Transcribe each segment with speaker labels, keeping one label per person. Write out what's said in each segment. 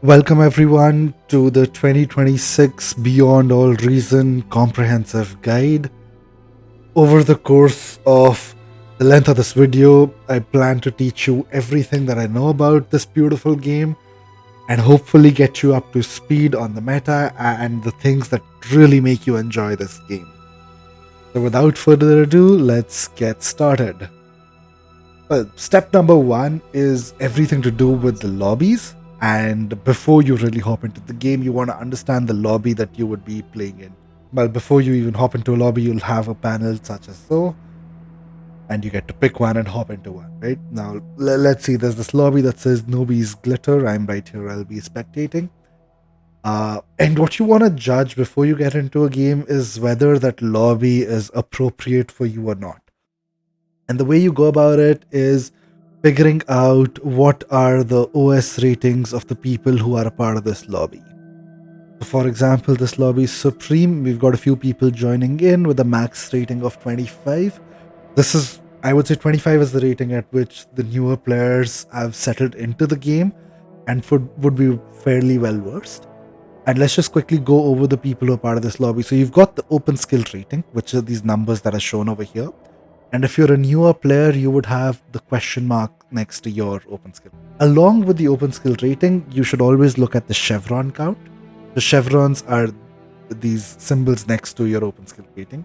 Speaker 1: Welcome everyone to the 2026 Beyond All Reason Comprehensive Guide. Over the course of the length of this video, I plan to teach you everything that I know about this beautiful game and hopefully get you up to speed on the meta and the things that really make you enjoy this game. So without further ado, let's get started. Well, step number one is everything to do with the lobbies. And before you really hop into the game, you want to understand the lobby that you would be playing in. Well, before you even hop into a lobby, you'll have a panel such as so, and you get to pick one and hop into one, right? Now, let's see, there's this lobby that says Nobody's Glitter. I'm right here, I'll be spectating. And what you want to judge before you get into a game is whether that lobby is appropriate for you or not. And the way you go about it is figuring out what are the OS ratings of the people who are a part of this lobby. So for example, this lobby is Supreme. We've got a few people joining in with a max rating of 25. This is, I would say 25 is the rating at which the newer players have settled into the game and would be fairly well versed. And let's just quickly go over the people who are part of this lobby. So you've got the open skill rating, which are these numbers that are shown over here. And if you're a newer player, you would have the question mark next to your open skill. Along with the open skill rating, you should always look at the chevron count. The chevrons are these symbols next to your open skill rating.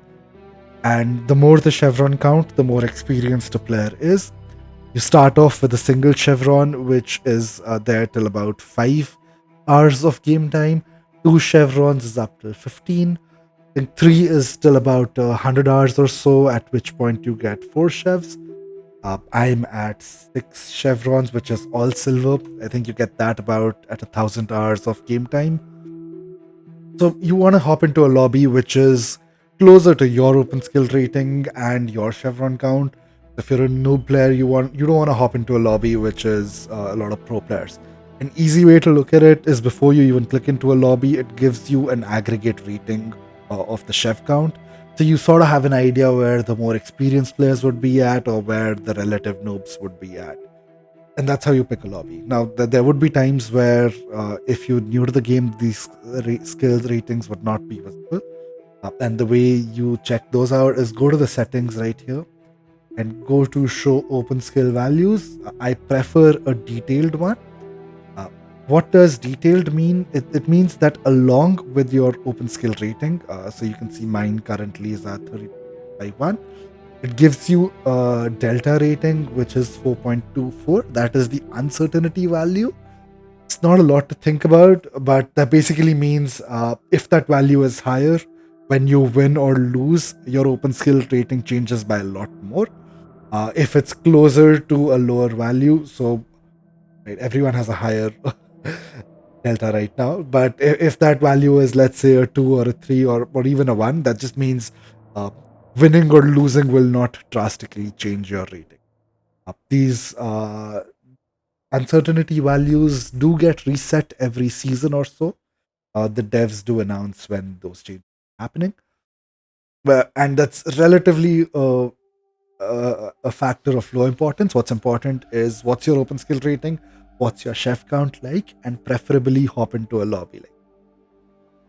Speaker 1: And the more the chevron count, the more experienced a player is. You start off with a single chevron, which is there till about 5 hours of game time. 2 chevrons is up to 15. I think 3 is still about 100 hours or so, at which point you get 4 chevs. I'm at 6 chevrons, which is all silver. I think you get that about at 1,000 hours of game time. So you want to hop into a lobby which is closer to your open skill rating and your chevron count. If you're a noob player, you don't want to hop into a lobby which is a lot of pro players. An easy way to look at it is before you even click into a lobby, it gives you an aggregate rating of the chev count. So you sort of have an idea where the more experienced players would be at or where the relative noobs would be at. And that's how you pick a lobby. Now, there would be times where if you're new to the game, these skills ratings would not be visible. And the way you check those out is go to the settings right here and go to show open skill values. I prefer a detailed one. What does detailed mean? It means that along with your open skill rating, so you can see mine currently is at 30.1, it gives you a delta rating, which is 4.24. That is the uncertainty value. It's not a lot to think about, but that basically means if that value is higher, when you win or lose, your open skill rating changes by a lot more. If it's closer to a lower value, so right, everyone has a higher delta right now, but if that value is, let's say, a 2 or a 3 or even a 1, that just means winning or losing will not drastically change your rating. These uncertainty values do get reset every season or so. The devs do announce when those changes are happening, and that's relatively a factor of low importance. What's important is what's your open skill rating, what's your chef count like, and preferably hop into a lobby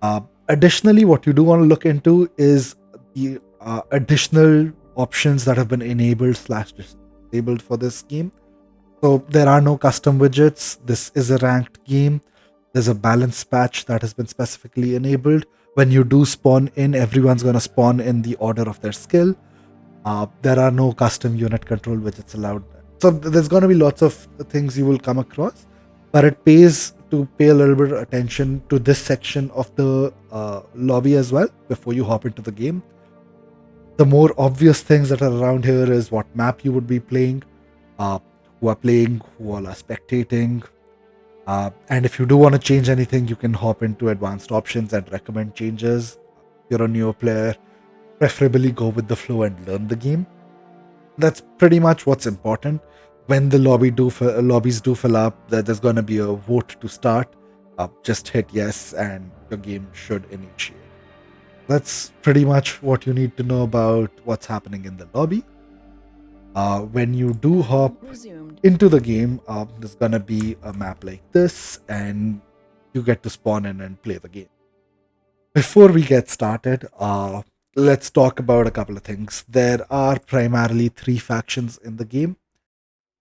Speaker 1: like. Additionally, what you do want to look into is the additional options that have been enabled / disabled for this game. So there are no custom widgets. This is a ranked game. There's a balance patch that has been specifically enabled. When you do spawn in, everyone's going to spawn in the order of their skill. There are no custom unit control widgets allowed. So there's going to be lots of things you will come across, but it pays to pay a little bit of attention to this section of the lobby as well before you hop into the game. The more obvious things that are around here is what map you would be playing, who are playing, who all are spectating. And if you do want to change anything, you can hop into advanced options and recommend changes. If you're a newer player, preferably go with the flow and learn the game. That's pretty much what's important. When the lobbies do fill up, there's going to be a vote to start. Just hit yes and your game should initiate. That's pretty much what you need to know about what's happening in the lobby. When you do hop into the game, there's going to be a map like this, and you get to spawn in and play the game. Before we get started, let's talk about a couple of things. There are primarily three factions in the game: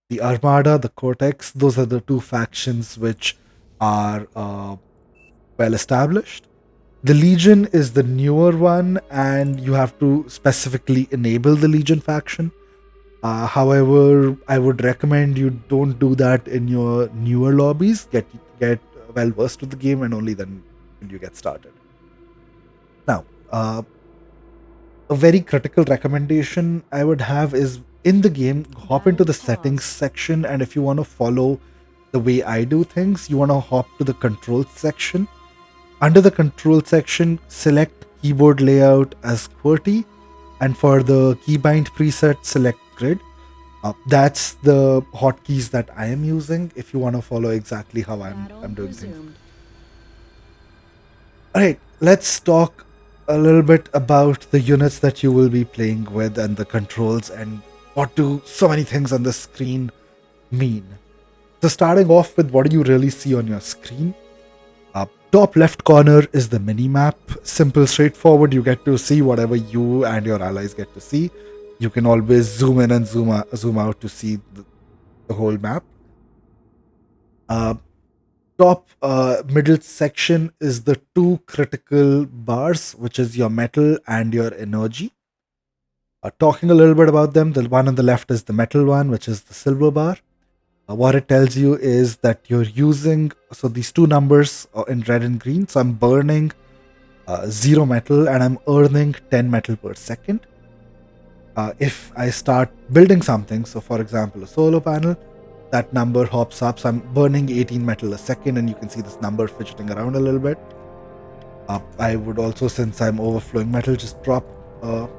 Speaker 1: the Armada, the Cortex. Those are the two factions which are well established. The Legion is the newer one, and you have to specifically enable the Legion faction. However, I would recommend you don't do that in your newer lobbies. Get well versed with the game, and only then will you get started. Now, a very critical recommendation I would have is in the game, hop into the settings section, and if you want to follow the way I do things, you want to hop to the controls section. Under the control section, select keyboard layout as QWERTY, and for the keybind preset, select grid. That's the hotkeys that I am using if you want to follow exactly how I'm doing things. Alright, let's talk a little bit about the units that you will be playing with and the controls and what do so many things on the screen mean. So starting off with what do you really see on your screen? Top left corner is the mini map. Simple, straightforward. You get to see whatever you and your allies get to see. You can always zoom in and zoom out to see the whole map. Top middle section is the two critical bars, which is your metal and your energy. Talking a little bit about them, the one on the left is the metal one, which is the silver bar. What it tells you is that you're using, so these two numbers in red and green, so I'm burning 0 metal and I'm earning 10 metal per second. If I start building something, so for example a solar panel, that number hops up, so I'm burning 18 metal a second, and you can see this number fidgeting around a little bit. I would also, since I'm overflowing metal, just drop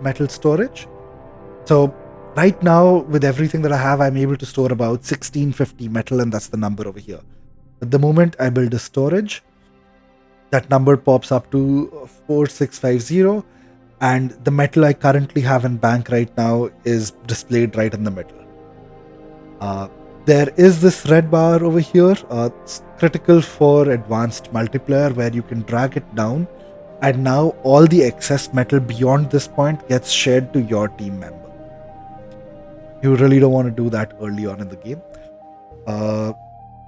Speaker 1: metal storage. So right now, with everything that I have, I'm able to store about 1650 metal, and that's the number over here. At the moment I build a storage, that number pops up to 4650, and the metal I currently have in bank right now is displayed right in the middle. There is this red bar over here. It's critical for advanced multiplayer where you can drag it down, and now all the excess metal beyond this point gets shared to your team member. You really don't want to do that early on in the game.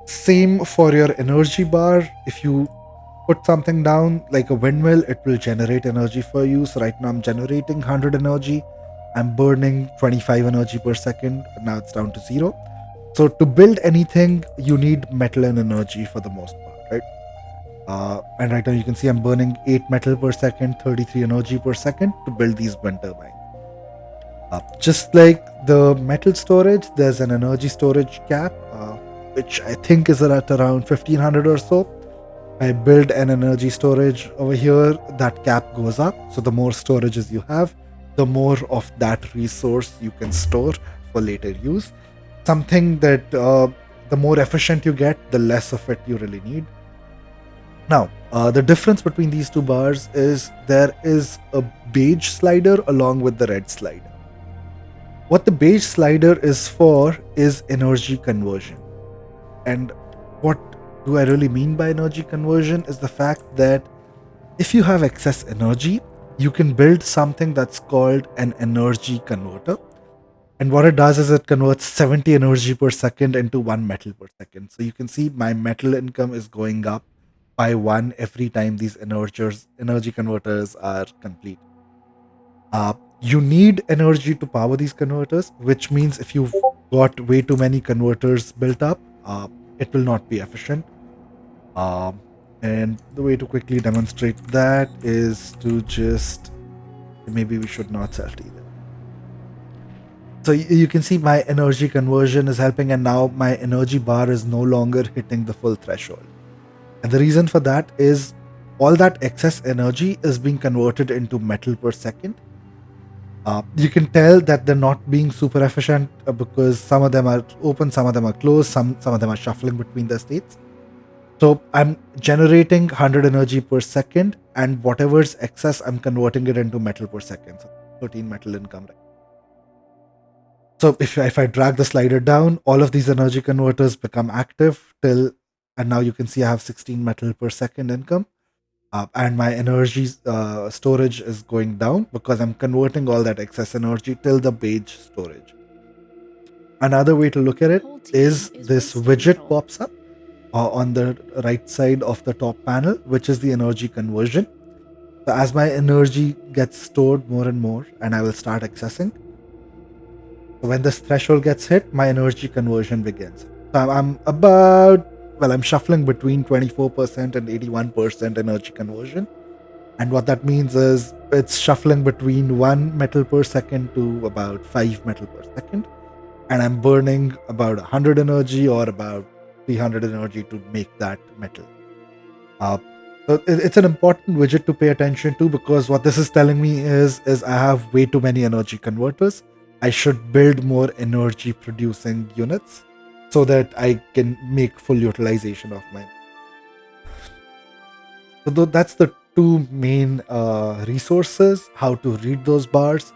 Speaker 1: Same for your energy bar. If you put something down like a windmill, it will generate energy for you. So right now I'm generating 100 energy. I'm burning 25 energy per second. Now it's down to 0. So to build anything, you need metal and energy for the most part, right? And right now you can see I'm burning 8 metal per second, 33 energy per second to build these wind turbines. Just like the metal storage, there's an energy storage cap, which I think is at around 1500 or so. I build an energy storage over here, that cap goes up. So the more storages you have, the more of that resource you can store for later use. Something that the more efficient you get, the less of it you really need. Now, the difference between these two bars is there is a beige slider along with the red slider. What the beige slider is for is energy conversion. And what do I really mean by energy conversion is the fact that if you have excess energy, you can build something that's called an energy converter. And what it does is it converts 70 energy per second into 1 metal per second. So you can see my metal income is going up by 1 every time these energy converters are complete. You need energy to power these converters, which means if you've got way too many converters built up, it will not be efficient. And the way to quickly demonstrate that is to just, maybe we should not self-deal. So you can see my energy conversion is helping, and now my energy bar is no longer hitting the full threshold. And the reason for that is all that excess energy is being converted into metal per second. You can tell that they're not being super efficient because some of them are open, some of them are closed, some of them are shuffling between their states. So I'm generating 100 energy per second, and whatever's excess, I'm converting it into metal per second. So 13 metal income. Right? So if I drag the slider down, all of these energy converters become active till and now you can see I have 16 metal per second income. And my energy storage is going down because I'm converting all that excess energy till the beige storage. Another way to look at it is this widget pops up on the right side of the top panel, which is the energy conversion. So as my energy gets stored more and more, and I will start accessing, so when this threshold gets hit, my energy conversion begins. So I'm shuffling between 24% and 81% energy conversion. And what that means is it's shuffling between 1 metal per second to about 5 metal per second. And I'm burning about 100 energy or about 300 energy to make that metal. So it's an important widget to pay attention to, because what this is telling me is I have way too many energy converters. I should build more energy producing units so that I can make full utilization of mine. So that's the two main resources: how to read those bars,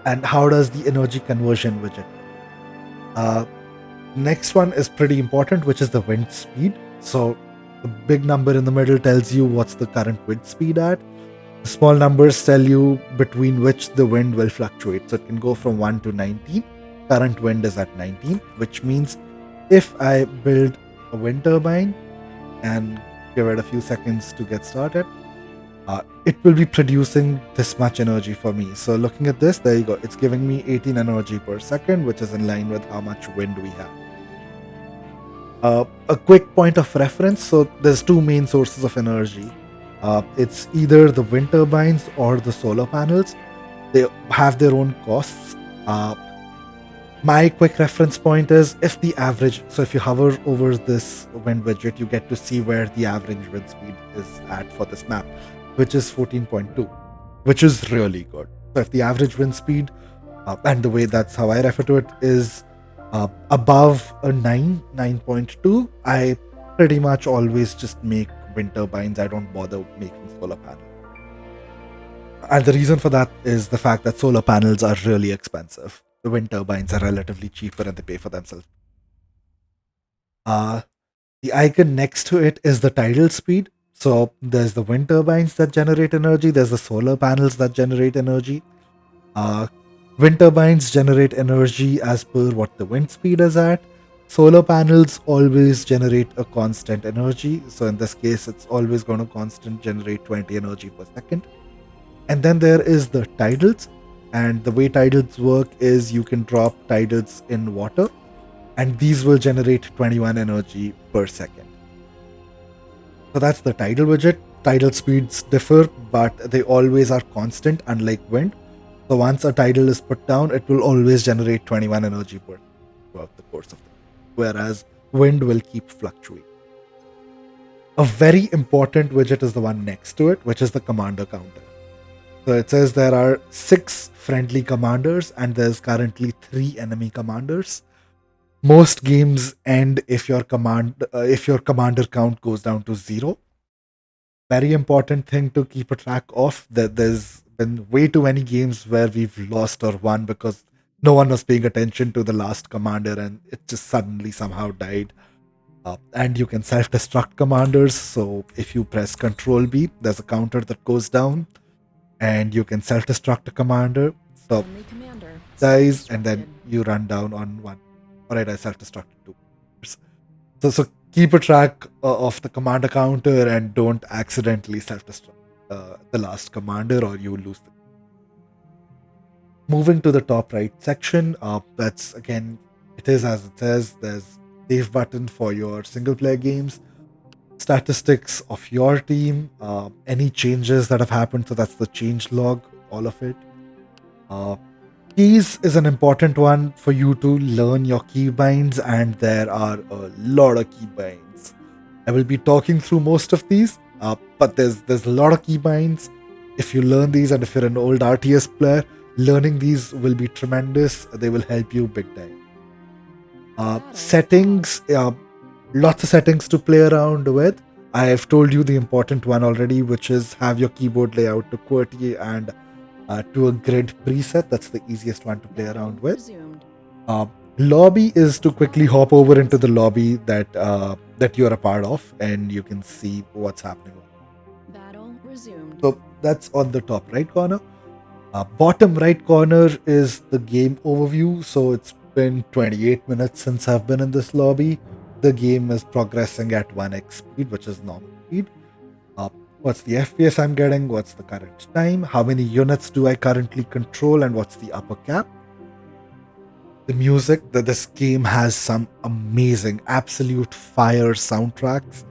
Speaker 1: and how does the energy conversion widget. Next one is pretty important, which is the wind speed. So the big number in the middle tells you what's the current wind speed at. The small numbers tell you between which the wind will fluctuate. So it can go from 1 to 19. Current wind is at 19, which means if I build a wind turbine and give it a few seconds to get started, it will be producing this much energy for me. So looking at this, there you go. It's giving me 18 energy per second, which is in line with how much wind we have. A quick point of reference. So there's two main sources of energy. It's either the wind turbines or the solar panels. They have their own costs. My quick reference point is if the average, so if you hover over this wind widget, you get to see where the average wind speed is at for this map, which is 14.2, which is really good. So if the average wind speed, and the way that's how I refer to it, is above a 9.2, I pretty much always just make wind turbines. I don't bother making solar panels. And the reason for that is the fact that solar panels are really expensive. The wind turbines are relatively cheaper and they pay for themselves. The icon next to it is the tidal speed. So there's the wind turbines that generate energy, there's the solar panels that generate energy. Wind turbines generate energy as per what the wind speed is at. Solar panels always generate a constant energy. So in this case, it's always going to constant generate 20 energy per second. And then there is the tidals. And the way tidals work is you can drop tidals in water, and these will generate 21 energy per second. So that's the tidal widget. Tidal speeds differ, but they always are constant, unlike wind. So once a tidal is put down, it will always generate 21 energy per throughout the course of the day, whereas wind will keep fluctuating. A very important widget is the one next to it, which is the commander counter. So it says there are 6 friendly commanders and there's currently 3 enemy commanders. Most games end if your commander count goes down to 0. Very important thing to keep a track of, that there's been way too many games where we've lost or won because no one was paying attention to the last commander and it just suddenly somehow died. And you can self-destruct commanders. So if you press Control B, there's a counter that goes down. And you can self-destruct a commander. So dies, and then you run down on one. Alright, I self-destructed 2. So keep a track of the commander counter and don't accidentally self-destruct the last commander, or you lose. Moving to the top right section, that's again, it is as it says. There's save button for your single player games, statistics of your team, any changes that have happened. So that's the change log, all of it. Keys is an important one for you to learn your keybinds, and there are a lot of keybinds. I will be talking through most of these, but there's a lot of keybinds. If you learn these, and if you're an old RTS player, learning these will be tremendous. They will help you big time. Settings, lots of settings to play around with. I have told you the important one already, which is have your keyboard layout to QWERTY and to a grid preset. That's the easiest one to play around with. Lobby is to quickly hop over into the lobby that that you're a part of, and you can see what's happening.
Speaker 2: Battle resumed.
Speaker 1: So that's on the top right corner. Bottom right corner is the game overview. So it's been 28 minutes since I've been in this lobby. The game is progressing at 1x speed, which is normal speed. Uh, what's the FPS I'm getting? What's the current time? How many units do I currently control? And what's the upper cap? The music, that this game has some amazing, absolute fire soundtracks.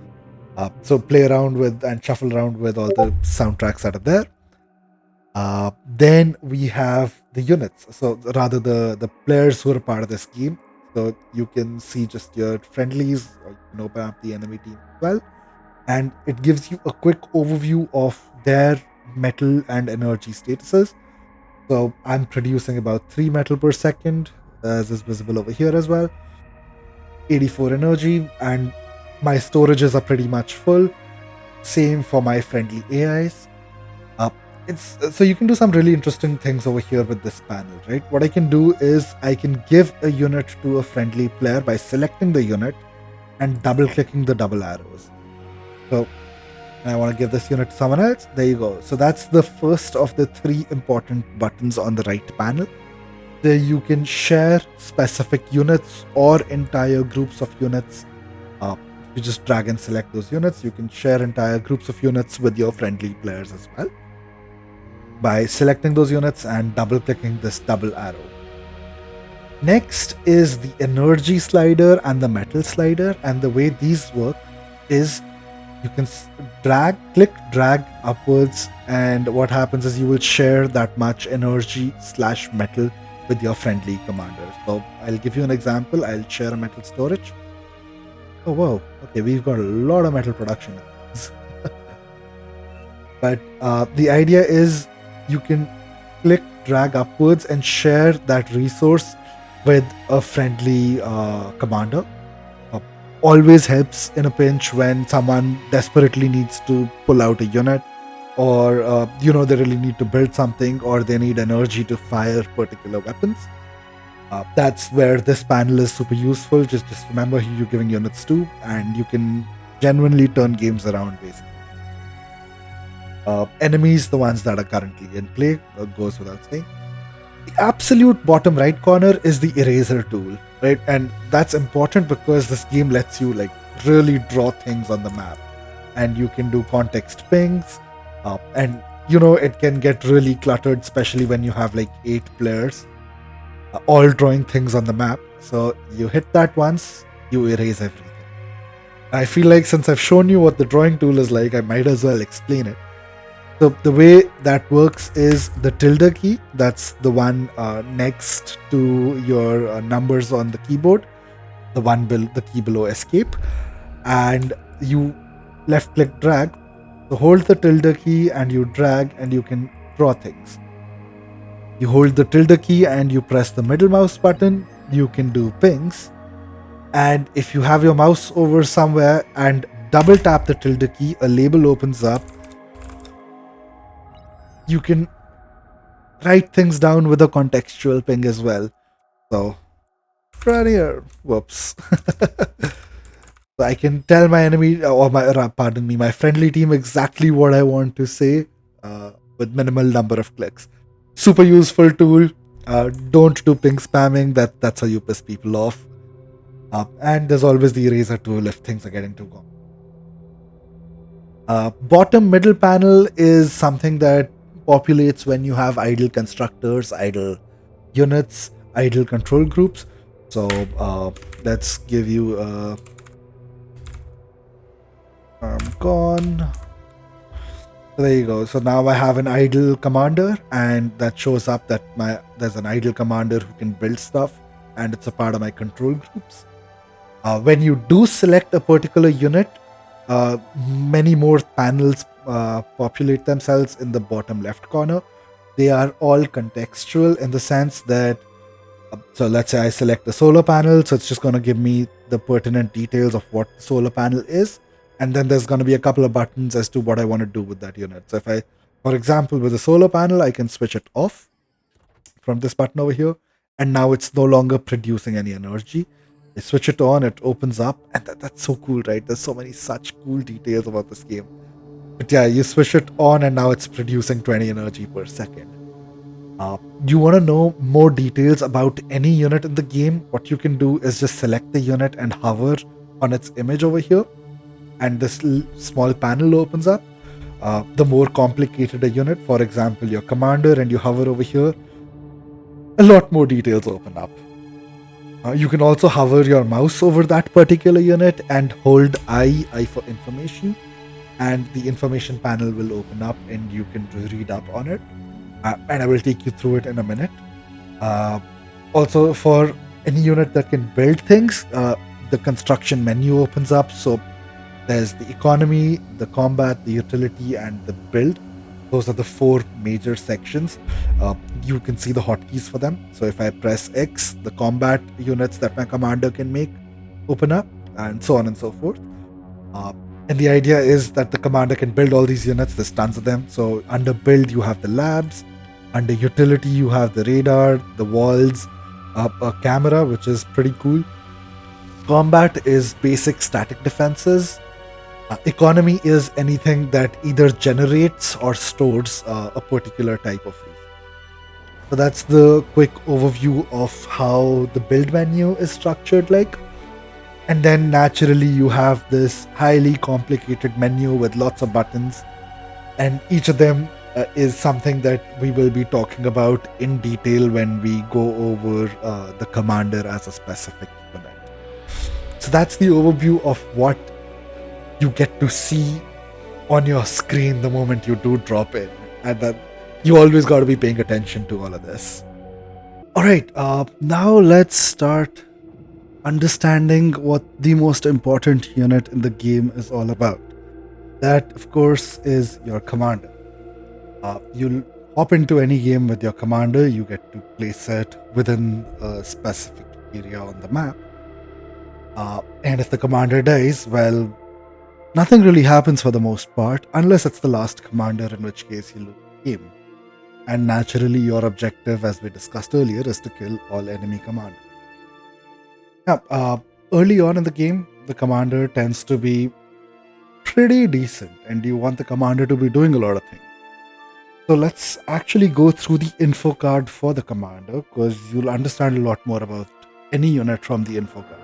Speaker 1: So play around with and shuffle around with all the soundtracks that are there. Then we have the units. So rather the players who are part of this game. So you can see just your friendlies, or you can open up the enemy team as well. And it gives you a quick overview of their metal and energy statuses. So I'm producing about 3 metal per second, as is visible over here as well. 84 energy, and my storages are pretty much full. Same for my friendly AIs. It's so you can do some really interesting things over here with this panel, right? What I can do is I can give a unit to a friendly player by selecting the unit and double clicking the double arrows. So I want to give this unit to someone else. There you go. So that's the first of the 3 important buttons on the right panel. There you can share specific units or entire groups of units. You just drag and select those units. You can share entire groups of units with your friendly players as well by selecting those units and double clicking this double arrow. Next is the energy slider and the metal slider, and the way these work is you can drag upwards, and what happens is you will share that much energy / metal with your friendly commander. So I'll give you an example. I'll share a metal storage. Oh wow, okay, we've got a lot of metal production. But the idea is you can click drag upwards and share that resource with a friendly commander. Always helps in a pinch when someone desperately needs to pull out a unit, or they really need to build something, or they need energy to fire particular weapons. That's where this panel is super useful. Just remember who you're giving units to, and you can genuinely turn games around basically. Enemies, the ones that are currently in play, goes without saying. The absolute bottom right corner is the eraser tool, right? And that's important because this game lets you like really draw things on the map, and you can do context pings, and it can get really cluttered, especially when you have like 8 players all drawing things on the map. So you hit that once, you erase everything. I feel like since I've shown you what the drawing tool is like, I might as well explain it. So the way that works is the tilde key. That's the one next to your numbers on the keyboard, the key below escape, and you left click drag. So hold the tilde key and you drag, and you can draw things. You hold the tilde key and you press the middle mouse button, you can do pings. And if you have your mouse over somewhere and double tap the tilde key, a label opens up. You can write things down with a contextual ping as well. So right here, whoops. So I can tell my enemy, or my friendly team exactly what I want to say with minimal number of clicks. Super useful tool. Don't do ping spamming. That's how you piss people off. And there's always the eraser tool if things are getting too long. Bottom middle panel is something that populates when you have idle constructors, idle units, idle control groups. So let's give you a gone. So there you go. So now I have an idle commander, and that shows up that there's an idle commander who can build stuff, and it's a part of my control groups. When you do select a particular unit, many more panels populate themselves in the bottom left corner. They are all contextual in the sense that, so let's say I select the solar panel, so it's just going to give me the pertinent details of what the solar panel is. And then there's going to be a couple of buttons as to what I want to do with that unit. So if I, for example, with the solar panel, I can switch it off from this button over here. And now it's no longer producing any energy. I switch it on, it opens up, and that's so cool, right? There's so many such cool details about this game. But yeah, you switch it on, and now it's producing 20 energy per second. Uh, you want to know more details about any unit in the game? What you can do is just select the unit and hover on its image over here, and this small panel opens up. The more complicated a unit, for example, your commander, and you hover over here, a lot more details open up. You can also hover your mouse over that particular unit and hold I for information, and the information panel will open up and you can read up on it. And I will take you through it in a minute. Uh, Also, for any unit that can build things, the construction menu opens up. So there's the economy, the combat, the utility, and the build. Those are the four major sections. You can see the hotkeys for them. So if I press X, the combat units that my commander can make open up, and so on and so forth. And the idea is that the commander can build all these units. There's tons of them. So under build, you have the labs. Under utility, you have the radar, the walls, a camera, which is pretty cool. Combat is basic static defenses. Economy is anything that either generates or stores a particular type of resource. So that's the quick overview of how the build menu is structured like. And then naturally you have this highly complicated menu with lots of buttons, and each of them is something that we will be talking about in detail when we go over the commander as a specific unit. So that's the overview of what you get to see on your screen the moment you do drop in, and that you always got to be paying attention to all of this. All right, now let's start understanding what the most important unit in the game is all about. That, of course, is your commander. You'll hop into any game with your commander, you get to place it within a specific area on the map. And if the commander dies, well, nothing really happens for the most part, unless it's the last commander, in which case you lose the game. And naturally, your objective, as we discussed earlier, is to kill all enemy commanders. Yeah, early on in the game, the commander tends to be pretty decent, and you want the commander to be doing a lot of things. So let's actually go through the info card for the commander, because you'll understand a lot more about any unit from the info card.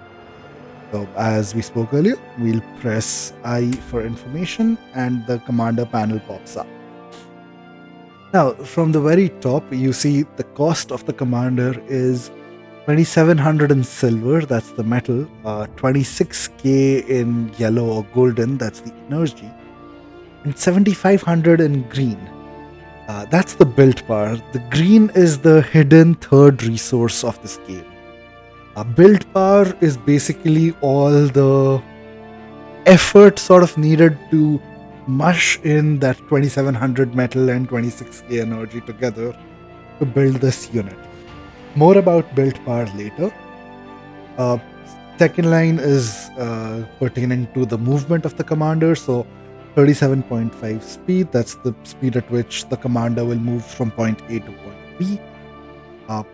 Speaker 1: So as we spoke earlier, we'll press I for information and the commander panel pops up. Now, from the very top, you see the cost of the commander is 2700 in silver, that's the metal, 26k in yellow or golden, that's the energy, and 7500 in green. That's the build power. The green is the hidden third resource of this game. Build power is basically all the effort sort of needed to mush in that 2700 metal and 26k energy together to build this unit. More about build power later. Second line is pertaining to the movement of the commander. So 37.5 speed, that's the speed at which the commander will move from point A to point B.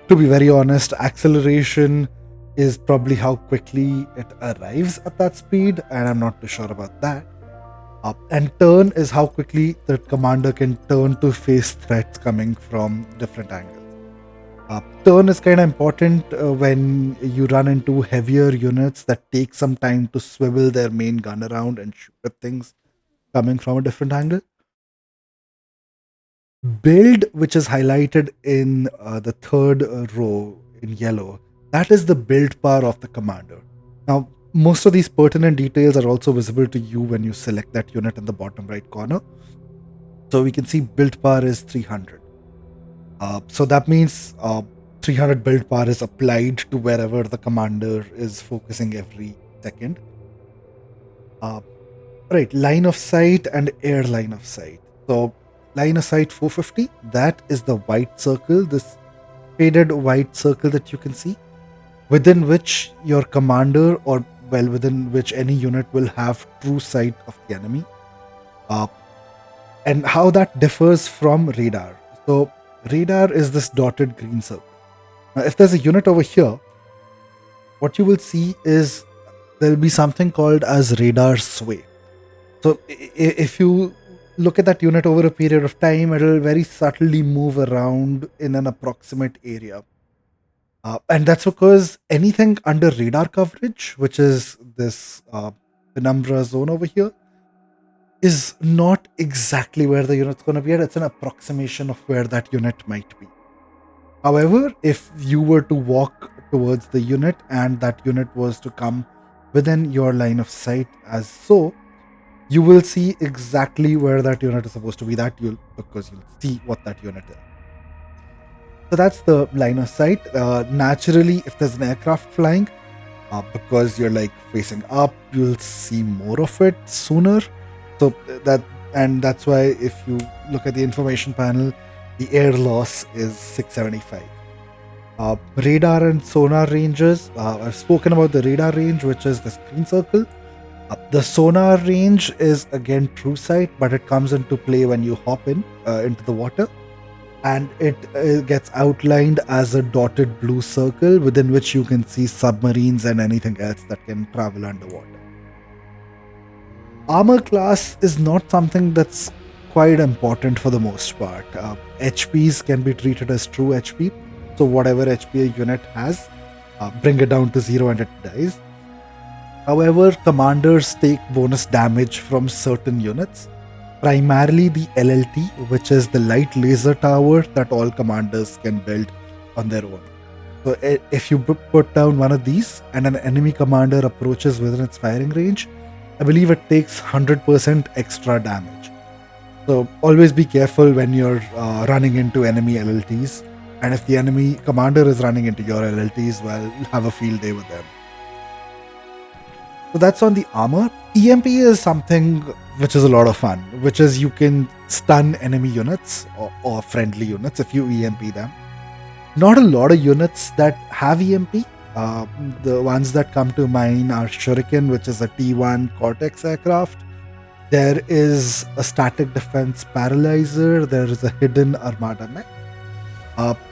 Speaker 1: To be very honest, acceleration is probably how quickly it arrives at that speed, and I'm not too sure about that. And turn is how quickly the commander can turn to face threats coming from different angles. Turn is kind of important when you run into heavier units that take some time to swivel their main gun around and shoot at things coming from a different angle. Build, which is highlighted in the third row in yellow, that is the build power of the commander. Now, most of these pertinent details are also visible to you when you select that unit in the bottom right corner. So we can see build power is 300. So that means 300 build power is applied to wherever the commander is focusing every second. Right, line of sight and air line of sight. So line of sight 450, that is the white circle, this faded white circle that you can see, within which your commander, or well, within which any unit will have true sight of the enemy. And how that differs from radar. So radar is this dotted green circle. Now, if there's a unit over here, what you will see is there'll be something called as radar sway. So if you look at that unit over a period of time, it'll very subtly move around in an approximate area. And that's because anything under radar coverage, which is this penumbra zone over here, is not exactly where the unit's going to be at. It's an approximation of where that unit might be. However, if you were to walk towards the unit and that unit was to come within your line of sight as so, you will see exactly where that unit is supposed to be, because you'll see what that unit is. So that's the line of sight. Naturally, if there's an aircraft flying, because you're like facing up, you'll see more of it sooner. So that's why if you look at the information panel, the air loss is 675. Radar and sonar ranges. I've spoken about the radar range, which is the green circle. The sonar range is again true sight, but it comes into play when you hop into the water, and it gets outlined as a dotted blue circle within which you can see submarines and anything else that can travel underwater. Armor class is not something that's quite important for the most part. HPs can be treated as true HP, so whatever HP a unit has, bring it down to 0 and it dies. However, commanders take bonus damage from certain units, primarily the LLT, which is the light laser tower that all commanders can build on their own. So if you put down one of these and an enemy commander approaches within its firing range, I believe it takes 100% extra damage. So always be careful when you're running into enemy LLTs, and if the enemy commander is running into your LLTs, well, have a field day with them. So that's on the armor. EMP is something which is a lot of fun, which is you can stun enemy units or friendly units if you EMP them. Not a lot of units that have EMP. The ones that come to mind are Shuriken, which is a T1 Cortex aircraft. There is a static defense paralyzer. There is a hidden armada mech.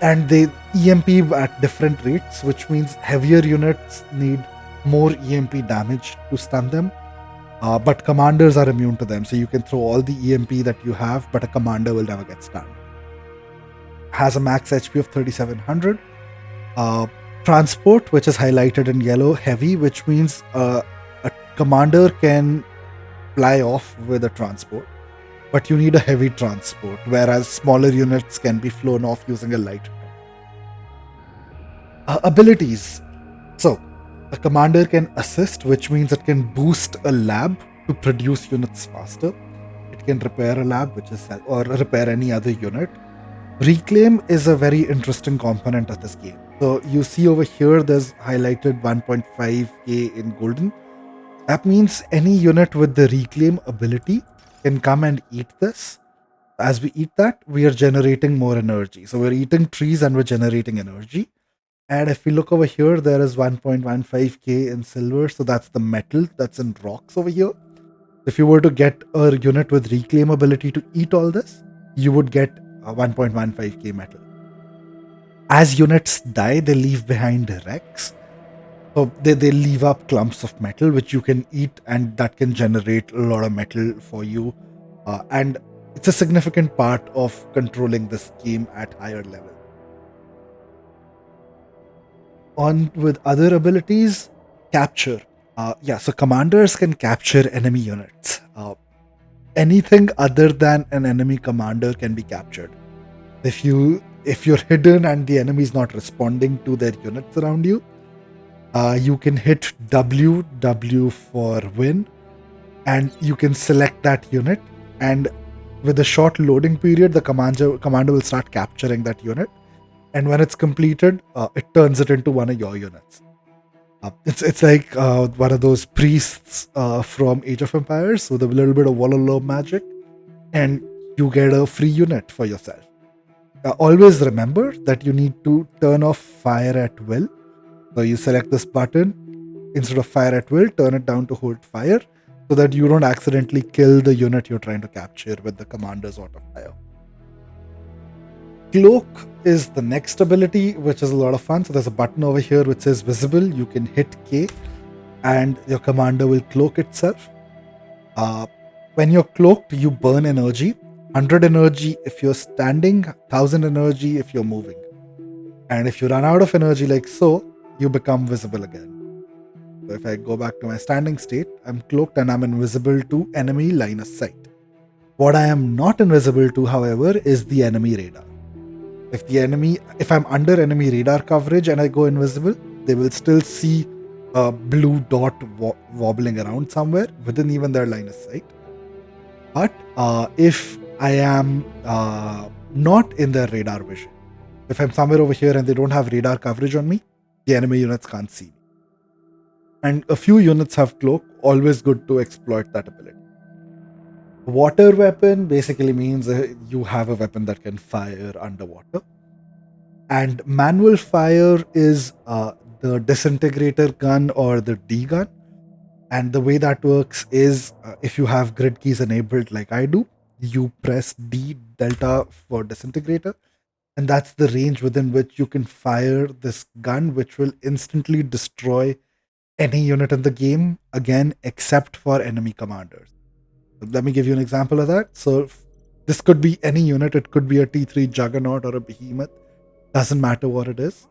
Speaker 1: And they EMP at different rates, which means heavier units need more EMP damage to stun them. But commanders are immune to them, so you can throw all the EMP that you have, but a commander will never get stunned. Has a max HP of 3700. Transport, which is highlighted in yellow, heavy, which means a commander can fly off with a transport, but you need a heavy transport, whereas smaller units can be flown off using a light. Abilities. So, a commander can assist, which means it can boost a lab to produce units faster. It can repair a lab, or repair any other unit. Reclaim is a very interesting component of this game. So you see over here, there's highlighted 1.5k in golden. That means any unit with the reclaim ability can come and eat this. As we eat that, we are generating more energy. So we're eating trees and we're generating energy. And if we look over here, there is 1.15k in silver. So that's the metal that's in rocks over here. If you were to get a unit with reclaim ability to eat all this, you would get 1.15k metal. As units die, they leave behind wrecks. So they leave up clumps of metal, which you can eat, and that can generate a lot of metal for you. And it's a significant part of controlling this game at higher level. On with other abilities, capture. So commanders can capture enemy units. Anything other than an enemy commander can be captured. If you're hidden and the enemy is not responding to their units around you, you can hit W for win, and you can select that unit, and with a short loading period, the commander will start capturing that unit, and when it's completed, it turns it into one of your units. It's like one of those priests from Age of Empires with a little bit of Wallow magic, and you get a free unit for yourself. Always remember that you need to turn off fire at will. So you select this button, instead of fire at will, turn it down to hold fire, so that you don't accidentally kill the unit you're trying to capture with the commander's auto fire. Cloak is the next ability, which is a lot of fun. So there's a button over here which says visible. You can hit K and your commander will cloak itself. When you're cloaked, you burn energy. 100 energy if you're standing, 1000 energy if you're moving. And if you run out of energy like so, you become visible again. So if I go back to my standing state, I'm cloaked and I'm invisible to enemy line of sight. What I am not invisible to, however, is the enemy radar. If I'm under enemy radar coverage and I go invisible, they will still see a blue dot wobbling around somewhere within even their line of sight. But if I am not in their radar vision, if I'm somewhere over here and they don't have radar coverage on me, the enemy units can't see me. And a few units have cloak, always good to exploit that ability. Water weapon basically means you have a weapon that can fire underwater. And manual fire is the disintegrator gun or the D gun. And the way that works is if you have grid keys enabled like I do, you press D delta for disintegrator. And that's the range within which you can fire this gun, which will instantly destroy any unit in the game, again, except for enemy commanders. Let me give you an example of that. So this could be any unit. It could be a T3 Juggernaut or a Behemoth. Doesn't matter what it is.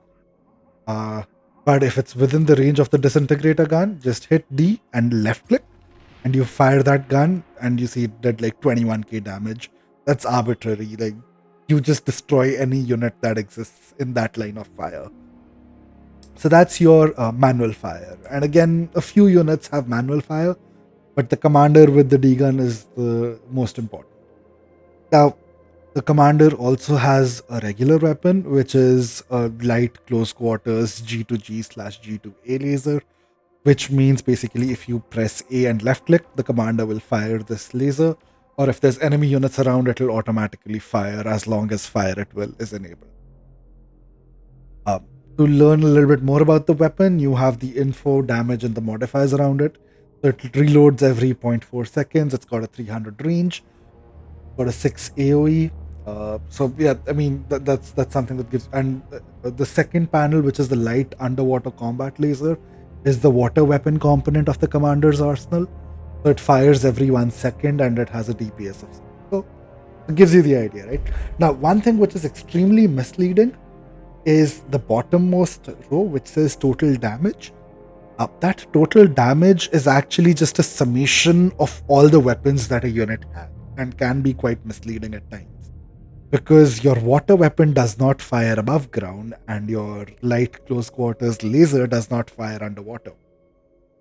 Speaker 1: But if it's within the range of the disintegrator gun, just hit D and left click, and you fire that gun, and you see it did like 21k damage. That's arbitrary. Like, you just destroy any unit that exists in that line of fire. So that's your manual fire. And again, a few units have manual fire, but the commander with the D gun is the most important. Now, the commander also has a regular weapon, which is a light close quarters G2G/G2A laser, which means basically if you press A and left click, the commander will fire this laser, or if there's enemy units around, it will automatically fire as long as fire at will is enabled. To learn a little bit more about the weapon, you have the info, damage, and the modifiers around it. So it reloads every 0.4 seconds. It's got a 300 range, got a 6 AoE. So yeah, I mean that's something that gives. And the second panel, which is the light underwater combat laser, is the water weapon component of the commander's arsenal. So it fires every 1 second and it has a DPS of 6. So it gives you the idea, right? Now, one thing which is extremely misleading is the bottommost row, which says total damage. That total damage is actually just a summation of all the weapons that a unit has, and can be quite misleading at times, because your water weapon does not fire above ground and your light close quarters laser does not fire underwater.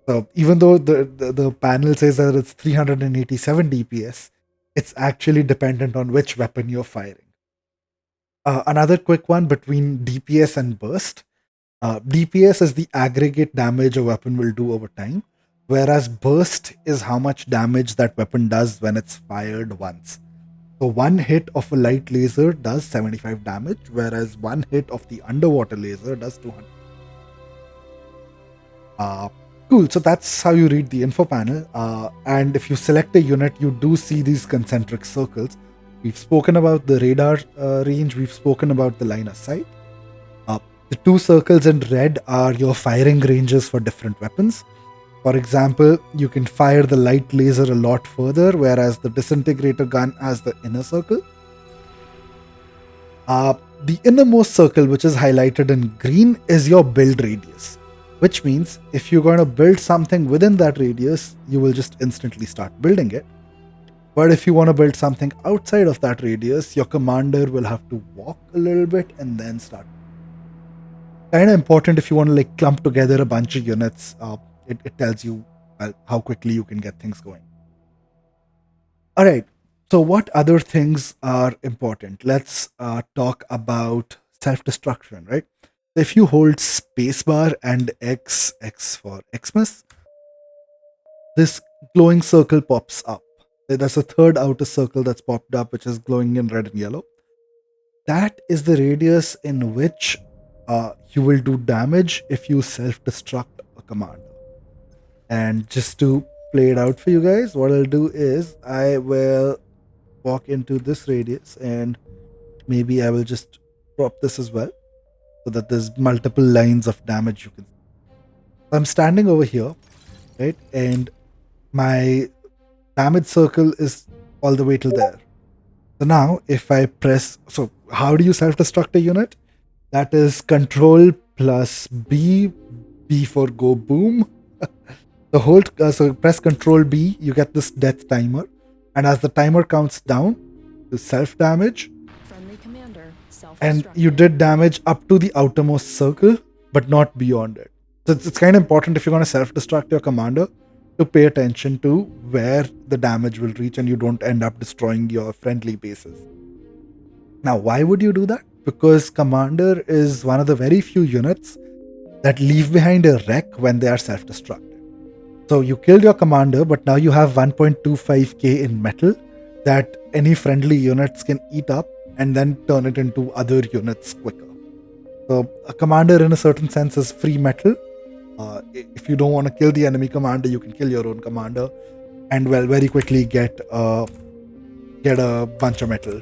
Speaker 1: So even though the panel says that it's 387 DPS, it's actually dependent on which weapon you're firing. Another quick one between DPS and burst. DPS is the aggregate damage a weapon will do over time, whereas burst is how much damage that weapon does when it's fired once. So one hit of a light laser does 75 damage, whereas one hit of the underwater laser does 200. Cool, so that's how you read the info panel. And if you select a unit, you do see these concentric circles. We've spoken about the radar range, we've spoken about the line of sight. The two circles in red are your firing ranges for different weapons. For example, you can fire the light laser a lot further, whereas the disintegrator gun has the inner circle. The innermost circle, which is highlighted in green, is your build radius, which means if you're going to build something within that radius, you will just instantly start building it. But if you want to build something outside of that radius, your commander will have to walk a little bit and then start. Kind of important if you want to like clump together a bunch of units. It tells you how quickly you can get things going. All right. So what other things are important? Let's talk about self-destruction, right? If you hold spacebar and X for Xmas, this glowing circle pops up. There's a third outer circle that's popped up, which is glowing in red and yellow. That is the radius in which you will do damage if you self-destruct a commander. And just to play it out for you guys, what I'll do is I will walk into this radius and maybe I will just drop this as well so that there's multiple lines of damage you can see. I'm standing over here, right? And my damage circle is all the way till there. So now if I press, so how do you self-destruct a unit? That is Control plus B, B for go boom. So press Control B, you get this death timer, and as the timer counts down to self damage,
Speaker 2: Friendly commander
Speaker 1: and
Speaker 2: self-destructed.
Speaker 1: you did damage up to the outermost circle, but not beyond it. So it's kind of important if you're going to self destruct your commander to pay attention to where the damage will reach, and you don't end up destroying your friendly bases. Now, why would you do that? Because commander is one of the very few units that leave behind a wreck when they are self destructed. So you killed your commander, but now you have 1.25k in metal that any friendly units can eat up and then turn it into other units quicker. So a commander in a certain sense is free metal. If you don't want to kill the enemy commander, you can kill your own commander and very quickly get a bunch of metal.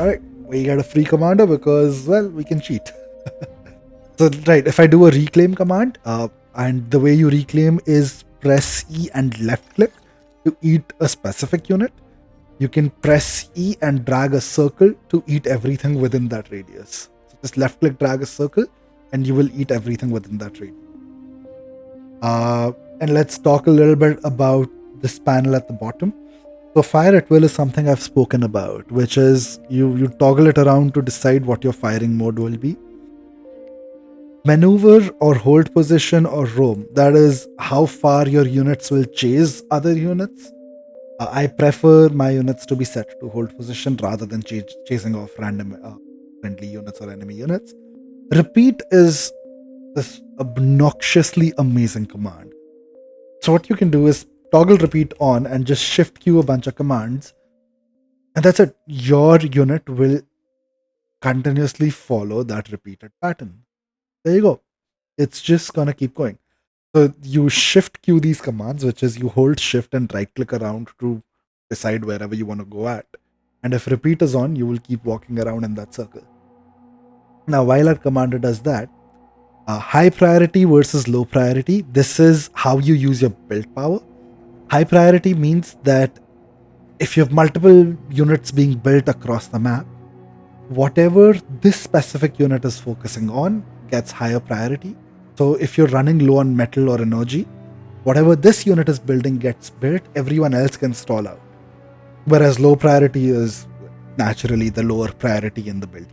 Speaker 1: Alright, we get a free commander because, we can cheat. So, right, if I do a reclaim command, and the way you reclaim is press E and left click to eat a specific unit, you can press E and drag a circle to eat everything within that radius. So just left click, drag a circle, and you will eat everything within that radius. And let's talk a little bit about this panel at the bottom. So fire at will is something I've spoken about, which is you toggle it around to decide what your firing mode will be. Maneuver or hold position or roam, that is how far your units will chase other units. I prefer my units to be set to hold position rather than chasing off random friendly units or enemy units. Repeat is this obnoxiously amazing command. So what you can do is toggle repeat on and just shift queue a bunch of commands, and that's it. Your unit will continuously follow that repeated pattern. There you go. It's just gonna keep going. So you shift queue these commands, which is you hold shift and right click around to decide wherever you want to go at. And if repeat is on, you will keep walking around in that circle. Now, while our commander does that, high priority versus low priority, this is how you use your build power. High priority means that if you have multiple units being built across the map, whatever this specific unit is focusing on gets higher priority. So if you're running low on metal or energy, whatever this unit is building gets built, everyone else can stall out. Whereas low priority is naturally the lower priority in the build.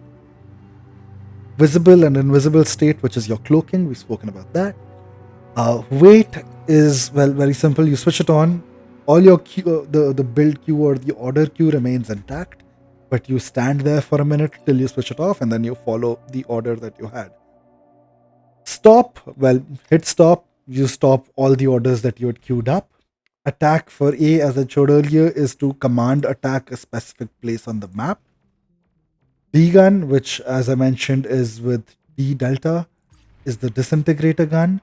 Speaker 1: Visible and invisible state, which is your cloaking, we've spoken about that. Wait is, very simple. You switch it on, all your queue, the build queue or the order queue remains intact, but you stand there for a minute till you switch it off, and then you follow the order that you had. Stop, hit stop, you stop all the orders that you had queued up. Attack for A, as I showed earlier, is to command attack a specific place on the map. D-gun, which as I mentioned is with D delta, is the disintegrator gun.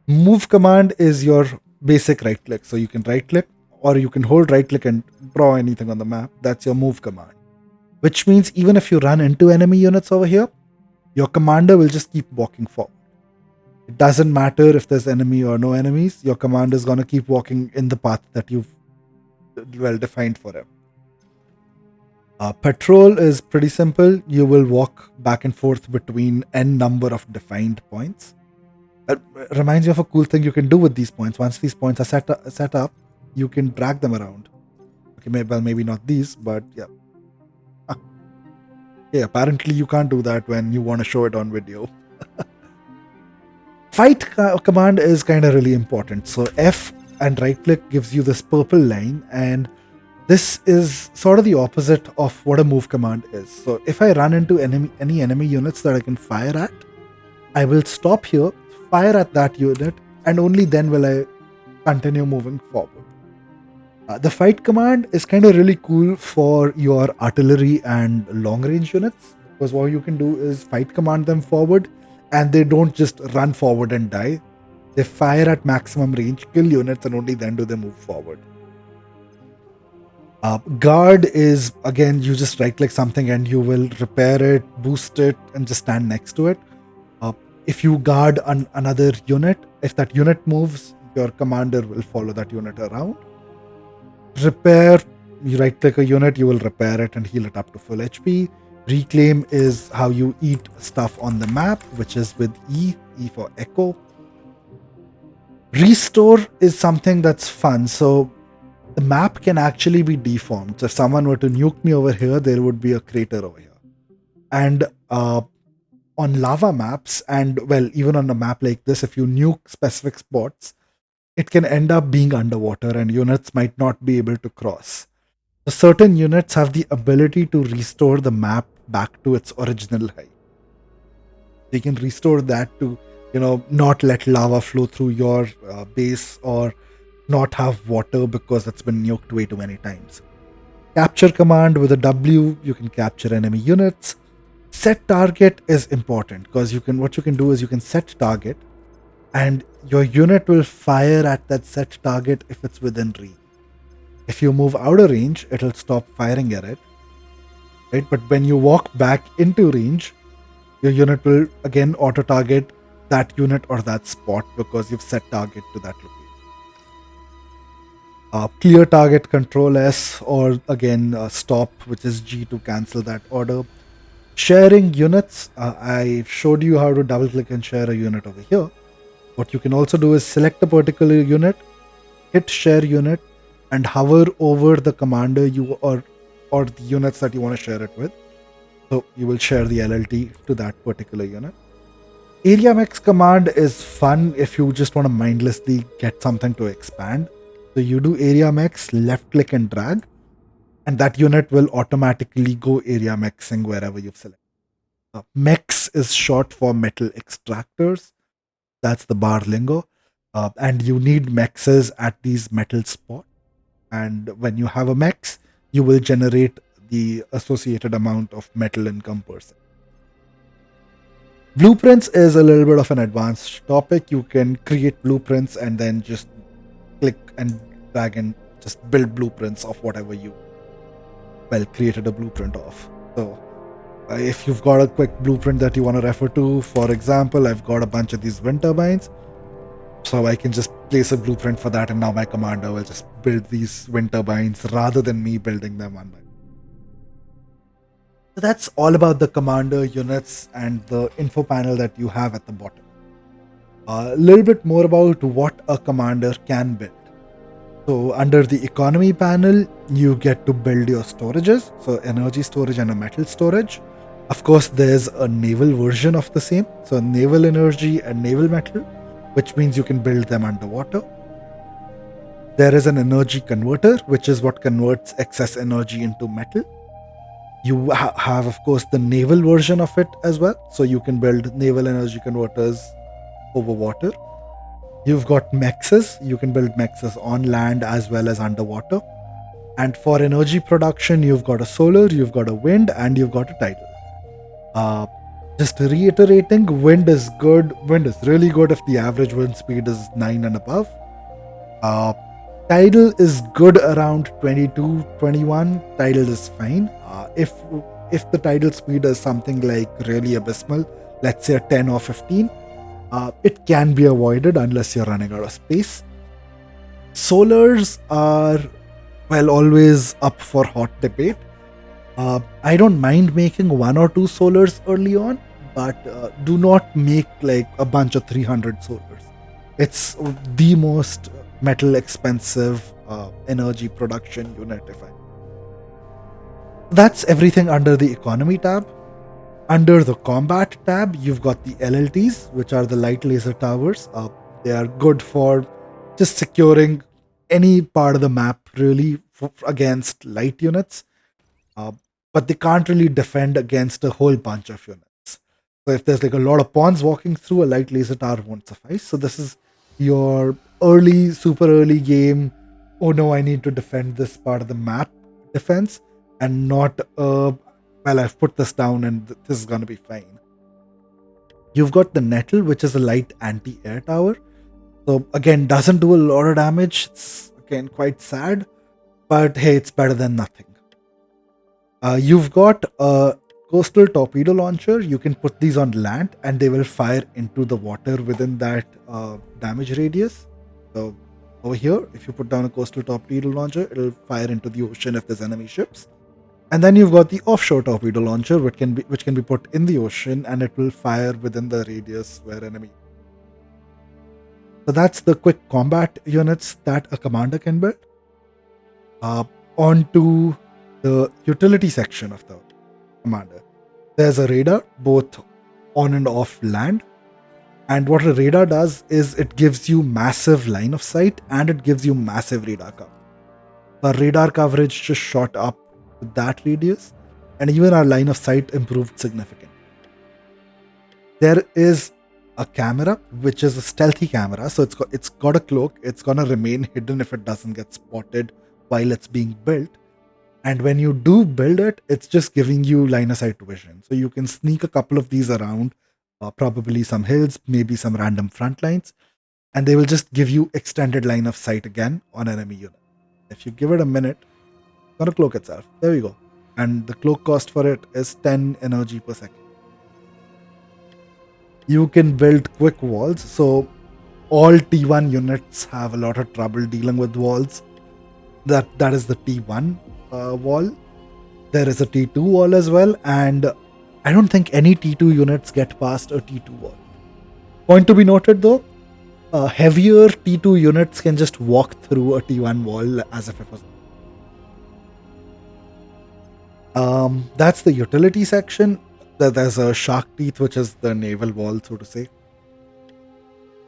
Speaker 1: Move command is your basic right click. So you can right click or you can hold right click and draw anything on the map. That's your move command. Which means even if you run into enemy units over here, your commander will just keep walking forward. It doesn't matter if there's enemy or no enemies, your commander is going to keep walking in the path that you've defined for him. Patrol is pretty simple. You will walk back and forth between n number of defined points. It reminds me of a cool thing you can do with these points. Once these points are set up, you can drag them around. Okay, maybe not these, but yeah. Yeah, apparently you can't do that when you want to show it on video. Fight command is kind of really important. So F and right click gives you this purple line, and this is sort of the opposite of what a move command is. So if I run into any enemy units that I can fire at, I will stop here, fire at that unit, and only then will I continue moving forward. The fight command is kind of really cool for your artillery and long range units, because what you can do is fight command them forward and they don't just run forward and die. They fire at maximum range, kill units, and only then do they move forward. Guard is, again, you just right click something and you will repair it, boost it, and just stand next to it. Uh, if you guard another unit, if that unit moves, your commander will follow that unit around. Repair, you right click a unit, you will repair it and heal it up to full HP. Reclaim is how you eat stuff on the map, which is with E for echo. Restore is something that's fun. So the map can actually be deformed. So if someone were to nuke me over here, there would be a crater over here. And on lava maps, and well, even on a map like this, if you nuke specific spots, it can end up being underwater and units might not be able to cross. So certain units have the ability to restore the map back to its original height. They can restore that to, not let lava flow through your base or not have water because it's been nuked way too many times. Capture command with a W, you can capture enemy units. Set target is important because what you can do is you can set target and your unit will fire at that set target if it's within range. If you move out of range, it'll stop firing at it. Right? But when you walk back into range, your unit will again auto target that unit or that spot because you've set target to that location. Clear target, control S, or again stop, which is G to cancel that order. Sharing units, I showed you how to double click and share a unit over here. What you can also do is select a particular unit, hit share unit, and hover over the commander or the units that you want to share it with. So you will share the LLT to that particular unit. Area max command is fun if you just want to mindlessly get something to expand. So you do area max, left click and drag, and that unit will automatically go area maxing wherever you've selected. Mex is short for metal extractors. That's the bar lingo. And you need mexes at these metal spots. And when you have a mex, you will generate the associated amount of metal income per se. Blueprints is a little bit of an advanced topic. You can create blueprints and then just click and drag and just build blueprints of whatever you created a blueprint of. So if you've got a quick blueprint that you want to refer to, for example, I've got a bunch of these wind turbines, so I can just place a blueprint for that and now my commander will just build these wind turbines rather than me building them one by one. So that's all about the commander units and the info panel that you have at the bottom. A little bit more about what a commander can build. So under the economy panel, you get to build your storages, so energy storage and a metal storage. Of course, there's a naval version of the same, so naval energy and naval metal, which means you can build them underwater. There is an energy converter, which is what converts excess energy into metal. You have, of course, the naval version of it as well, so you can build naval energy converters over water. You've got mexes. You can build mexes on land as well as underwater. And for energy production, you've got a solar, you've got a wind, and you've got a tidal. Just reiterating, wind is good. Wind is really good if the average wind speed is 9 and above. Tidal is good around 22, 21. Tidal is fine. If the tidal speed is something like really abysmal, let's say a 10 or 15, it can be avoided unless you're running out of space. Solars are, always up for hot debate. I don't mind making 1 or 2 solars early on, but do not make like a bunch of 300 solars. It's the most metal expensive energy production unit. That's everything under the economy tab. Under the combat tab, you've got the LLTs, which are the light laser towers. They are good for just securing any part of the map really against light units. But they can't really defend against a whole bunch of units. So if there's like a lot of pawns walking through, a light laser tower won't suffice. So this is your super early game. Oh no, I need to defend this part of the map defense and not, I've put this down and this is going to be fine. You've got the Nettle, which is a light anti-air tower. So again, doesn't do a lot of damage. It's again quite sad, but hey, it's better than nothing. You've got a coastal torpedo launcher. You can put these on land and they will fire into the water within that damage radius. So over here, if you put down a coastal torpedo launcher, it'll fire into the ocean if there's enemy ships. And then you've got the offshore torpedo launcher, which can be put in the ocean and it will fire within the radius where enemy. So that's the quick combat units that a commander can build. On to the utility section of the commander. There's a radar both on and off land. And what a radar does is it gives you massive line of sight and it gives you massive radar cover. Our radar coverage just shot up with that radius, and even our line of sight improved significantly. There is a camera, which is a stealthy camera, so it's got a cloak. It's gonna remain hidden if it doesn't get spotted while it's being built. And when you do build it, it's just giving you line of sight vision. So you can sneak a couple of these around, probably some hills, maybe some random front lines, and they will just give you extended line of sight again on enemy unit. If you give it a minute, it's gonna cloak itself. There we go. And the cloak cost for it is 10 energy per second. You can build quick walls. So all T1 units have a lot of trouble dealing with walls. That is the T1 wall. There is a T2 wall as well, and I don't think any T2 units get past a T2 wall. Point to be noted though, heavier T2 units can just walk through a T1 wall as if it was. That's the utility section. There's a shark teeth, which is the naval wall, so to say.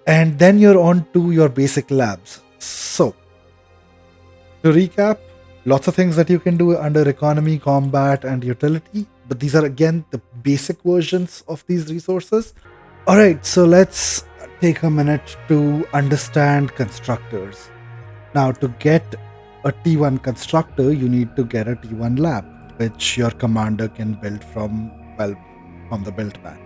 Speaker 1: And then you're on to your basic labs. So, to recap, lots of things that you can do under economy, combat, and utility. But these are again the basic versions of these resources. Alright, so let's take a minute to understand constructors. Now, to get a T1 constructor, you need to get a T1 lab, which your commander can build from the build pack.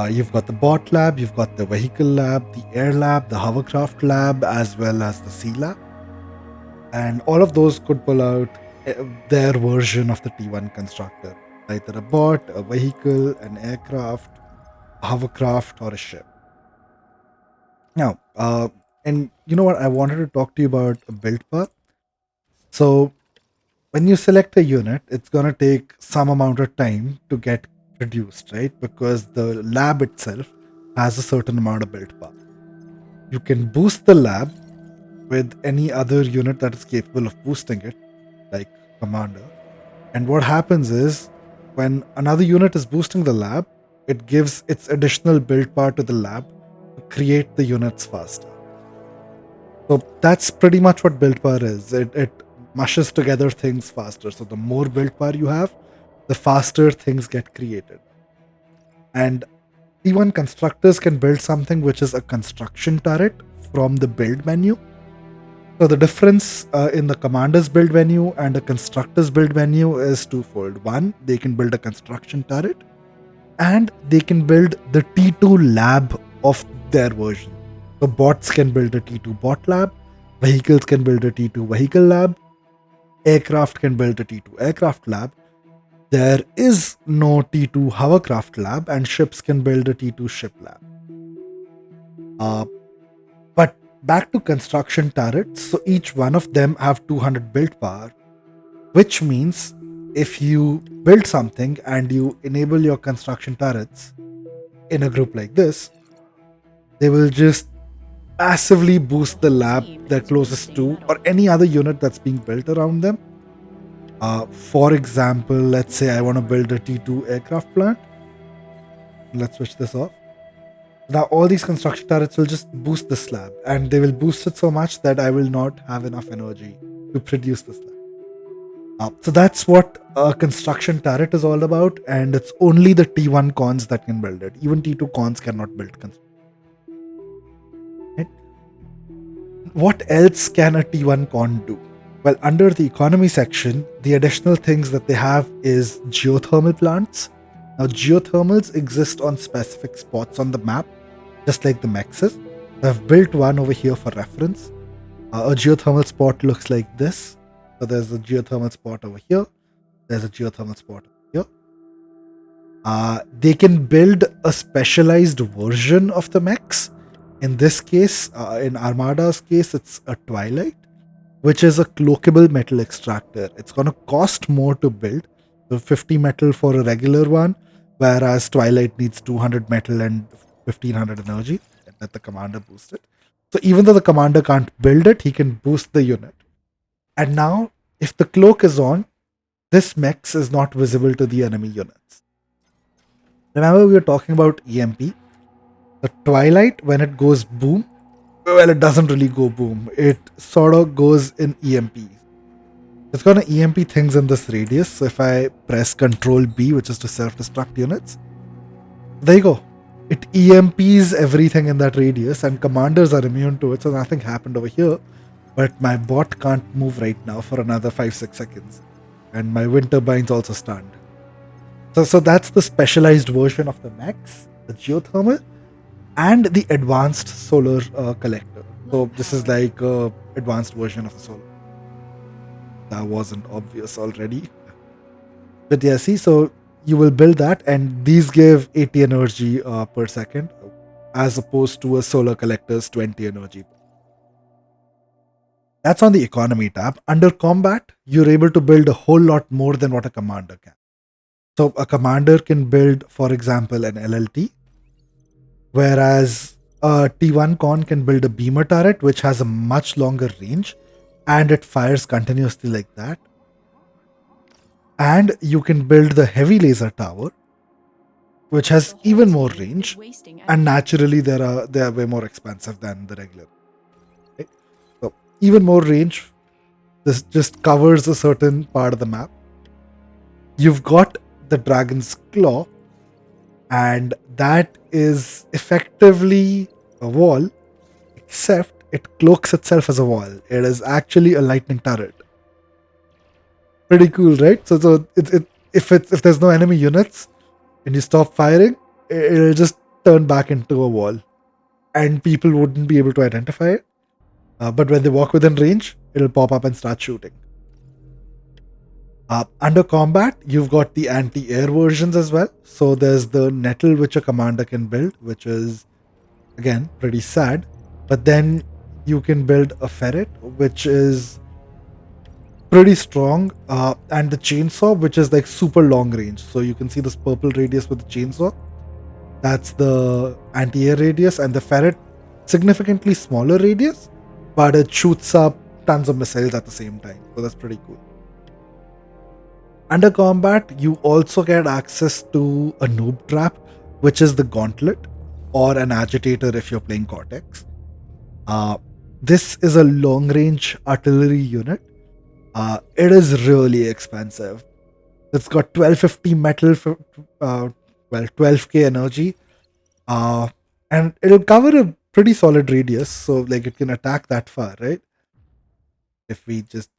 Speaker 1: You've got the bot lab, you've got the vehicle lab, the air lab, the hovercraft lab, as well as the sea lab. And all of those could pull out their version of the T1 constructor, either a bot, a vehicle, an aircraft, a hovercraft, or a ship. Now, and you know what? I wanted to talk to you about a build path. So, when you select a unit, it's going to take some amount of time to get produced, right? Because the lab itself has a certain amount of build path. You can boost the lab with any other unit that is capable of boosting it, like commander. And what happens is, when another unit is boosting the lab, it gives its additional build power to the lab to create the units faster. So that's pretty much what build power is. It mushes together things faster. So the more build power you have, the faster things get created. And T1 constructors can build something which is a construction turret from the build menu. So the difference in the commander's build menu and the constructor's build menu is twofold. One, they can build a construction turret, and they can build the T2 lab of their version. So bots can build a T2 bot lab, vehicles can build a T2 vehicle lab, aircraft can build a T2 aircraft lab. There is no T2 hovercraft lab, and ships can build a T2 ship lab. But back to construction turrets, so each one of them have 200 build power, which means if you build something and you enable your construction turrets in a group like this, they will just massively boost the lab they're closest to, or any other unit that's being built around them. For example, let's say I want to build a T2 aircraft plant. Let's switch this off. Now all these construction turrets will just boost this slab, and they will boost it so much that I will not have enough energy to produce this slab. So that's what a construction turret is all about, and it's only the T1 cons that can build it. Even T2 cons cannot build construction. Right? What else can a T1 con do? Well, under the economy section, the additional things that they have is geothermal plants. Now, geothermals exist on specific spots on the map, just like the mexes. I've built one over here for reference. A geothermal spot looks like this. So there's a geothermal spot over here. There's a geothermal spot over here. They can build a specialized version of the mechs. In this case, in Armada's case, it's a Twilight, which is a cloakable metal extractor. It's going to cost more to build. So 50 metal for a regular one, whereas Twilight needs 200 metal and 1500 energy. Let the commander boost it. So even though the commander can't build it, he can boost the unit. And now, if the cloak is on, this mechs is not visible to the enemy units. Remember, we were talking about EMP. The Twilight, when it goes boom, well, it doesn't really go boom. It sort of goes in EMP. It's gonna EMP things in this radius. So if I press Control B, which is to self-destruct units, there you go. It EMPs everything in that radius, and commanders are immune to it, so nothing happened over here. But my bot can't move right now for another 5-6 seconds. And my wind turbines also stunned. So that's the specialized version of the mechs, the geothermal, and the advanced solar collector. So this is like advanced version of the solar. That wasn't obvious already. But yeah, see, so you will build that, and these give 80 energy per second, as opposed to a solar collector's 20 energy. That's on the economy tab. Under combat, you're able to build a whole lot more than what a commander can. So a commander can build, for example, an LLT, whereas a T1 con can build a beamer turret, which has a much longer range, and it fires continuously like that. And you can build the heavy laser tower, which has even more range, and naturally they are way more expensive than the regular. Right? So even more range. This just covers a certain part of the map. You've got the Dragon's Claw, and that is effectively a wall, except it cloaks itself as a wall. It is actually a lightning turret. Pretty cool, right? So if there's no enemy units and you stop firing, it'll just turn back into a wall, and people wouldn't be able to identify it. But when they walk within range, it'll pop up and start shooting. Under combat, you've got the anti-air versions as well. So there's the nettle, which a commander can build, which is, again, pretty sad. But then you can build a ferret, which is pretty strong, and the chainsaw, which is like super long range. So you can see this purple radius with the chainsaw. That's the anti-air radius, and the ferret, significantly smaller radius, but it shoots up tons of missiles at the same time. So that's pretty cool. Under combat, you also get access to a noob trap, which is the gauntlet, or an agitator if you're playing Cortex. This is a long-range artillery unit. It is really expensive. It's got 1250 metal for 12k energy, and it'll cover a pretty solid radius. So like it can attack that far, right? If we just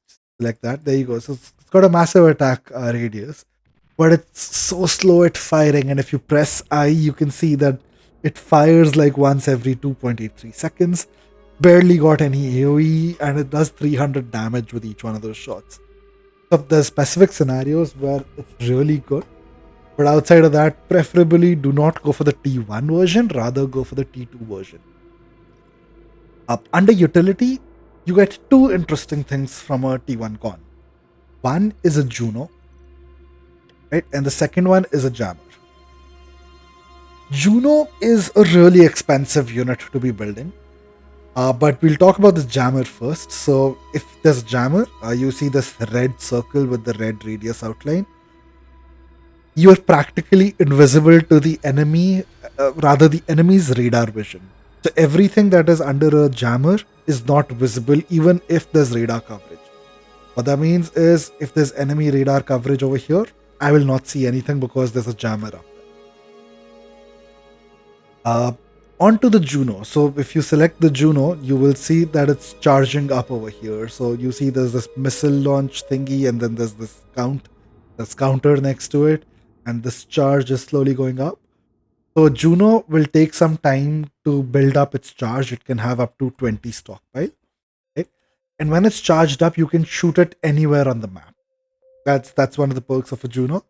Speaker 1: select that, there you go. So it's got a massive attack radius, but it's so slow at firing. And if you press I, you can see that it fires like once every 2.83 seconds. Barely got any AoE, and it does 300 damage with each one of those shots. So there's specific scenarios where it's really good, but outside of that, preferably do not go for the T1 version, rather go for the T2 version. Under utility, you get two interesting things from a T1 con. One is a Juno, right? And the second one is a jammer. Juno is a really expensive unit to be building. But we'll talk about this jammer first. So if there's a jammer, you see this red circle with the red radius outline. You are practically invisible to the enemy, the enemy's radar vision. So everything that is under a jammer is not visible even if there's radar coverage. What that means is if there's enemy radar coverage over here, I will not see anything because there's a jammer up there. Onto the Juno. So if you select the Juno, you will see that it's charging up over here. So you see there's this missile launch thingy, and then there's this counter next to it, and this charge is slowly going up. So Juno will take some time to build up its charge. It can have up to 20 stockpile. Right? And when it's charged up, you can shoot it anywhere on the map. That's one of the perks of a Juno.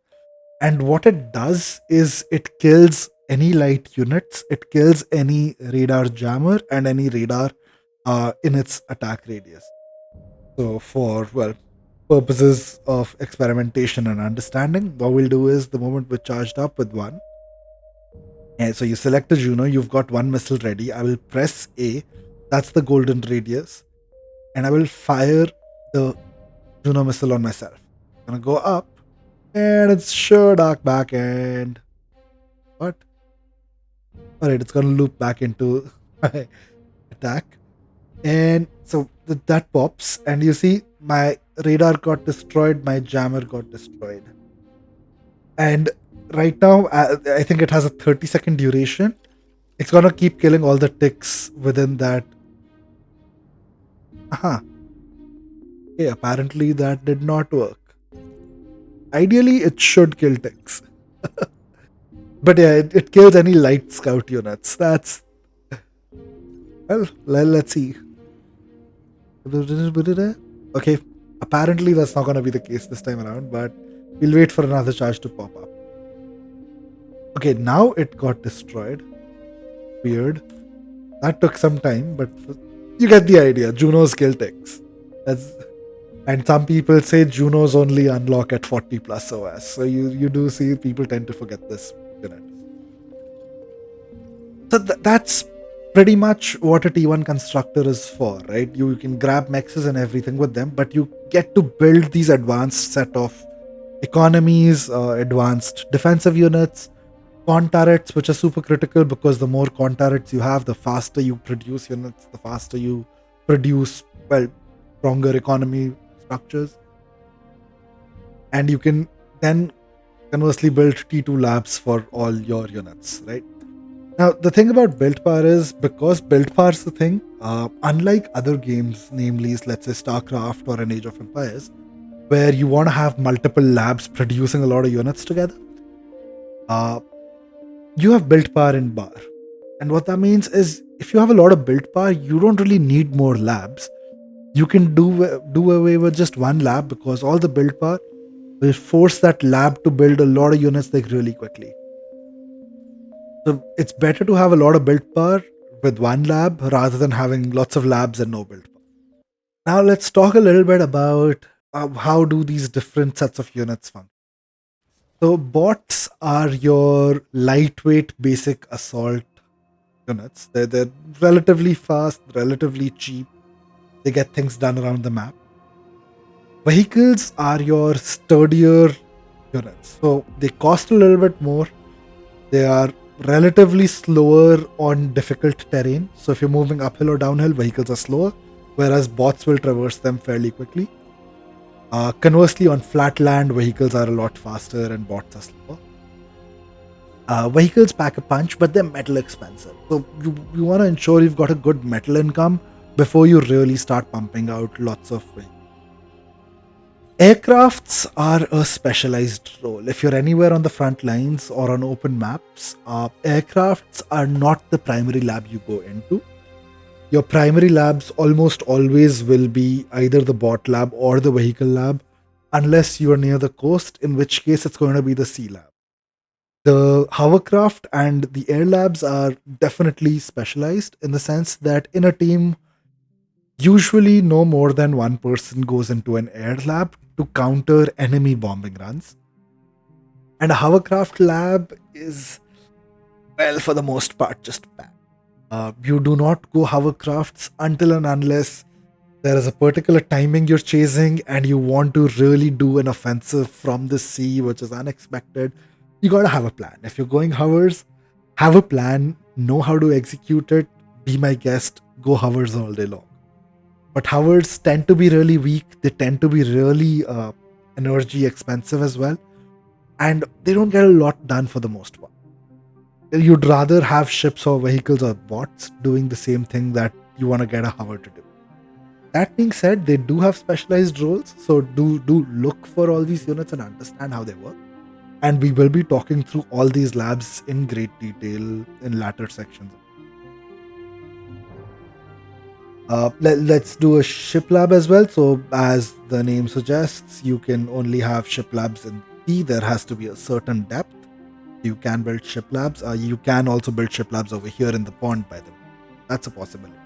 Speaker 1: And what it does is it kills any light units, it kills any radar jammer and any radar in its attack radius. So for purposes of experimentation and understanding, what we'll do is the moment we're charged up with one, and so you select a Juno, you've got one missile ready. I will press A, that's the golden radius, and I will fire the Juno missile on myself. I'm gonna go up, and it's sure dark back and what? Alright, it's gonna loop back into my attack. And so that pops, and you see my radar got destroyed, my jammer got destroyed. And right now, I think it has a 30-second duration. It's gonna keep killing all the ticks within that. Aha. Okay, apparently that did not work. Ideally, it should kill ticks. But yeah, it kills any light scout units. That's. Well, let's see. Okay, apparently that's not gonna be the case this time around, but we'll wait for another charge to pop up. Okay, now it got destroyed. Weird. That took some time, but you get the idea. Juno's kill ticks. And some people say Juno's only unlock at 40 plus OS. So you do see people tend to forget this unit. So that's pretty much what a T1 constructor is for, right? You can grab mexes and everything with them, but you get to build these advanced set of economies, advanced defensive units, con turrets, which are super critical because the more con turrets you have, the faster you produce units, the faster you produce, stronger economy structures. And you can then conversely build T2 labs for all your units, right? Now, the thing about build power is because build power is the thing, unlike other games, namely, let's say StarCraft or an Age of Empires, where you want to have multiple labs producing a lot of units together, you have build power in bar. And what that means is if you have a lot of build power, you don't really need more labs. You can do away with just one lab because all the build power will force that lab to build a lot of units like really quickly. So it's better to have a lot of build power with one lab rather than having lots of labs and no build power. Now let's talk a little bit about how do these different sets of units function. So bots are your lightweight basic assault units. They're relatively fast, relatively cheap. They get things done around the map. Vehicles are your sturdier units. So they cost a little bit more. They are relatively slower on difficult terrain. So if you're moving uphill or downhill, vehicles are slower, whereas bots will traverse them fairly quickly. Conversely, on flat land, vehicles are a lot faster and bots are slower. Vehicles pack a punch, but they're metal expensive. So you want to ensure you've got a good metal income before you really start pumping out lots of vehicles. Aircrafts are a specialized role. If you're anywhere on the front lines or on open maps, aircrafts are not the primary lab you go into. Your primary labs almost always will be either the bot lab or the vehicle lab, unless you are near the coast, in which case it's going to be the sea lab. The hovercraft and the air labs are definitely specialized in the sense that in a team, usually no more than one person goes into an air lab to counter enemy bombing runs. And a hovercraft lab is, well, for the most part, just bad. You do not go hovercrafts until and unless there is a particular timing you're chasing and you want to really do an offensive from the sea, which is unexpected. You gotta have a plan. If you're going hovers, have a plan, know how to execute it, be my guest, go hovers all day long. But hovers tend to be really weak, they tend to be really energy expensive as well, and they don't get a lot done for the most part. You'd rather have ships or vehicles or bots doing the same thing that you want to get a hover to do. That being said, they do have specialized roles, so do look for all these units and understand how they work. And we will be talking through all these labs in great detail in latter sections. Let's do a ship lab as well. So, as the name suggests, you can only have ship labs in sea. There has to be a certain depth. You can build ship labs. You can also build ship labs over here in the pond, by the way. That's a possibility.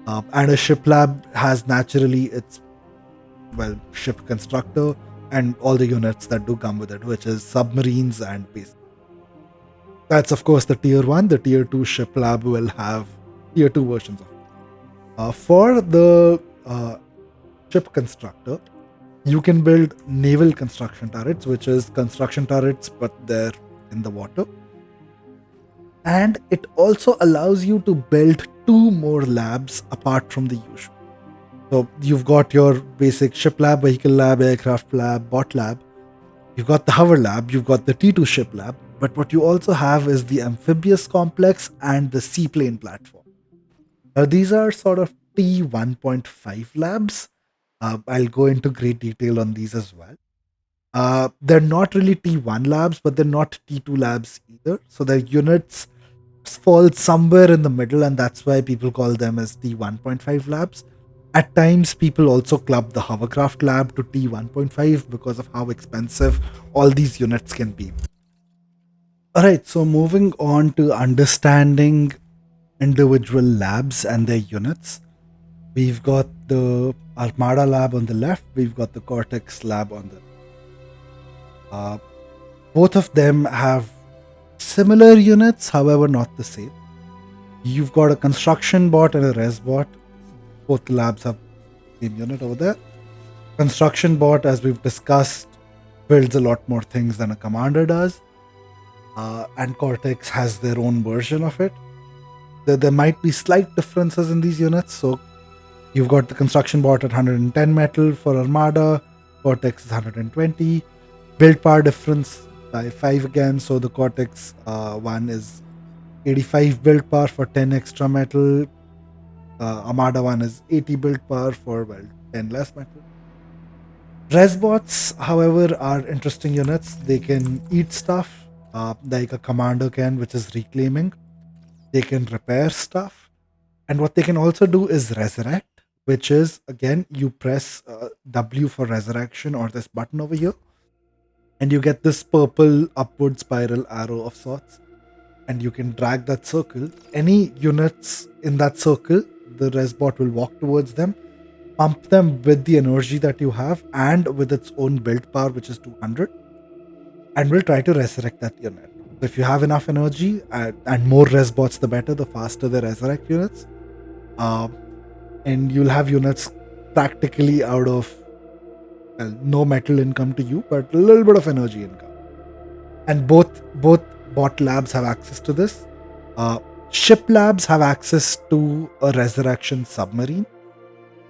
Speaker 1: And a ship lab has naturally its, well, ship constructor and all the units that do come with it, which is submarines and base. That's, of course, the tier 1. The tier 2 ship lab will have tier 2 versions of it. For the ship constructor, you can build naval construction turrets, which is construction turrets, but they're in the water. And it also allows you to build 2 more labs apart from the usual. So you've got your basic ship lab, vehicle lab, aircraft lab, bot lab. You've got the hover lab, you've got the T2 ship lab, but what you also have is the amphibious complex and the seaplane platform. These are sort of T1.5 labs. I'll go into great detail on these as well. They're not really T1 labs, but they're not T2 labs either. So their units fall somewhere in the middle, and that's why people call them as T1.5 labs. At times, people also club the hovercraft lab to T1.5 because of how expensive all these units can be. Alright, so moving on to understanding individual labs and their units. We've got the Armada lab on the left, we've got the Cortex lab on the both of them have similar units, however not the same. You've got a construction bot and a res bot. Both labs have the same unit over there. Construction bot, as we've discussed, builds a lot more things than a commander does. And Cortex has their own version of it. There might be slight differences in these units. So you've got the construction bot at 110 metal for Armada, Cortex is 120. Build power difference by 5 again. So the Cortex one is 85 build power for 10 extra metal. Armada one is 80 build power for, well, 10 less metal. Resbots, however, are interesting units. They can eat stuff like a commander can, which is reclaiming. They can repair stuff. And what they can also do is resurrect, which is, again, you press W for resurrection or this button over here. And you get this purple upward spiral arrow of sorts. And you can drag that circle. Any units in that circle, the resbot will walk towards them, pump them with the energy that you have and with its own build power, which is 200, and will try to resurrect that unit. So if you have enough energy, and more resbots the better, the faster they resurrect units. And you'll have units practically out of, well, no metal income to you, but a little bit of energy income. And both bot labs have access to this. Ship labs have access to a resurrection submarine,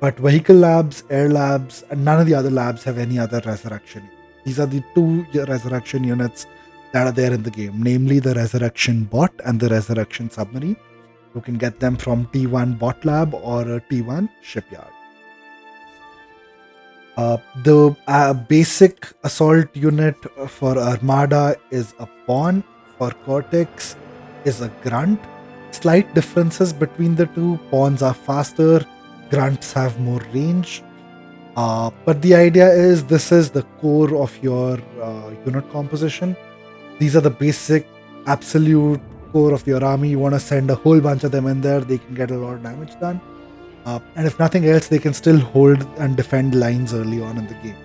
Speaker 1: but vehicle labs, air labs, and none of the other labs have any other resurrection. These are the 2 resurrection units that are there in the game, namely the resurrection bot and the resurrection submarine. You can get them from T1 bot lab or a T1 shipyard. The basic assault unit for Armada is a pawn. For Cortex is a grunt. Slight differences between the two. Pawns are faster, grunts have more range. But the idea is this is the core of your unit composition. These are the basic, absolute core of your army. You want to send a whole bunch of them in there, they can get a lot of damage done. And if nothing else, they can still hold and defend lines early on in the game.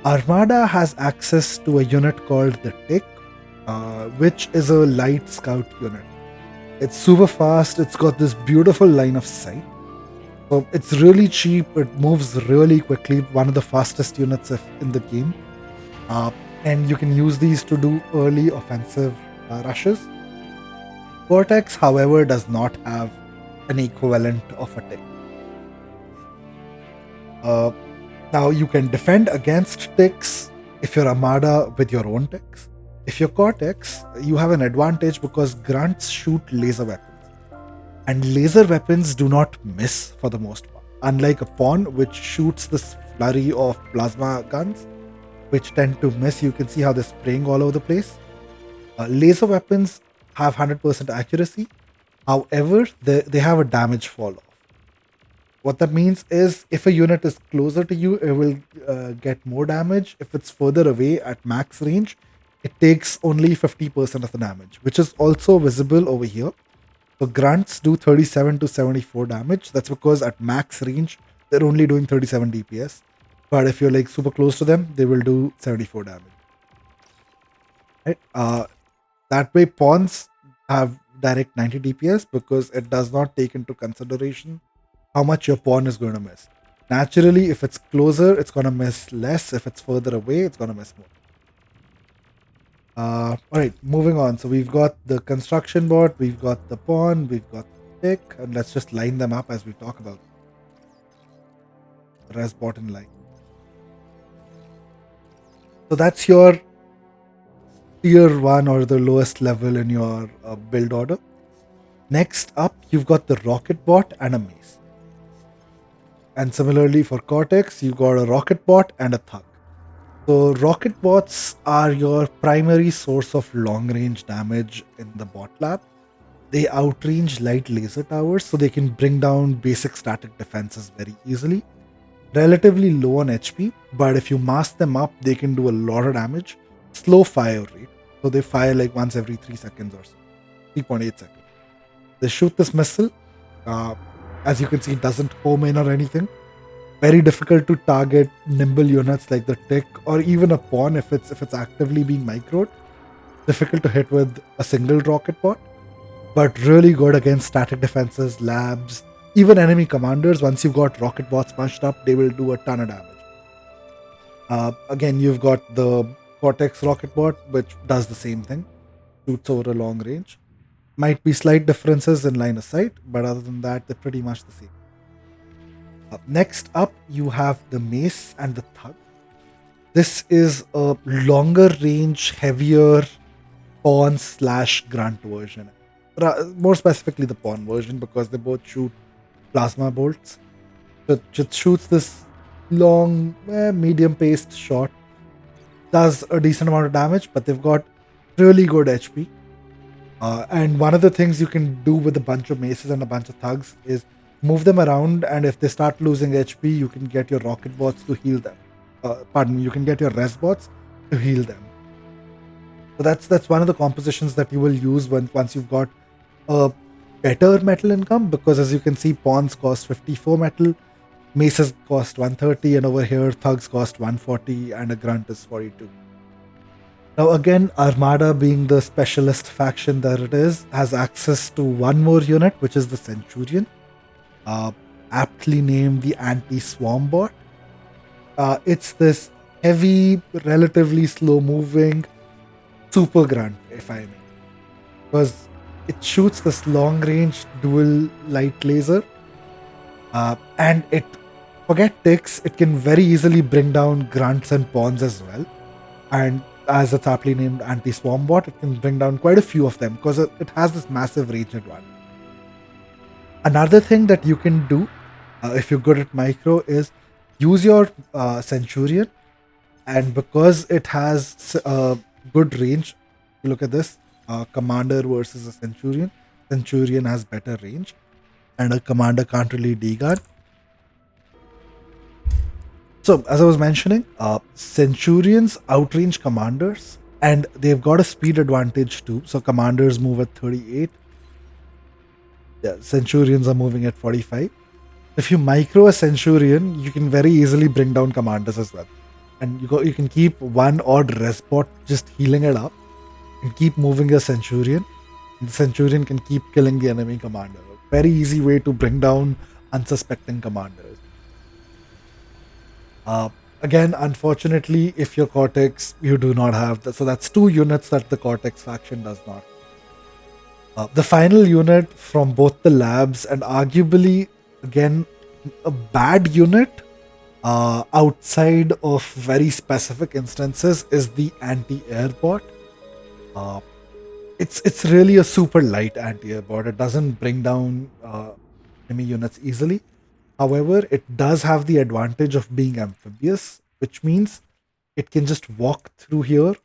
Speaker 1: Armada has access to a unit called the Tick, which is a light scout unit. It's super fast, it's got this beautiful line of sight. So it's really cheap, it moves really quickly, one of the fastest units in the game. And you can use these to do early offensive rushes. Cortex, however, does not have an equivalent of a Tick. Now you can defend against Ticks if you're Armada with your own Ticks. If you're Cortex, you have an advantage because grunts shoot laser weapons. And laser weapons do not miss for the most part. Unlike a pawn, which shoots this flurry of plasma guns, which tend to miss. You can see how they're spraying all over the place. Laser weapons have 100% accuracy. However, they have a damage fall off. What that means is if a unit is closer to you, it will get more damage. If it's further away at max range, it takes only 50% of the damage, which is also visible over here. So grunts do 37 to 74 damage. That's because at max range, they're only doing 37 DPS. But if you're like super close to them, they will do 74 damage. Right? That way, pawns have direct 90 DPS because it does not take into consideration how much your pawn is going to miss. Naturally, if it's closer, it's going to miss less. If it's further away, it's going to miss more. Alright, moving on. So we've got the construction bot, we've got the pawn, we've got the tick, and let's just line them up as we talk about the res bot in line. So that's your tier 1 or the lowest level in your build order. Next up, you've got the rocket bot and a mace. And similarly for Cortex, you've got a rocket bot and a thug. So rocket bots are your primary source of long range damage in the bot lab. They outrange light laser towers, so they can bring down basic static defenses very easily. Relatively low on HP, but if you mask them up, they can do a lot of damage. Slow fire rate, so they fire like once every 3 seconds or so, 3.8 seconds. They shoot this missile. As you can see, it doesn't home in or anything. Very difficult to target nimble units like the tick or even a pawn if it's actively being microed. Difficult to hit with a single rocket bot, but really good against static defenses, labs, even enemy commanders. Once you've got rocket bots punched up, they will do a ton of damage. Again, you've got the Cortex rocket bot, which does the same thing, shoots over a long range. Might be slight differences in line of sight, but other than that, they're pretty much the same. Next up, you have the mace and the thug. This is a longer range, heavier pawn / grunt version. More specifically, the pawn version, because they both shoot plasma bolts. So it shoots this long, medium paced shot. Does a decent amount of damage, but they've got really good HP. And one of the things you can do with a bunch of maces and a bunch of thugs is move them around, and if they start losing HP, you can get your rocket bots to heal them. You can get your res bots to heal them. So that's one of the compositions that you will use once you've got a better metal income, because as you can see, pawns cost 54 metal, maces cost 130, and over here thugs cost 140, and a grunt is 42. Now again, Armada, being the specialist faction that it is, has access to one more unit, which is the Centurion. Aptly named the anti-swarm bot. It's this heavy, relatively slow-moving super grunt, if I may, because it shoots this long-range dual light laser, and forget ticks, it can very easily bring down grunts and pawns as well. And as it's aptly named anti-swarm bot, it can bring down quite a few of them because it has this massive range advantage. Another thing that you can do if you're good at micro is use your Centurion, and because it has good range, if you look at this, commander versus a Centurion. Centurion has better range, and a commander can't really deguard. So as I was mentioning, Centurions outrange commanders, and they've got a speed advantage too. So commanders move at 38. Yeah, Centurions are moving at 45. If you micro a Centurion, you can very easily bring down commanders as well. And you can keep one odd res bot just healing it up and keep moving a Centurion. And the Centurion can keep killing the enemy commander. Very easy way to bring down unsuspecting commanders. Again, unfortunately, if you're Cortex, you do not have that. So that's 2 units that the Cortex faction does not. The final unit from both the labs, and arguably, again, a bad unit outside of very specific instances, is the anti-air bot. It's really a super light anti-air bot. It doesn't bring down enemy units easily. However, it does have the advantage of being amphibious, which means it can just walk through here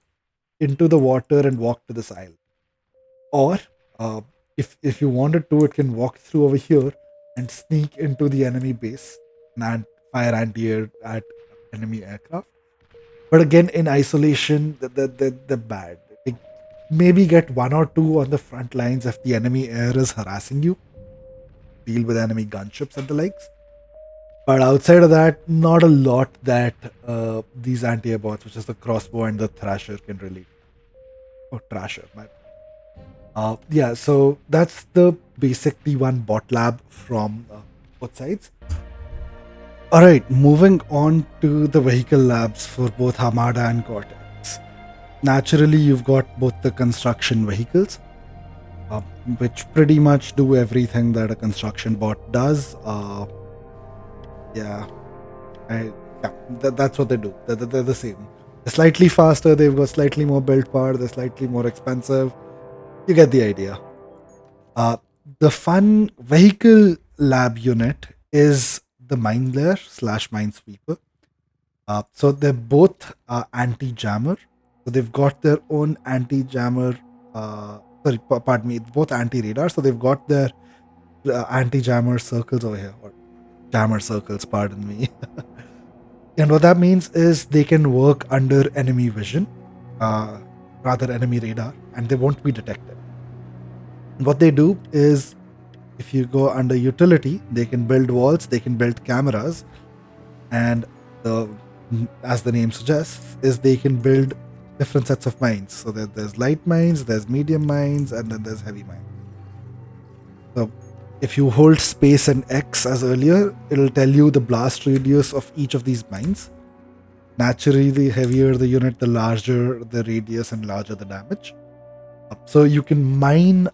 Speaker 1: into the water and walk to this island. Or uh, if you wanted to, it can walk through over here and sneak into the enemy base and fire anti-air at enemy aircraft. But again, in isolation, the bad. Like, maybe get one or two on the front lines if the enemy air is harassing you. Deal with enemy gunships and the likes. But outside of that, not a lot that these anti-air bots, which is the crossbow and the thrasher, can relate. Or trasher, my yeah, so that's the basic T1 bot lab from both sides. All right, moving on to the vehicle labs for both Armada and Cortex. Naturally, you've got both the construction vehicles, uh, which pretty much do everything that a construction bot does. Yeah, yeah, that's what they do. They're the same. They're slightly faster, they've got slightly more build power, they're slightly more expensive. You get the idea. Uh, the fun vehicle lab unit is the mine layer slash minesweeper. So they're both anti-jammer. So they've got their own anti-jammer. Pardon me, both anti-radar. So they've got their anti-jammer circles over here, or jammer circles. Pardon me. And what that means is they can work under enemy vision, rather enemy radar, and they won't be detected. What they do is, if you go under utility, they can build walls, they can build cameras, and as the name suggests, is they can build different sets of mines. So there's light mines, there's medium mines, and then there's heavy mines. So if you hold space and X as earlier, it'll tell you the blast radius of each of these mines. Naturally, the heavier the unit, the larger the radius and larger the damage. So you can mine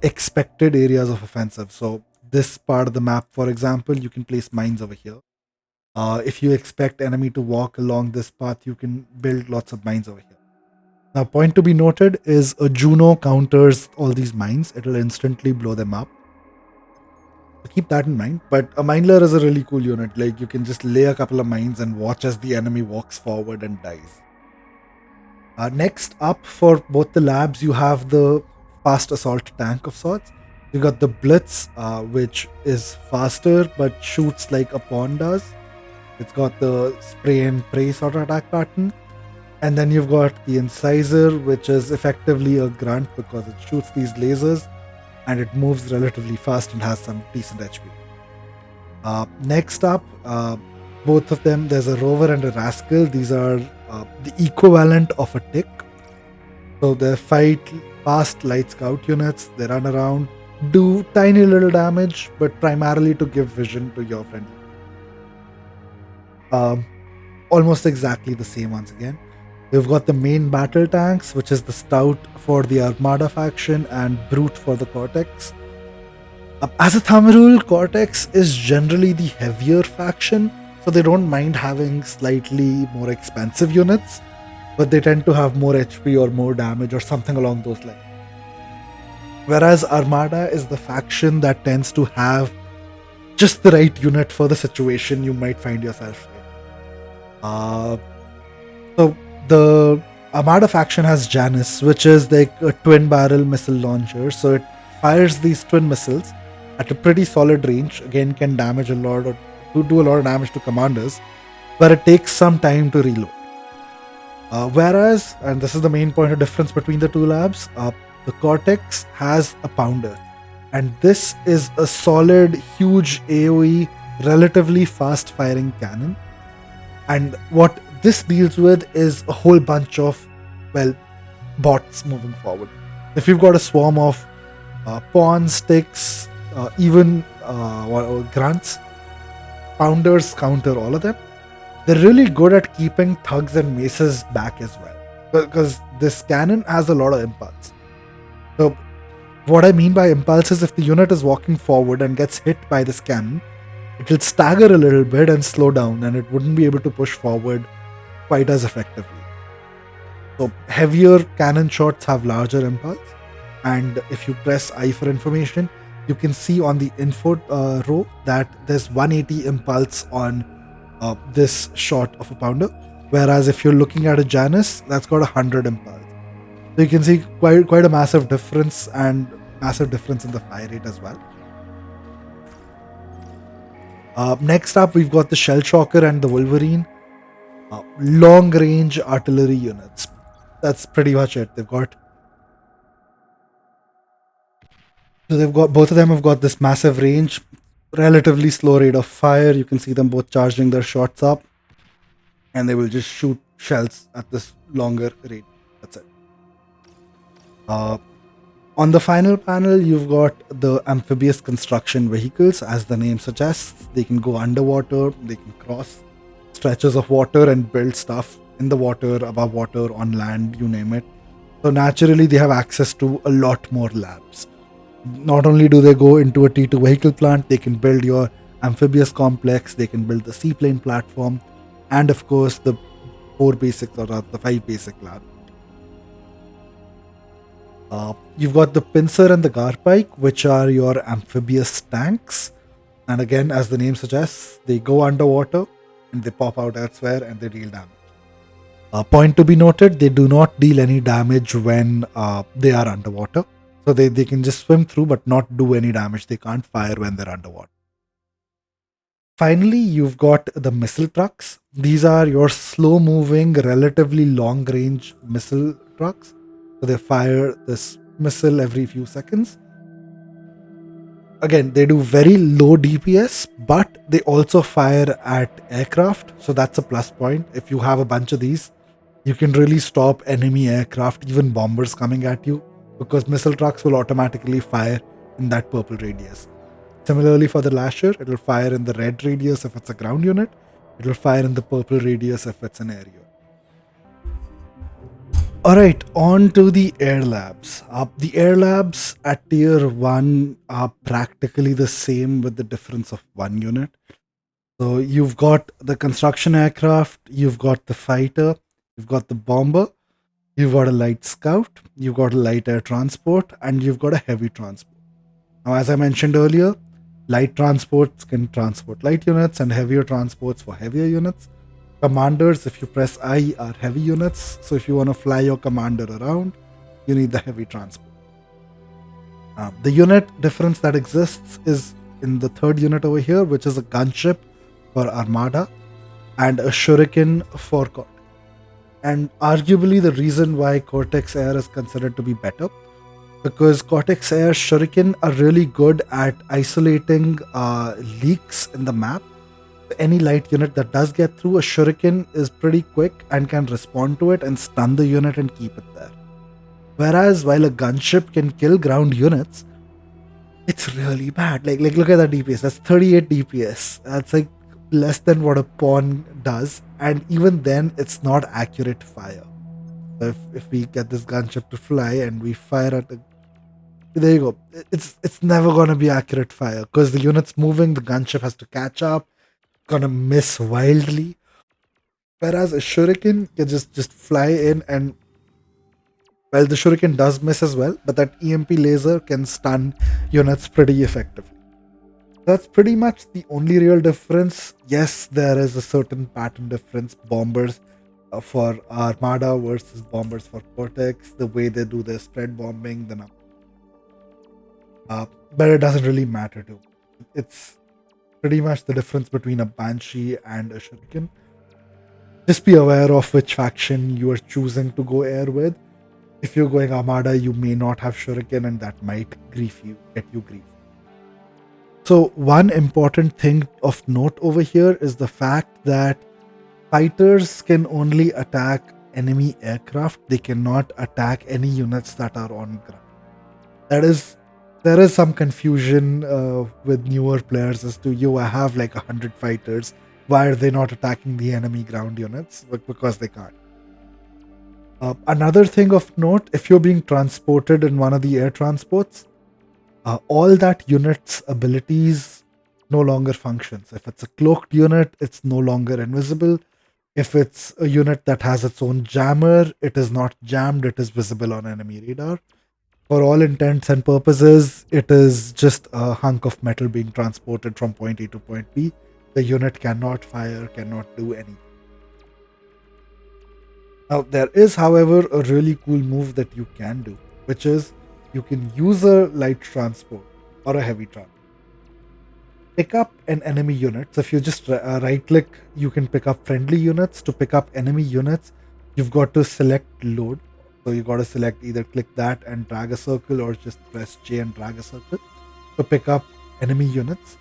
Speaker 1: expected areas of offensive. So this part of the map, for example, you can place mines over here. If you expect enemy to walk along this path, you can build lots of mines over here. Now, point to be noted is a Juno counters all these mines. It'll instantly blow them up. So keep that in mind. But a mineler is a really cool unit. Like, you can just lay a couple of mines and watch as the enemy walks forward and dies. Next up, for both the labs, you have the fast assault tank of sorts. You got the Blitz, which is faster but shoots like a pawn does. It's got the spray and pray sort of attack pattern. And then you've got the Incisor, which is effectively a grunt because it shoots these lasers and it moves relatively fast and has some decent HP. Next up, both of them, there's a Rover and a Rascal. These are the equivalent of a Tick. So they fight fast light scout units. They run around, do tiny little damage, but primarily to give vision to your friendly. Almost exactly the same once again. We've got the main battle tanks, which is the Stout for the Armada faction and Brute for the Cortex. As a thumb rule, Cortex is generally the heavier faction, so they don't mind having slightly more expensive units, but they tend to have more HP or more damage or something along those lines. Whereas Armada is the faction that tends to have just the right unit for the situation you might find yourself in. So the Armada faction has Janus, which is like a twin barrel missile launcher. So it fires these twin missiles at a pretty solid range. Again, can damage a lot or to do a lot of damage to commanders, but it takes some time to reload. Whereas, and this is the main point of difference between the two labs, the Cortex has a Pounder, and this is a solid, huge AoE, relatively fast firing cannon. And what this deals with is a whole bunch of, well, bots moving forward. If you've got a swarm of pawns, sticks, even grunts, Pounders counter all of them. They're really good at keeping thugs and maces back as well, because this cannon has a lot of impulse. So what I mean by impulse is if the unit is walking forward and gets hit by this cannon, it will stagger a little bit and slow down, and it wouldn't be able to push forward quite as effectively. So heavier cannon shots have larger impulse, and if you press I for information, you can see on the info row that there's 180 impulse on this shot of a Pounder. Whereas if you're looking at a Janus, that's got 100 impulse. So you can see quite a massive difference, and massive difference in the fire rate as well. Next up, we've got the Shell Shocker and the Wolverine. Long range artillery units. That's pretty much it. They've got both of them have got this massive range, relatively slow rate of fire. You can see them both charging their shots up, and they will just shoot shells at this longer rate. That's it. Uh, on the final panel, you've got the amphibious construction vehicles. As the name suggests, they can go underwater, they can cross stretches of water and build stuff in the water, above water, on land, you name it. So naturally, they have access to a lot more labs. Not only do they go into a T2 vehicle plant, they can build your amphibious complex, they can build the seaplane platform, and of course the 4 basic or the 5 basic lab. You've got the pincer and the garpike, which are your amphibious tanks. And again, as the name suggests, they go underwater and they pop out elsewhere and they deal damage. Point to be noted, they do not deal any damage when they are underwater. So they can just swim through but not do any damage. They can't fire when they're underwater. Finally, you've got the missile trucks. These are your slow moving, relatively long range missile trucks. So they fire this missile every few seconds. Again, they do very low DPS, but they also fire at aircraft. So that's a plus point. If you have a bunch of these, you can really stop enemy aircraft, even bombers coming at you, because missile trucks will automatically fire in that purple radius. Similarly for the Lasher, it will fire in the red radius if it's a ground unit. It will fire in the purple radius if it's an air unit. Alright, on to the air labs. The air labs at tier 1 are practically the same with the difference of 1 unit. So you've got the construction aircraft, you've got the fighter, you've got the bomber, you've got a light scout, you've got a light air transport, and you've got a heavy transport. Now, as I mentioned earlier, light transports can transport light units and heavier transports for heavier units. Commanders, if you press I, are heavy units. So if you want to fly your commander around, you need the heavy transport. The unit difference that exists is in the third unit over here, which is a gunship for Armada and a shuriken for Cortex. And arguably the reason why Cortex Air is considered to be better, because Cortex Air shuriken are really good at isolating leaks in the map. Any light unit that does get through, a shuriken is pretty quick and can respond to it and stun the unit and keep it there. Whereas while a gunship can kill ground units, it's really bad. Like look at that DPS. That's 38 DPS. That's like less than what a pawn does, and even then it's not accurate fire. So if we get this gunship to fly and we fire at it, there you go. It's never gonna be accurate fire because the unit's moving, the gunship has to catch up, gonna miss wildly. Whereas a shuriken can just fly in, and well, the shuriken does miss as well, but that EMP laser can stun units pretty effectively. That's pretty much the only real difference. Yes, there is a certain pattern difference. Bombers for Armada versus bombers for Cortex, the way they do their spread bombing, the number. But it doesn't really matter too. It's pretty much the difference between a Banshee and a Shuriken. Just be aware of which faction you are choosing to go air with. If you're going Armada, you may not have Shuriken, and that might get you grief. So one important thing of note over here is the fact that fighters can only attack enemy aircraft. They cannot attack any units that are on ground. There is some confusion with newer players as to, I have like 100 fighters. Why are they not attacking the enemy ground units? Because they can't. Another thing of note, if you're being transported in one of the air transports, all that unit's abilities no longer functions. If it's a cloaked unit, it's no longer invisible. If it's a unit that has its own jammer, it is not jammed, it is visible on enemy radar. For all intents and purposes, it is just a hunk of metal being transported from point A to point B. The unit cannot fire, cannot do anything. Now, there is, however, a really cool move that you can do, which is you can use a light transport or a heavy transport. Pick up an enemy unit. So if you just right click, you can pick up friendly units. To pick up enemy units, you've got to select load. So you got to select either click that and drag a circle or just press J and drag a circle to pick up enemy units.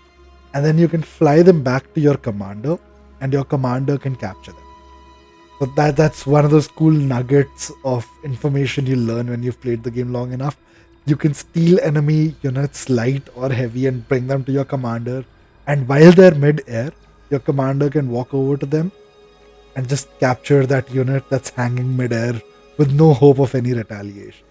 Speaker 1: And then you can fly them back to your commander and your commander can capture them. So that's one of those cool nuggets of information you learn when you've played the game long enough. You can steal enemy units, light or heavy, and bring them to your commander. And while they're mid-air, your commander can walk over to them and just capture that unit that's hanging mid-air with no hope of any retaliation.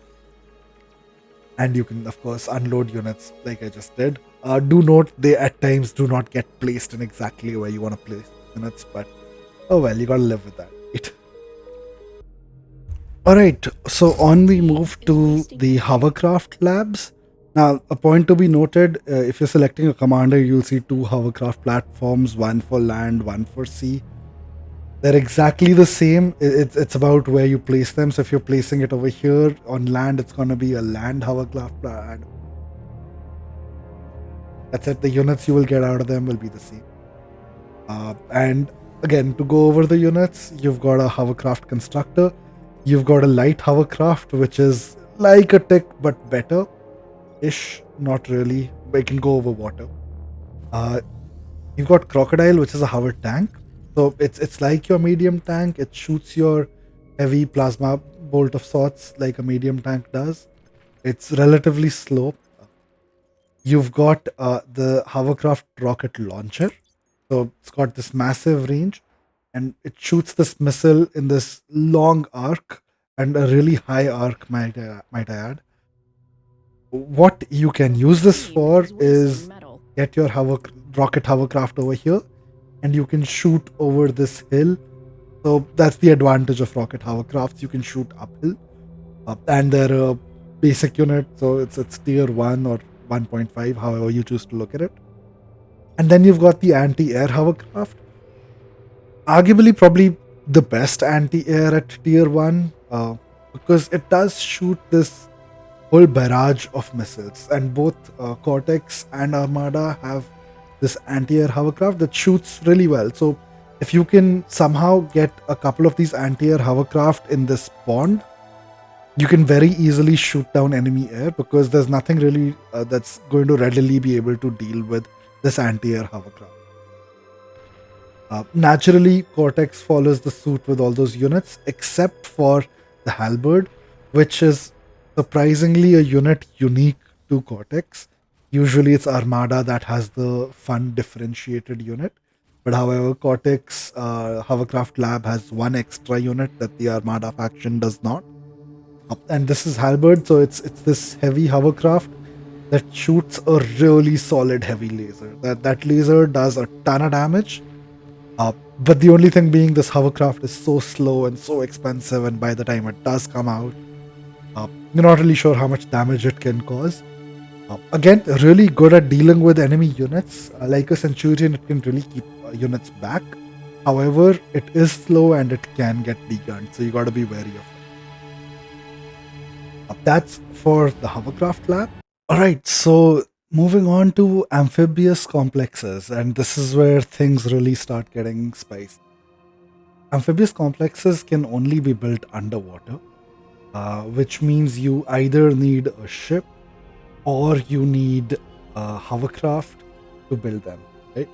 Speaker 1: And you can, of course, unload units like I just did. Do note they at times do not get placed in exactly where you want to place units, but oh well, you gotta live with that. Right? All right, so on we move to the hovercraft labs. Now, a point to be noted, if you're selecting a commander, you'll see two hovercraft platforms, one for land, one for sea. They're exactly the same. It's about where you place them. So if you're placing it over here on land, it's going to be a land hovercraft plat. That's it. The units you will get out of them will be the same. And again, to go over the units, you've got a hovercraft constructor. You've got a light hovercraft, which is like a tick but better ish. Not really. But it can go over water. Uh, you've got crocodile, which is a hover tank. So it's like your medium tank. It shoots your heavy plasma bolt of sorts like a medium tank does. It's relatively slow. You've got the hovercraft rocket launcher. So it's got this massive range and it shoots this missile in this long arc and a really high arc, might I add. What you can use this for is get your rocket hovercraft over here and you can shoot over this hill. So that's the advantage of rocket hovercrafts. You can shoot uphill, and they're a basic unit, so it's tier 1 or 1.5, however you choose to look at it. And then you've got the anti-air hovercraft, arguably probably the best anti-air at tier 1, because it does shoot this whole barrage of missiles, and both Cortex and Armada have this anti-air hovercraft that shoots really well. So if you can somehow get a couple of these anti-air hovercraft in this pond, you can very easily shoot down enemy air because there's nothing really that's going to readily be able to deal with this anti-air hovercraft. Naturally, Cortex follows the suit with all those units except for the Halberd, which is surprisingly a unit unique to Cortex. Usually, it's Armada that has the fun differentiated unit. But however, Cortex Hovercraft Lab has one extra unit that the Armada faction does not. And this is Halberd, so it's this heavy hovercraft that shoots a really solid heavy laser. That laser does a ton of damage. But the only thing being, this hovercraft is so slow and so expensive, and by the time it does come out, you're not really sure how much damage it can cause. Again, really good at dealing with enemy units. Like a Centurion, it can really keep units back. However, it is slow and it can get degunned, so you gotta be wary of it. That's for the hovercraft lab. Alright, so moving on to amphibious complexes, and this is where things really start getting spicy. Amphibious complexes can only be built underwater, which means you either need a ship or you need a hovercraft to build them, right?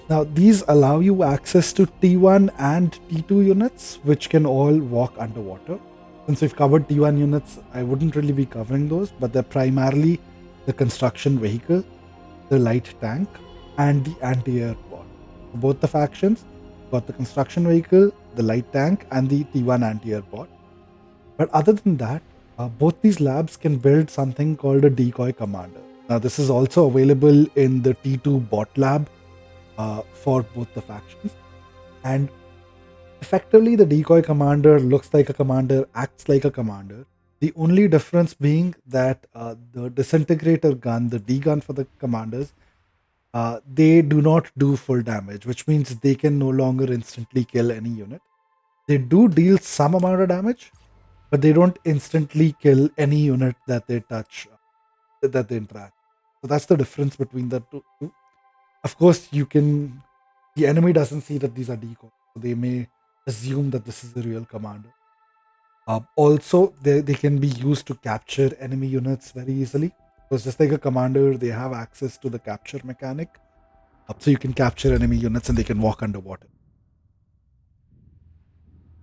Speaker 1: Now, these allow you access to T1 and T2 units, which can all walk underwater. Since we've covered T1 units, I wouldn't really be covering those, but they're primarily the construction vehicle, the light tank, and the anti-air pod. Both the factions got the construction vehicle, the light tank, and the T1 anti-air pod. But other than that, both these labs can build something called a decoy commander. Now, this is also available in the T2 bot lab for both the factions. And effectively, the decoy commander looks like a commander, acts like a commander. The only difference being that the disintegrator gun, the D gun for the commanders, they do not do full damage, which means they can no longer instantly kill any unit. They do deal some amount of damage, but they don't instantly kill any unit that they touch, that they interact. So that's the difference between the two. Of course, the enemy doesn't see that these are decoys, so they may assume that this is the real commander. Also, they can be used to capture enemy units very easily. Because just like a commander, they have access to the capture mechanic. So you can capture enemy units and they can walk underwater.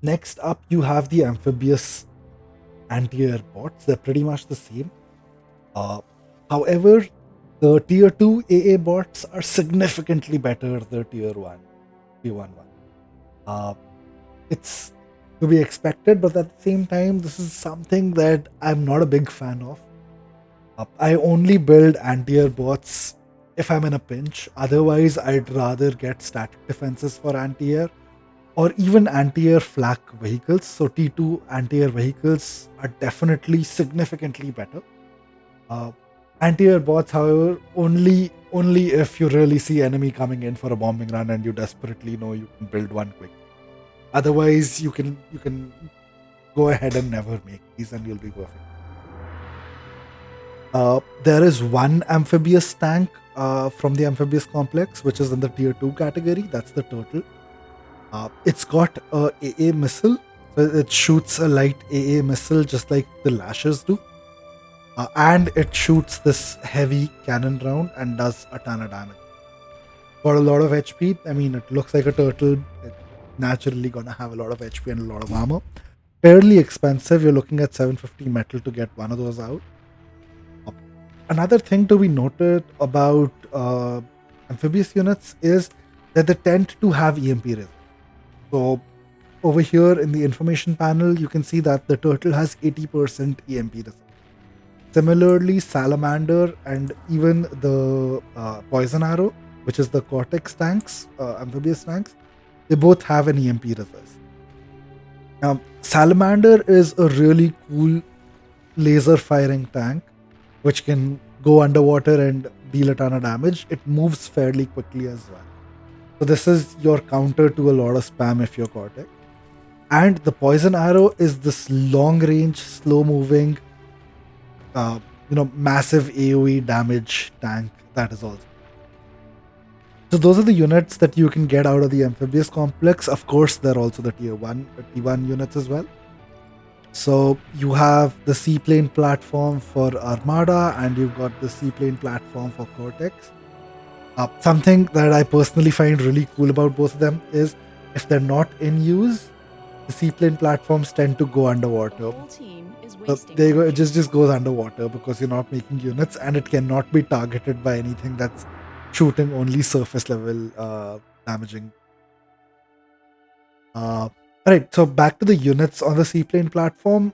Speaker 1: Next up, you have the amphibious anti-air bots. They're pretty much the same. Uh, However, the tier 2 AA bots are significantly better than tier 1, T1. Uh, it's to be expected, but at the same time, this is something that I'm not a big fan of. I only build anti-air bots if I'm in a pinch. Otherwise, I'd rather get static defenses for anti-air or even anti-air flak vehicles. So T2 anti-air vehicles are definitely significantly better. Uh, Anti-air bots, however, only if you really see enemy coming in for a bombing run and you desperately know you can build one quick. Otherwise, you can go ahead and never make these, and you'll be perfect. There is one amphibious tank from the amphibious complex, which is in the tier 2 category. That's the turtle. It's got a AA missile. So it shoots a light AA missile just like the lashes do. And it shoots this heavy cannon round and does a ton of damage. Got a lot of HP. I mean, it looks like a turtle. It's naturally gonna have a lot of HP and a lot of armor. Fairly expensive. You're looking at 750 metal to get one of those out. Another thing to be noted about amphibious units is that they tend to have EMP resist. So over here in the information panel, you can see that the turtle has 80% EMP resist. Similarly, salamander and even the poison arrow, which is the cortex tanks, amphibious tanks, they both have an EMP resist. Now, salamander is a really cool laser firing tank which can go underwater and deal a ton of damage. It moves fairly quickly as well. So this is your counter to a lot of spam if you're Cortex. And the poison arrow is this long range, slow moving, massive AoE damage tank that is also. So those are the units that you can get out of the amphibious complex. Of course, there are also the tier 1, T1 units as well. So you have the seaplane platform for Armada and you've got the seaplane platform for Cortex. Something that I personally find really cool about both of them is if they're not in use, the seaplane platforms tend to go underwater. So it just goes underwater because you're not making units and it cannot be targeted by anything that's shooting only surface level damaging. Alright, so back to the units on the seaplane platform.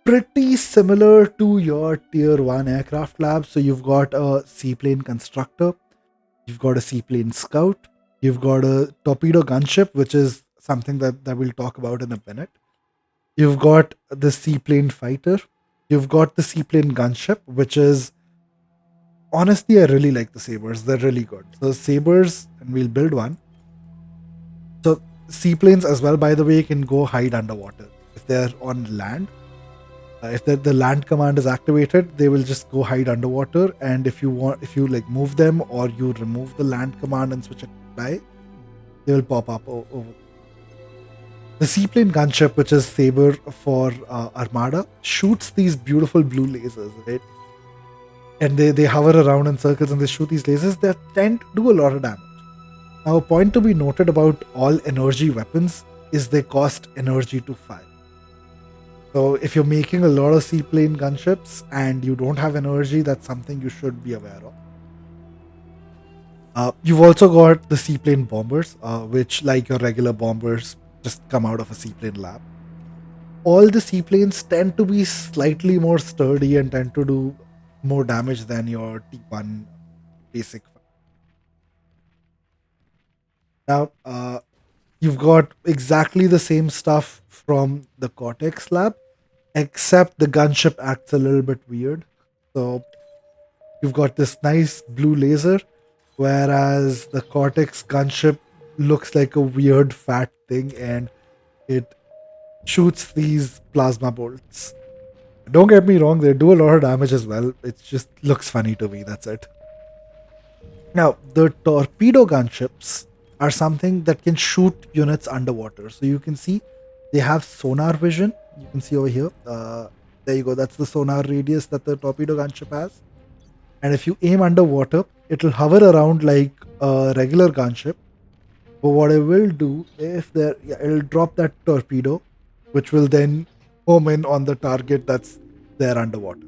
Speaker 1: Pretty similar to your tier 1 aircraft lab. So you've got a seaplane constructor, you've got a seaplane scout, you've got a torpedo gunship, which is something that we'll talk about in a minute. You've got the seaplane fighter, you've got the seaplane gunship, which is honestly, I really like the sabers. They're really good. So sabers, and we'll build one. So seaplanes as well, by the way, can go hide underwater if they're on land. If the land command is activated, they will just go hide underwater. And if you like move them or you remove the land command and switch it to fly, they will pop up over. The seaplane gunship, which is Saber for Armada, shoots these beautiful blue lasers, right? And they hover around in circles and they shoot these lasers that tend to do a lot of damage. Now, a point to be noted about all energy weapons is they cost energy to fire. So if you're making a lot of seaplane gunships and you don't have energy, that's something you should be aware of. You've also got the seaplane bombers, which, like your regular bombers, just come out of a seaplane lab. All the seaplanes tend to be slightly more sturdy and tend to do more damage than your T1 basic. Now, you've got exactly the same stuff from the Cortex lab, except the gunship acts a little bit weird. So you've got this nice blue laser, whereas the Cortex gunship looks like a weird fat thing and it shoots these plasma bolts. Don't get me wrong, they do a lot of damage as well. It just looks funny to me, that's it. Now, the torpedo gunships are something that can shoot units underwater. So you can see they have sonar vision. You can see over here. There you go. That's the sonar radius that the torpedo gunship has. And if you aim underwater, it'll hover around like a regular gunship. But what it will do, if there, yeah, it'll drop that torpedo, which will then home in on the target that's there underwater.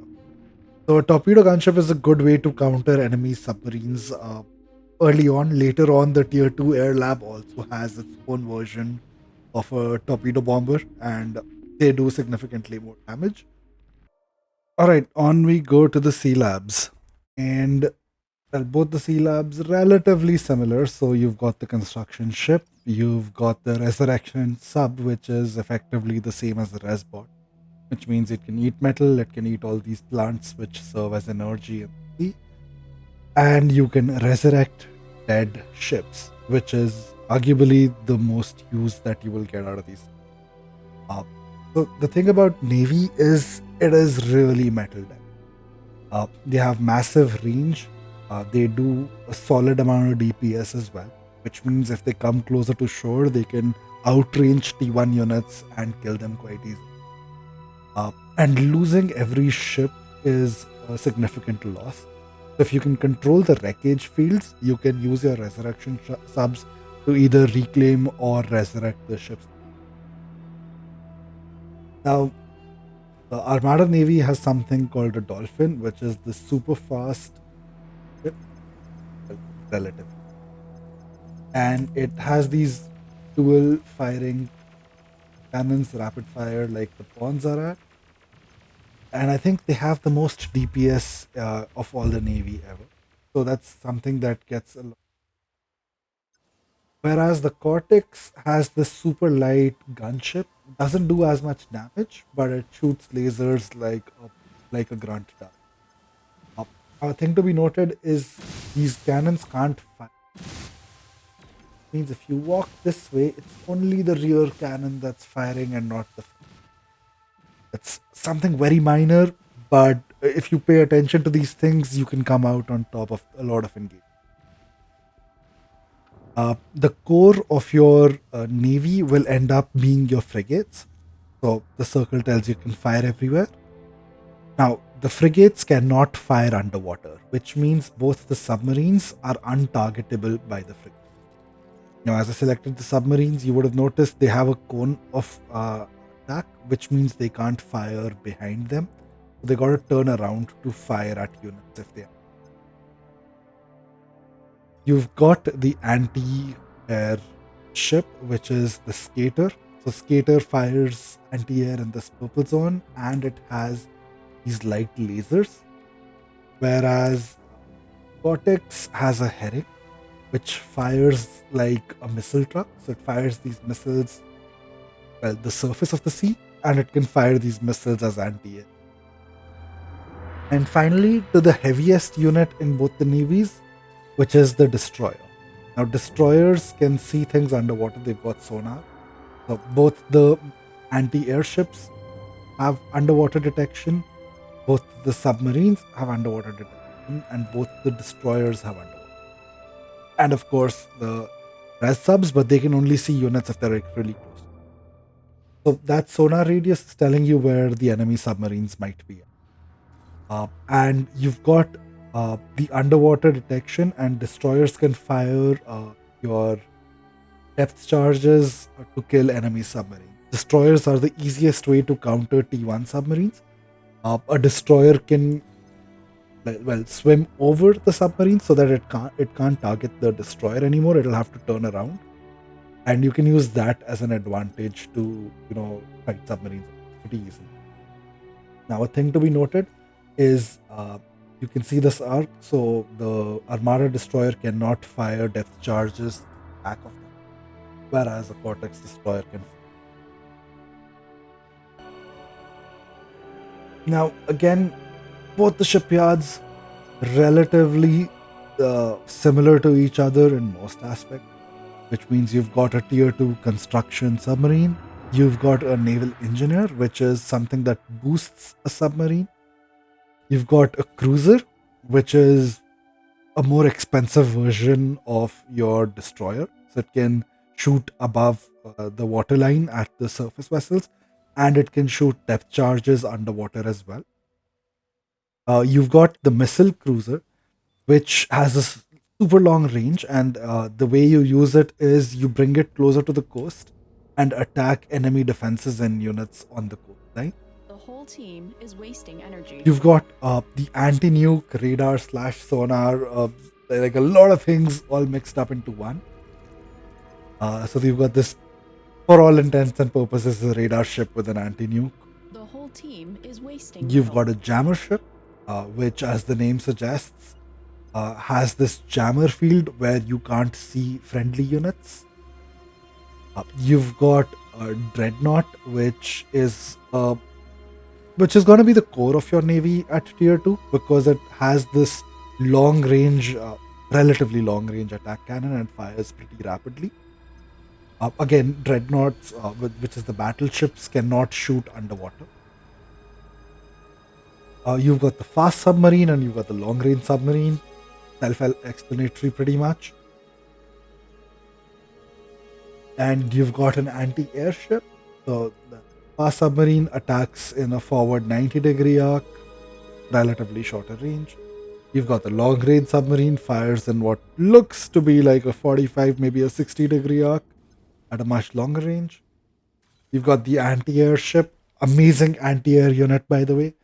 Speaker 1: So a torpedo gunship is a good way to counter enemy submarines early on. Later on, the Tier 2 Air Lab also has its own version of a torpedo bomber, and they do significantly more damage. All right, on we go to the Sea Labs. And well, both the Sea Labs relatively similar. So you've got the construction ship, you've got the resurrection sub, which is effectively the same as the resbot, which means it can eat metal, it can eat all these plants which serve as energy in the sea, and you can resurrect dead ships, which is arguably the most use that you will get out of these. Uh, so the thing about Navy is it is really metal dead. They have massive range. They do a solid amount of DPS as well, which means if they come closer to shore, they can outrange T1 units and kill them quite easily. And losing every ship is a significant loss. So if you can control the wreckage fields, you can use your resurrection subs to either reclaim or resurrect the ships. Now, the Armada Navy has something called a Dolphin, which is the super fast ship, relative. And it has these dual firing cannons, rapid fire, like the Pawns are at. And I think they have the most DPS of all the Navy ever. So that's something that gets a lot. Whereas the Cortex has this super light gunship, doesn't do as much damage, but it shoots lasers like a grunt does. A thing to be noted is these cannons can't fire. Means if you walk this way, it's only the rear cannon that's firing and not the. It's something very minor, but if you pay attention to these things, you can come out on top of a lot of engagement. The core of your navy will end up being your frigates. So the circle tells you can fire everywhere. Now, the frigates cannot fire underwater, which means both the submarines are untargetable by the frigates. Now, as I selected the submarines, you would have noticed they have a cone of attack, which means they can't fire behind them. So they got to turn around to fire at units if they are. You've got the anti-air ship, which is the Skater. So Skater fires anti-air in this purple zone, and it has these light lasers. Whereas Cortex has a Herring, which fires like a missile truck. So it fires these missiles at the surface of the sea, and it can fire these missiles as anti-air. And finally, to the heaviest unit in both the navies, which is the destroyer. Now, destroyers can see things underwater. They've got sonar. So both the anti-air ships have underwater detection, both the submarines have underwater detection, and both the destroyers have underwater. And of course, the res subs, but they can only see units if they're really close. So that sonar radius is telling you where the enemy submarines might be. And you've got the underwater detection, and destroyers can fire your depth charges to kill enemy submarines. Destroyers are the easiest way to counter T1 submarines. A destroyer can swim over the submarine so that it can't target the destroyer anymore. It'll have to turn around, and you can use that as an advantage to fight submarines pretty easily. Now, a thing to be noted is you can see this arc. So the Armada destroyer cannot fire depth charges back of them, whereas a Cortex destroyer can. Now, again, both the shipyards relatively similar to each other in most aspects, which means you've got a tier 2 construction submarine, You've got a naval engineer, which is something that boosts a submarine. You've got a cruiser, which is a more expensive version of your destroyer. So it can shoot above the waterline at the surface vessels, and it can shoot depth charges underwater as well. You've got the missile cruiser, which has a super long range, and the way you use it is you bring it closer to the coast and attack enemy defenses and units on the coastline.
Speaker 2: The whole team is wasting energy.
Speaker 1: You've got the anti-nuke radar slash sonar, like a lot of things all mixed up into one. So you've got this, for all intents and purposes, a radar ship with an anti-nuke.
Speaker 2: The whole team is wasting
Speaker 1: You've
Speaker 2: metal.
Speaker 1: got a jammer ship, which, as the name suggests, has this jammer field where you can't see friendly units. You've got a dreadnought, which is going to be the core of your navy at tier 2 because it has this long range, relatively long range attack cannon and fires pretty rapidly. Again, dreadnoughts, which is the battleships, cannot shoot underwater. You've got the fast submarine and you've got the long range submarine. Self explanatory pretty much. And you've got an anti airship. So the fast submarine attacks in a forward 90-degree arc, relatively shorter range. You've got the long range submarine, fires in what looks to be like a 45, maybe a 60-degree arc at a much longer range. You've got the anti airship, amazing anti air unit, by the way.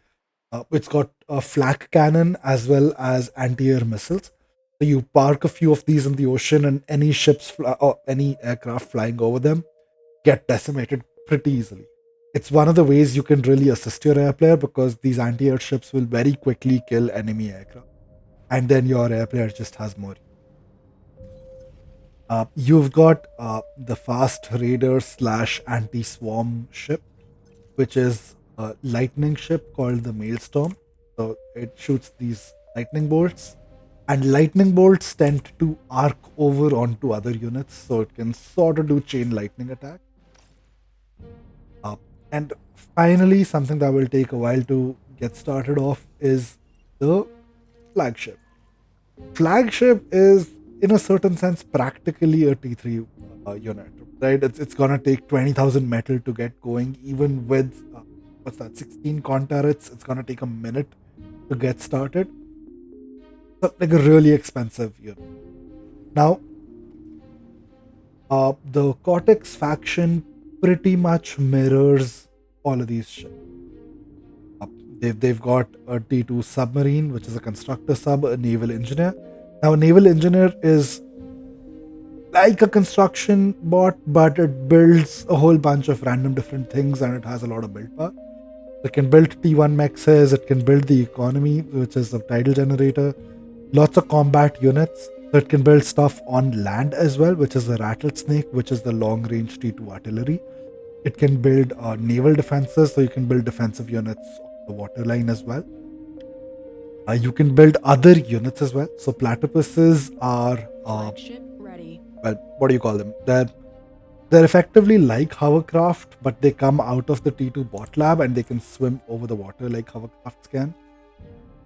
Speaker 1: It's got a flak cannon as well as anti air missiles. So you park a few of these in the ocean, and any or any aircraft flying over them get decimated pretty easily. It's one of the ways you can really assist your air player because these anti air ships will very quickly kill enemy aircraft. And then your air player just has more. You've got the fast raider slash anti swarm ship, which is a lightning ship called the Maelstrom. So it shoots these lightning bolts, and lightning bolts tend to arc over onto other units, so it can sort of do chain lightning attack. And finally, something that will take a while to get started off is the flagship. Flagship is, in a certain sense, practically a T3 unit, right? It's gonna take 20,000 metal to get going, even with what's that, 16 con turrets. It's gonna take a minute to get started. So, like a really expensive unit. Now, the Cortex faction pretty much mirrors all of these ships. They've got a T2 submarine, which is a constructor sub, a naval engineer. Now, a naval engineer is like a construction bot, but it builds a whole bunch of random different things and it has a lot of build power. It can build T1 mexes, it can build the economy, which is a tidal generator, lots of combat units. So it can build stuff on land as well, which is the rattlesnake, which is the long range T2 artillery. It can build naval defenses, so you can build defensive units on the waterline as well. You can build other units as well. So platypuses are
Speaker 2: Flagship ready.
Speaker 1: well, what do you call them? They're effectively like hovercraft, but they come out of the T2 bot lab and they can swim over the water like hovercrafts can.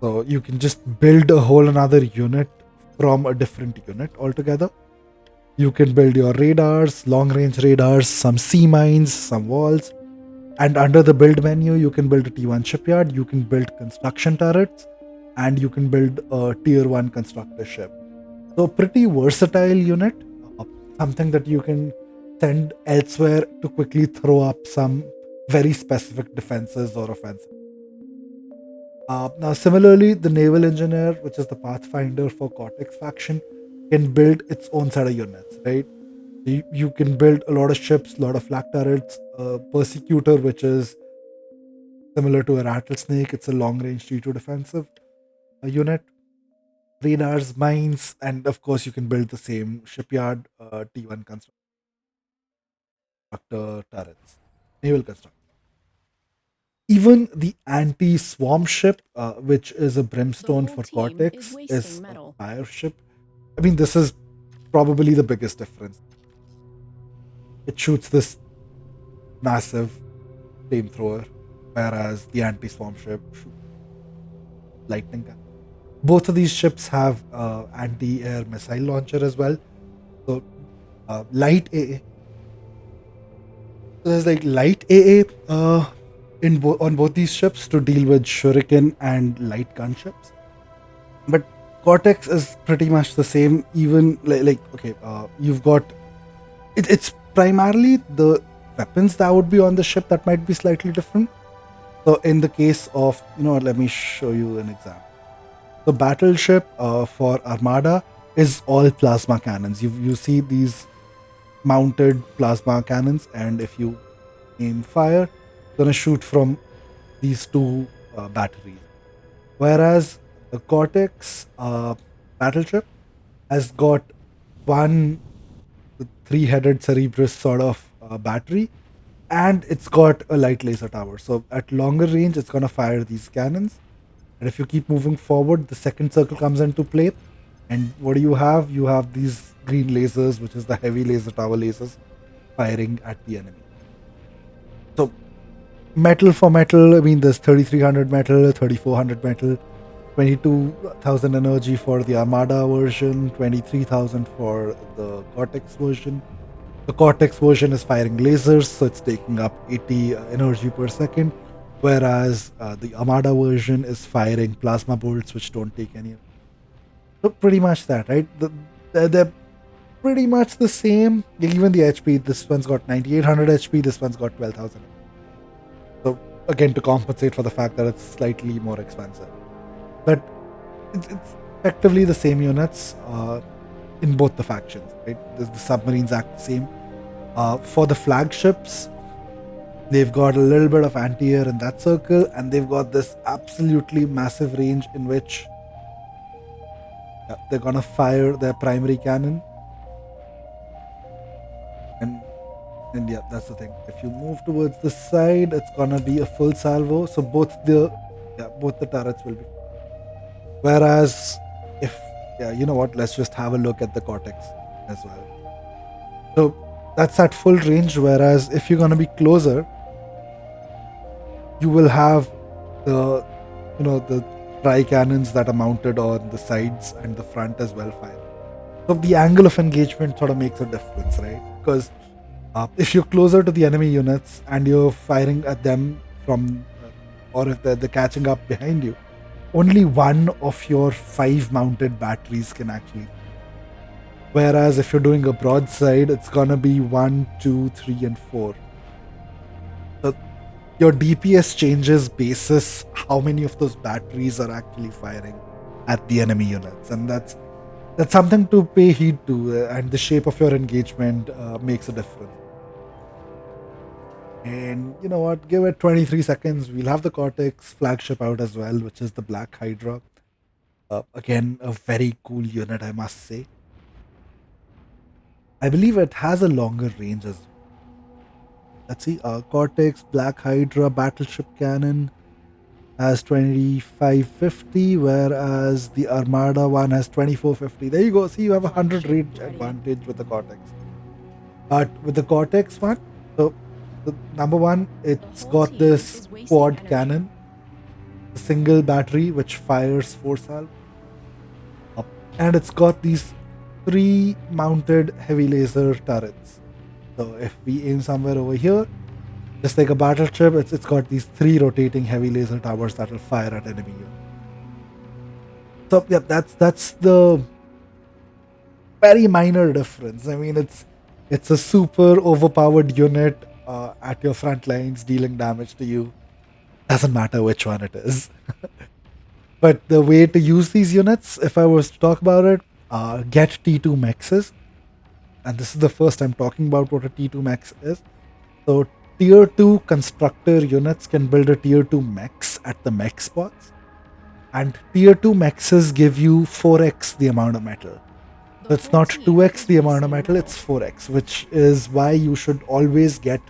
Speaker 1: So you can just build a whole another unit from a different unit altogether. You can build your radars, long range radars, some sea mines, some walls. And under the build menu, you can build a T1 shipyard, you can build construction turrets, and you can build a tier 1 constructor ship. So pretty versatile unit, something that you can send elsewhere to quickly throw up some very specific defenses or offenses. Now, similarly, the naval engineer, which is the pathfinder for Cortex faction, can build its own set of units, right? You can build a lot of ships, a lot of flak turrets, a persecutor, which is similar to a rattlesnake. It's a long range T2 defensive unit, radars, mines, and of course, you can build the same shipyard T1 constructor turrets, naval constructor. Even the anti swarm ship, which is a
Speaker 2: The
Speaker 1: brimstone
Speaker 2: whole
Speaker 1: for
Speaker 2: team
Speaker 1: Cortex,
Speaker 2: is
Speaker 1: is
Speaker 2: wasting
Speaker 1: a
Speaker 2: metal.
Speaker 1: fire ship. I mean, this is probably the biggest difference. It shoots this massive flamethrower, whereas the anti-swarm ship shoots lightning gun. Both of these ships have anti-air missile launcher as well. So light AA. So there's like light AA on both these ships to deal with shuriken and light gunships. But Cortex is pretty much the same. Even okay, you've got it's primarily the weapons that would be on the ship that might be slightly different. So in the case of, let me show you an example. The battleship for Armada is all plasma cannons. You see these mounted plasma cannons, and if you aim fire, it's gonna shoot from these two batteries. Whereas the Cortex battleship has got one three-headed Cerberus sort of battery, and it's got a light laser tower. So at longer range, it's gonna fire these cannons. And if you keep moving forward, the second circle comes into play. And what do you have? You have these green lasers, which is the heavy laser tower lasers, firing at the enemy. So metal for metal, I mean, there's 3300 metal, 3400 metal, 22,000 energy for the Armada version, 23,000 for the Cortex version. The Cortex version is firing lasers, so it's taking up 80 energy per second, whereas the Armada version is firing plasma bolts, which don't take any. So pretty much that, right? They're pretty much the same. Even the HP, this one's got 9800 HP, this one's got 12,000. So again, to compensate for the fact that it's slightly more expensive. But it's effectively the same units in both the factions, right? The submarines act the same. For the flagships, they've got a little bit of anti-air in that circle, and they've got this absolutely massive range in which they're gonna fire their primary cannon. And yeah, that's the thing. If you move towards the side, it's gonna be a full salvo. So both the turrets will be. Whereas you know what? Let's just have a look at the Cortex as well. So that's at full range. Whereas if you're gonna be closer, you will have the tri cannons that are mounted on the sides and the front as well fire. So the angle of engagement sort of makes a difference, right? Because if you're closer to the enemy units and you're firing at them from, or if they're catching up behind you, only one of your 5 mounted batteries can actually. Whereas if you're doing a broadside, it's gonna be 1, 2, 3, and 4. So your DPS changes basis how many of those batteries are actually firing at the enemy units, and that's something to pay heed to, and the shape of your engagement makes a difference. And you know what? Give it 23 seconds. We'll have the Cortex flagship out as well, which is the Black Hydra. Again, a very cool unit, I must say. I believe it has a longer range as well. Let's see. Cortex Black Hydra battleship cannon has 2550, whereas the Armada one has 2450. There you go. See, you have a 100 range advantage with the Cortex. But with the Cortex one, so the number one, it's got this quad cannon, a single battery which fires 4 salvos, and it's got these 3 mounted heavy laser turrets. So if we aim somewhere over here, just like a battleship, it's got these 3 rotating heavy laser towers that will fire at enemy units. So yeah, that's the very minor difference. I mean, it's a super overpowered unit at your front lines dealing damage to you. Doesn't matter which one it is. But the way to use these units, if I was to talk about it, get T2 mexes. And this is the first I'm talking about what a T2 mex is. So tier 2 constructor units can build a tier 2 mex at the mex spots. And tier 2 mexes give you 4x the amount of metal. So it's not 2x the amount of metal, it's 4x, which is why you should always get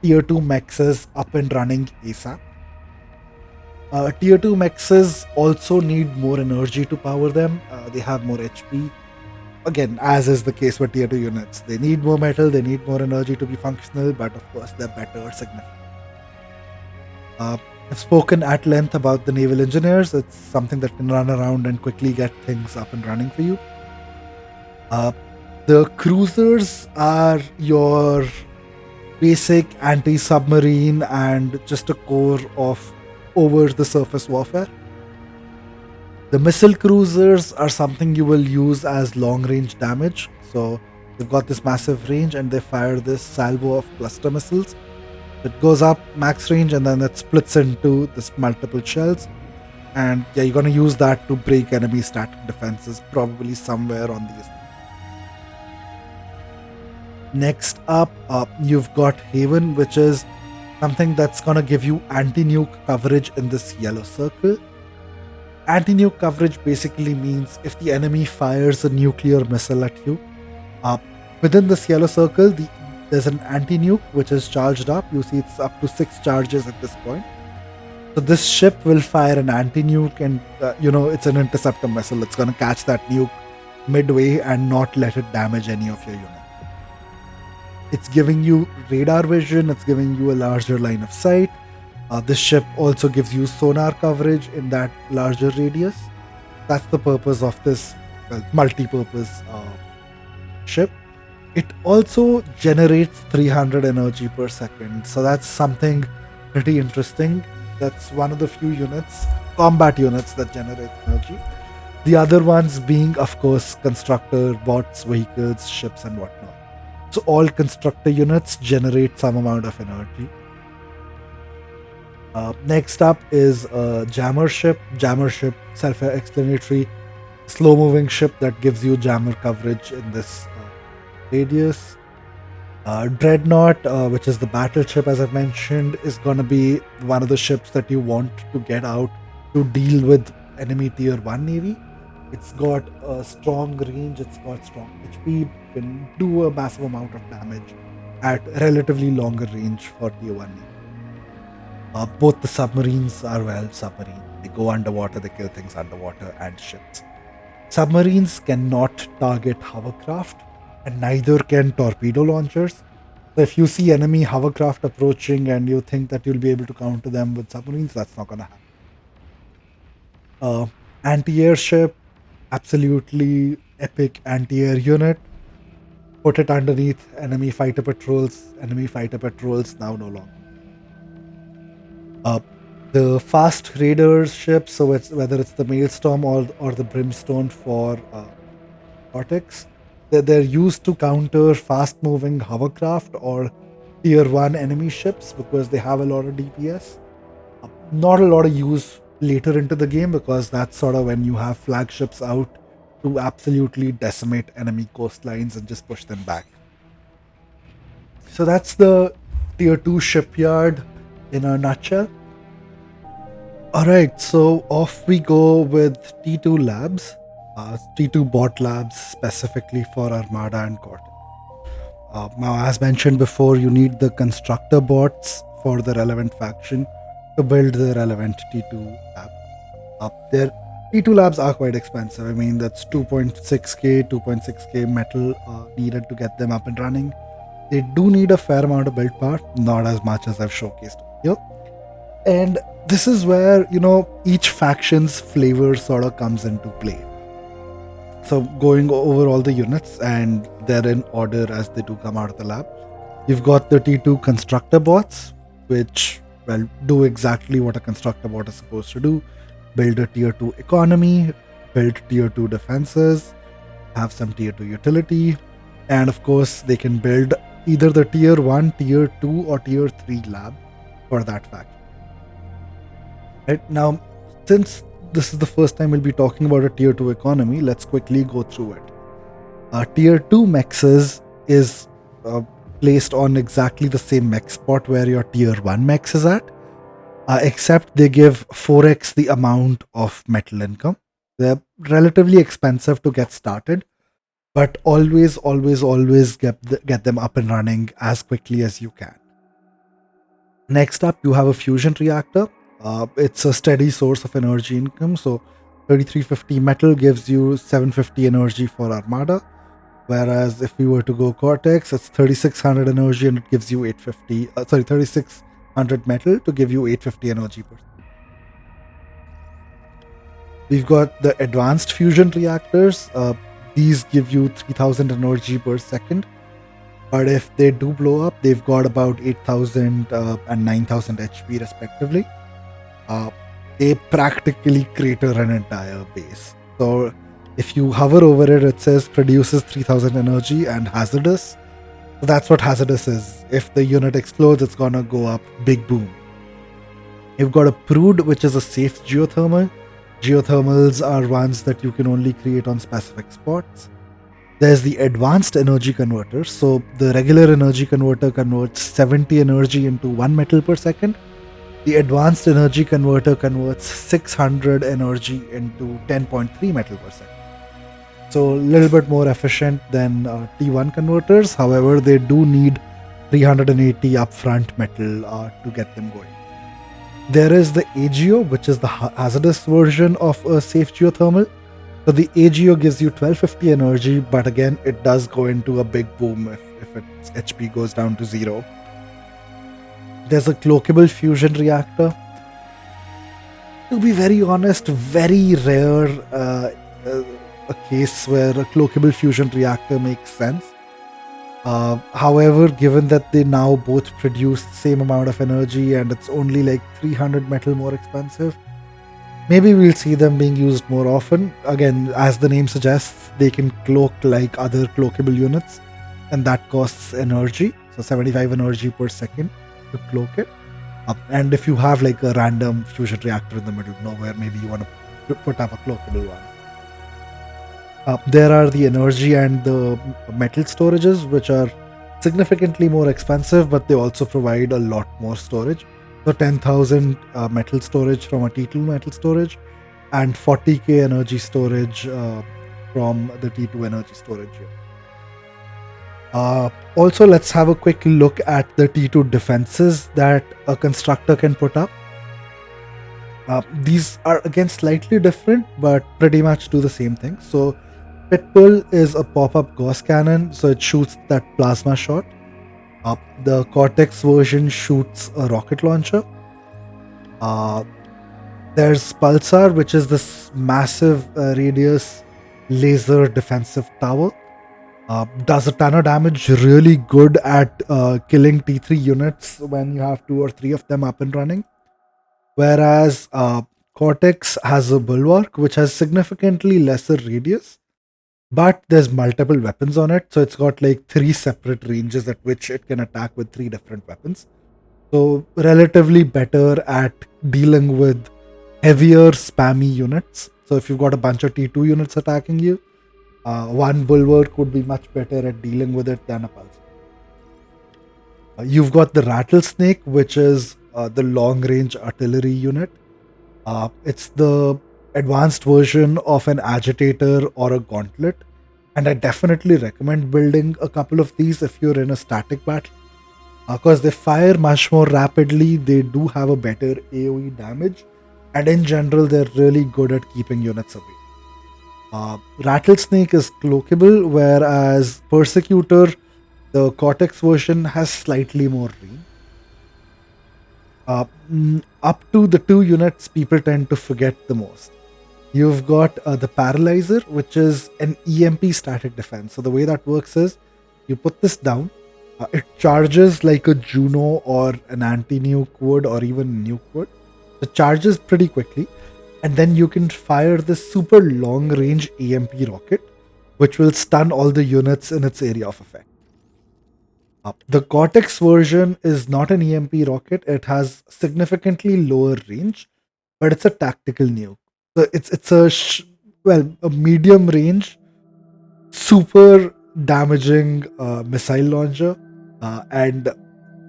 Speaker 1: tier 2 mexes up and running ASAP. Tier 2 mexes also need more energy to power them. They have more HP. again, as is the case with tier 2 units, they need more metal, they need more energy to be functional, but of course they're better significantly. I've spoken at length about the naval engineers. It's something that can run around and quickly get things up and running for you. The cruisers are your basic anti-submarine and just a core of over-the-surface warfare. The missile cruisers are something you will use as long-range damage. So they've got this massive range and they fire this salvo of cluster missiles. It goes up max range and then it splits into this multiple shells. And yeah, you're going to use that to break enemy static defenses, probably somewhere on these. Next up, you've got Haven, which is something that's going to give you anti-nuke coverage in this yellow circle. Anti-nuke coverage basically means if the enemy fires a nuclear missile at you, within this yellow circle, there's an anti-nuke which is charged up. You see it's up to 6 charges at this point. So this ship will fire an anti-nuke and, it's an interceptor missile. It's going to catch that nuke midway and not let it damage any of your units. It's giving you radar vision, it's giving you a larger line of sight. This ship also gives you sonar coverage in that larger radius. That's the purpose of this multi-purpose ship. It also generates 300 energy per second. So that's something pretty interesting. That's one of the few combat units that generate energy. The other ones being, of course, constructor, bots, vehicles, ships and whatnot. So all constructor units generate some amount of energy. Next up is a jammer ship. Jammer ship, self-explanatory, slow-moving ship that gives you jammer coverage in this radius. Dreadnought, which is the battleship as I've mentioned, is going to be one of the ships that you want to get out to deal with enemy tier 1 navy. It's got a strong range, it's got strong HP, can do a massive amount of damage at relatively longer range for tier 1 navy. Both the submarines are submarine. They go underwater, they kill things underwater and ships. Submarines cannot target hovercraft and neither can torpedo launchers. So if you see enemy hovercraft approaching and you think that you'll be able to counter them with submarines, that's not going to happen. Anti-air ship, absolutely epic anti-air unit. Put it underneath enemy fighter patrols. Enemy fighter patrols now no longer. The fast raiders ship, so it's whether it's the Maelstrom or the Brimstone for Cortex, they're used to counter fast-moving hovercraft or tier 1 enemy ships because they have a lot of DPS. Not a lot of use later into the game because that's sort of when you have flagships out to absolutely decimate enemy coastlines and just push them back. So that's the tier 2 shipyard in a nutshell. Alright, so off we go with T2 labs, T2 bot labs specifically for Armada and Cortex. Now, as mentioned before, you need the constructor bots for the relevant faction to build the relevant T2 lab. Their T2 labs are quite expensive. I mean, that's 2.6k metal needed to get them up and running. They do need a fair amount of build power, not as much as I've showcased here. And this is where, each faction's flavor sort of comes into play. So going over all the units, and they're in order as they do come out of the lab. You've got the T2 constructor bots, which, do exactly what a constructor bot is supposed to do. Build a tier 2 economy, build tier 2 defenses, have some tier 2 utility, and of course they can build either the tier 1, tier 2 or tier 3 lab for that faction. Right now, since this is the first time we'll be talking about a tier 2 economy, let's quickly go through it. Tier 2 mexes is placed on exactly the same mech spot where your tier 1 mex is at, except they give 4x the amount of metal income. They're relatively expensive to get started, but always get them up and running as quickly as you can. Next up, you have a fusion reactor. It's a steady source of energy income. So 3350 metal gives you 750 energy for Armada. Whereas if we were to go Cortex, it's 3600 energy and it gives you 850. 3600 metal to give you 850 energy per. We've got the advanced fusion reactors. These give you 3000 energy per second. But if they do blow up, they've got about 8000 and 9000 HP respectively. They practically crater an entire base. So if you hover over it, it says produces 3000 energy and hazardous. So that's what hazardous is. If the unit explodes, it's gonna go up big boom. You've got a prude, which is a safe geothermal. Geothermals are ones that you can only create on specific spots. There's the advanced energy converter. So the regular energy converter converts 70 energy into 1 metal per second. The advanced energy converter converts 600 energy into 10.3 metal per second. So a little bit more efficient than T1 converters. However, they do need 380 upfront metal to get them going. There is the AGO, which is the hazardous version of a safe geothermal. So the AGO gives you 1250 energy, but again, it does go into a big boom if its HP goes down to 0. There's a cloakable fusion reactor. To be very honest, very rare a case where a cloakable fusion reactor makes sense. However, given that they now both produce the same amount of energy and it's only like 300 metal more expensive, maybe we'll see them being used more often. Again, as the name suggests, they can cloak like other cloakable units, and that costs energy. So 75 energy per second to cloak it. And if you have like a random fusion reactor in the middle of nowhere, maybe you want to put up a cloakable one. There are the energy and the metal storages, which are significantly more expensive, but they also provide a lot more storage. So 10,000 metal storage from a T2 metal storage and 40k energy storage from the T2 energy storage. Also, let's have a quick look at the T2 defenses that a constructor can put up. These are again slightly different, but pretty much do the same thing. So Pitbull is a pop-up Gauss cannon, so it shoots that plasma shot. The Cortex version shoots a rocket launcher. There's Pulsar, which is this massive radius laser defensive tower. Does a ton of damage, really good at killing T3 units when you have 2 or 3 of them up and running. Whereas Cortex has a Bulwark, which has significantly lesser radius, but there's multiple weapons on it. So it's got like 3 separate ranges at which it can attack with 3 different weapons. So relatively better at dealing with heavier spammy units. So if you've got a bunch of T2 units attacking you, one Bulwark would be much better at dealing with it than a Pulsar. You've got the Rattlesnake, which is the long range artillery unit. It's the advanced version of an agitator or a gauntlet, and I definitely recommend building a couple of these if you're in a static battle, because they fire much more rapidly, they do have a better AoE damage, and in general they're really good at keeping units away. Rattlesnake is cloakable, whereas Persecutor, the Cortex version, has slightly more range. Up to the 2 units people tend to forget the most. You've got the Paralyzer, which is an EMP static defense. So the way that works is you put this down, it charges like a Juno or an anti-nuke would, or even nuke would. It charges pretty quickly, and then you can fire this super long range EMP rocket, which will stun all the units in its area of effect. The Cortex version is not an EMP rocket, it has significantly lower range, but it's a tactical nuke. So it's a medium range, super damaging missile launcher, and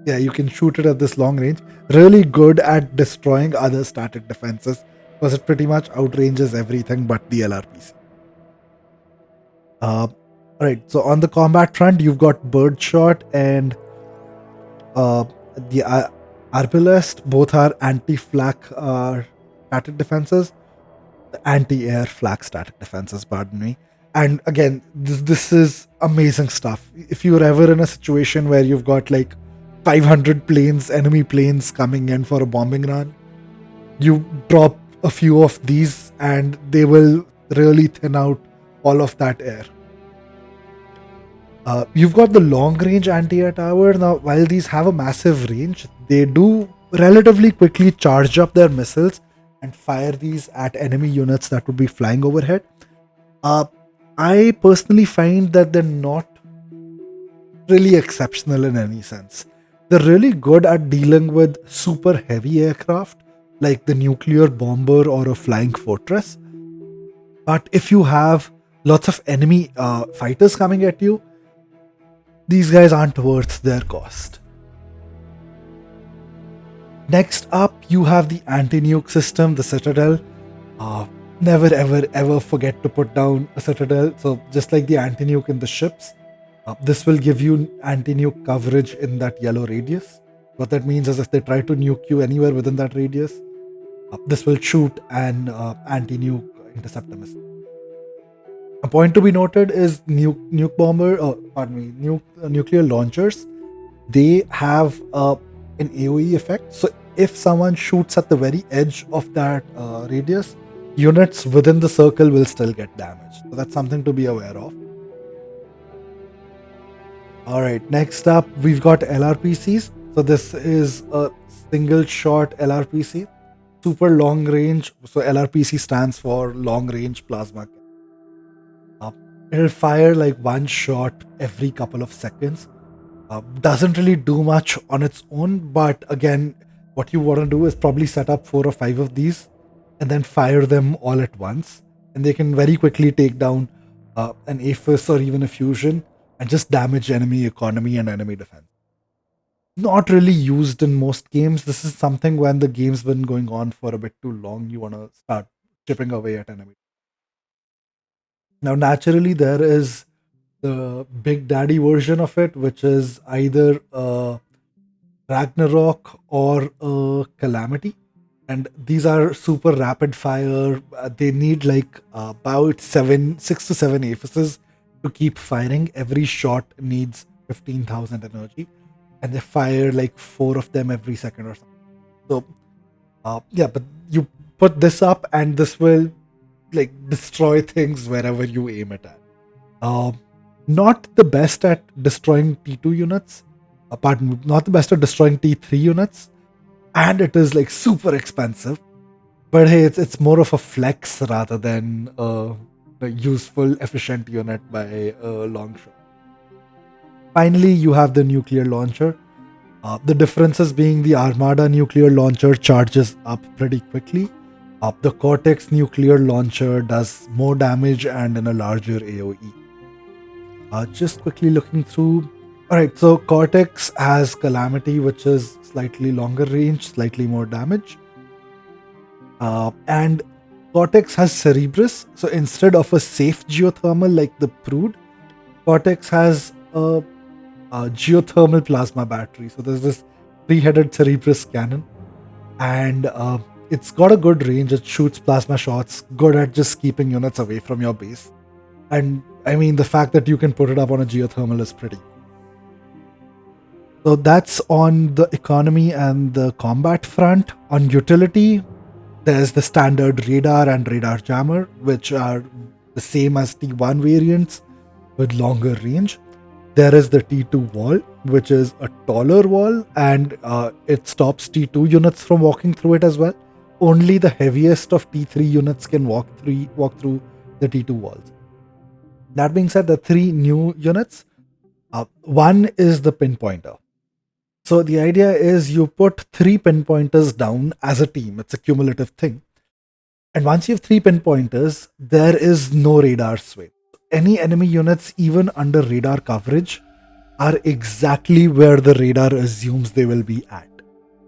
Speaker 1: yeah, you can shoot it at this long range. Really good at destroying other static defenses because it pretty much outranges everything but the LRPC. Right, so on the combat front, you've got Birdshot and the Arbalest. Both are anti-flak static defenses. Anti-air flak static defenses, pardon me. And again, this is amazing stuff. If you're ever in a situation where you've got like 500 planes, enemy planes coming in for a bombing run, you drop a few of these and they will really thin out all of that air. You've got the long range anti-air tower. Now, while these have a massive range, they do relatively quickly charge up their missiles and fire these at enemy units that would be flying overhead. I personally find that they're not really exceptional in any sense. They're really good at dealing with super heavy aircraft like the nuclear bomber or a flying fortress. But if you have lots of enemy fighters coming at you, these guys aren't worth their cost. Next up, you have the anti-nuke system, the Citadel. Never ever ever forget to put down a Citadel. So just like the anti-nuke in the ships, this will give you anti-nuke coverage in that yellow radius. What that means is if they try to nuke you anywhere within that radius, this will shoot an anti-nuke interceptor missile. A point to be noted is nuke bomber, nuclear launchers. They have an AOE effect. So if someone shoots at the very edge of that radius, units within the circle will still get damaged. So that's something to be aware of. Alright, next up we've got LRPCs. So this is a single shot LRPC, super long range. So LRPC stands for long range plasma. It'll fire like one shot every couple of seconds. Doesn't really do much on its own, but again, what you want to do is probably set up 4 or 5 of these and then fire them all at once. And they can very quickly take down an APHIS or even a fusion and just damage enemy economy and enemy defense. Not really used in most games. This is something when the game's been going on for a bit too long, you want to start chipping away at enemy. Now, naturally, there is the big daddy version of it, which is either a Ragnarok or a Calamity. And these are super rapid fire. They need like about 6 to 7 aphises to keep firing. Every shot needs 15,000 energy. And they fire like 4 of them every second or something. So, yeah, but you put this up and this will like destroy things wherever you aim it at. Not the best at destroying T2 units, not the best at destroying T3 units, and it is like super expensive. But hey, it's more of a flex rather than a useful, efficient unit by a long shot. Finally, you have the nuclear launcher. The differences being the Armada nuclear launcher charges up pretty quickly. The Cortex nuclear launcher does more damage and in a larger AoE. Just quickly looking through. Alright, so Cortex has Calamity, which is slightly longer range, slightly more damage. And Cortex has Cerebrus. So instead of a safe geothermal like the Prude, Cortex has a geothermal plasma battery. So there's this 3-headed Cerebrus cannon. And it's got a good range. It shoots plasma shots, good at just keeping units away from your base. And I mean, the fact that you can put it up on a geothermal is pretty. So that's on the economy and the combat front. On utility, there's the standard radar and radar jammer, which are the same as T1 variants with longer range. There is the T2 wall, which is a taller wall, and it stops T2 units from walking through it as well. Only the heaviest of T3 units can walk through the T2 walls. That being said, the 3 new units. One is the pinpointer. So the idea is you put 3 pinpointers down as a team. It's a cumulative thing. And once you have 3 pinpointers, there is no radar sway. Any enemy units, even under radar coverage, are exactly where the radar assumes they will be at.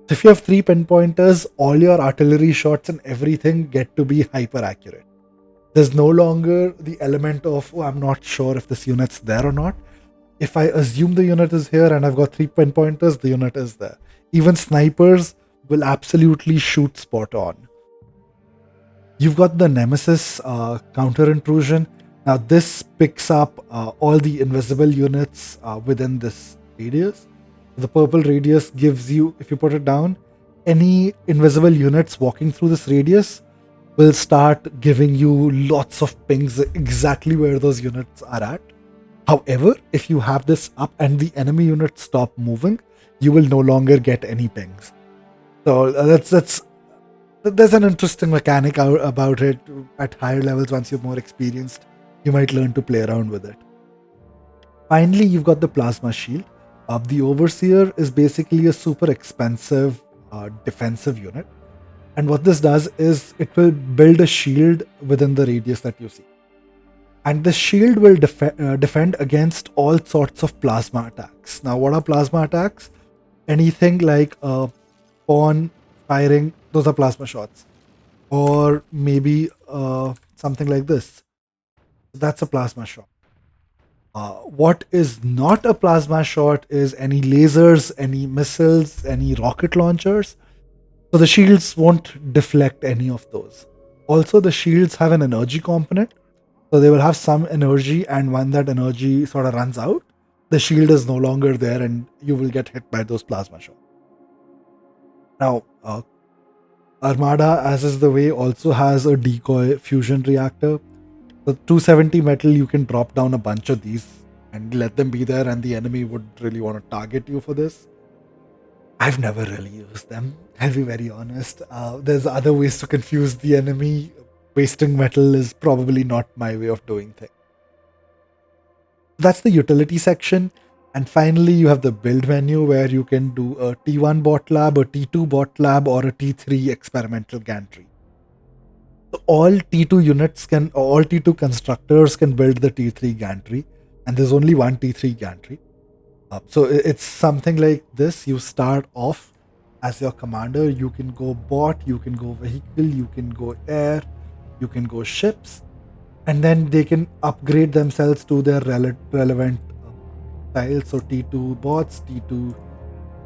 Speaker 1: So if you have 3 pinpointers, all your artillery shots and everything get to be hyper accurate. There's no longer the element of, oh, I'm not sure if this unit's there or not. If I assume the unit is here and I've got 3 pinpointers, the unit is there. Even snipers will absolutely shoot spot on. You've got the Nemesis counter intrusion. Now this picks up all the invisible units within this radius. The purple radius gives you, if you put it down, any invisible units walking through this radius will start giving you lots of pings exactly where those units are at. However, if you have this up and the enemy units stop moving, you will no longer get any pings. So that's there's an interesting mechanic about it at higher levels. Once you're more experienced, you might learn to play around with it. Finally, you've got the plasma shield. The overseer is basically a super expensive defensive unit, and what this does is it will build a shield within the radius that you see, and the shield will defend against all sorts of plasma attacks. Now, what are plasma attacks? Anything like pawn firing, those are plasma shots, or maybe something like this. That's a plasma shot. What is not a plasma shot is any lasers, any missiles, any rocket launchers. So the shields won't deflect any of those. Also, the shields have an energy component. So they will have some energy, and when that energy sort of runs out, the shield is no longer there and you will get hit by those plasma shots. Now, Armada, as is the way, also has a decoy fusion reactor. So 270 metal, you can drop down a bunch of these and let them be there, and the enemy would really want to target you for this. I've never really used them, I'll be very honest. There's other ways to confuse the enemy. Wasting metal is probably not my way of doing things. That's the utility section. And finally, you have the build menu where you can do a T1 bot lab, a T2 bot lab, or a T3 experimental gantry. So all T2 units can, all T2 constructors can build the T3 gantry, and there's only one T3 gantry. So it's something like this. You start off as your commander. You can go bot, you can go vehicle, you can go air, you can go ships, and then they can upgrade themselves to their relevant styles. So T2 bots, T2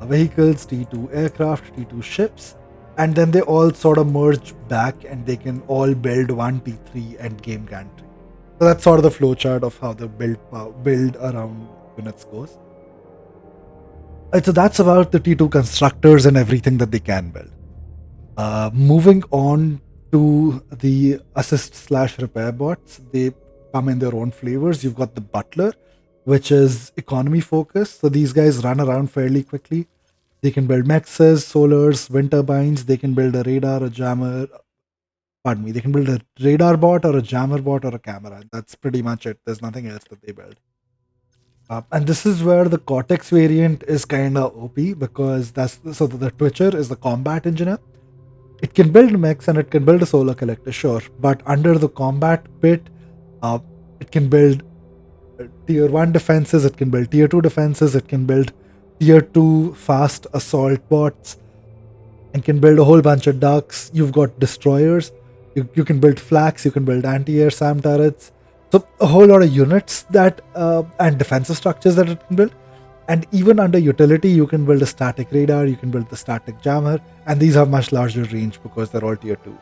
Speaker 1: vehicles, T2 aircraft, T2 ships, and then they all sort of merge back and they can all build one T3 endgame gantry. So that's sort of the flowchart of how the build around units goes. So that's about the T2 constructors and everything that they can build. Moving on to the assist/repair bots, they come in their own flavors. You've got the butler, which is economy focused. So these guys run around fairly quickly. They can build mexes, solars, wind turbines. They can build a radar, a jammer. Pardon me. They can build a radar bot or a jammer bot or a camera. That's pretty much it. There's nothing else that they build. And this is where the Cortex variant is kind of OP, because the Twitcher is the combat engineer. It can build mechs and it can build a solar collector, sure, but under the combat bit, it can build tier 1 defenses, it can build tier 2 defenses, it can build tier 2 fast assault bots, and can build a whole bunch of ducks. You've got destroyers, you can build flags, you can build anti-air SAM turrets. So a whole lot of units that and defensive structures that it can build. And even under utility, you can build a static radar, you can build the static jammer, and these have much larger range because they're all tier 2.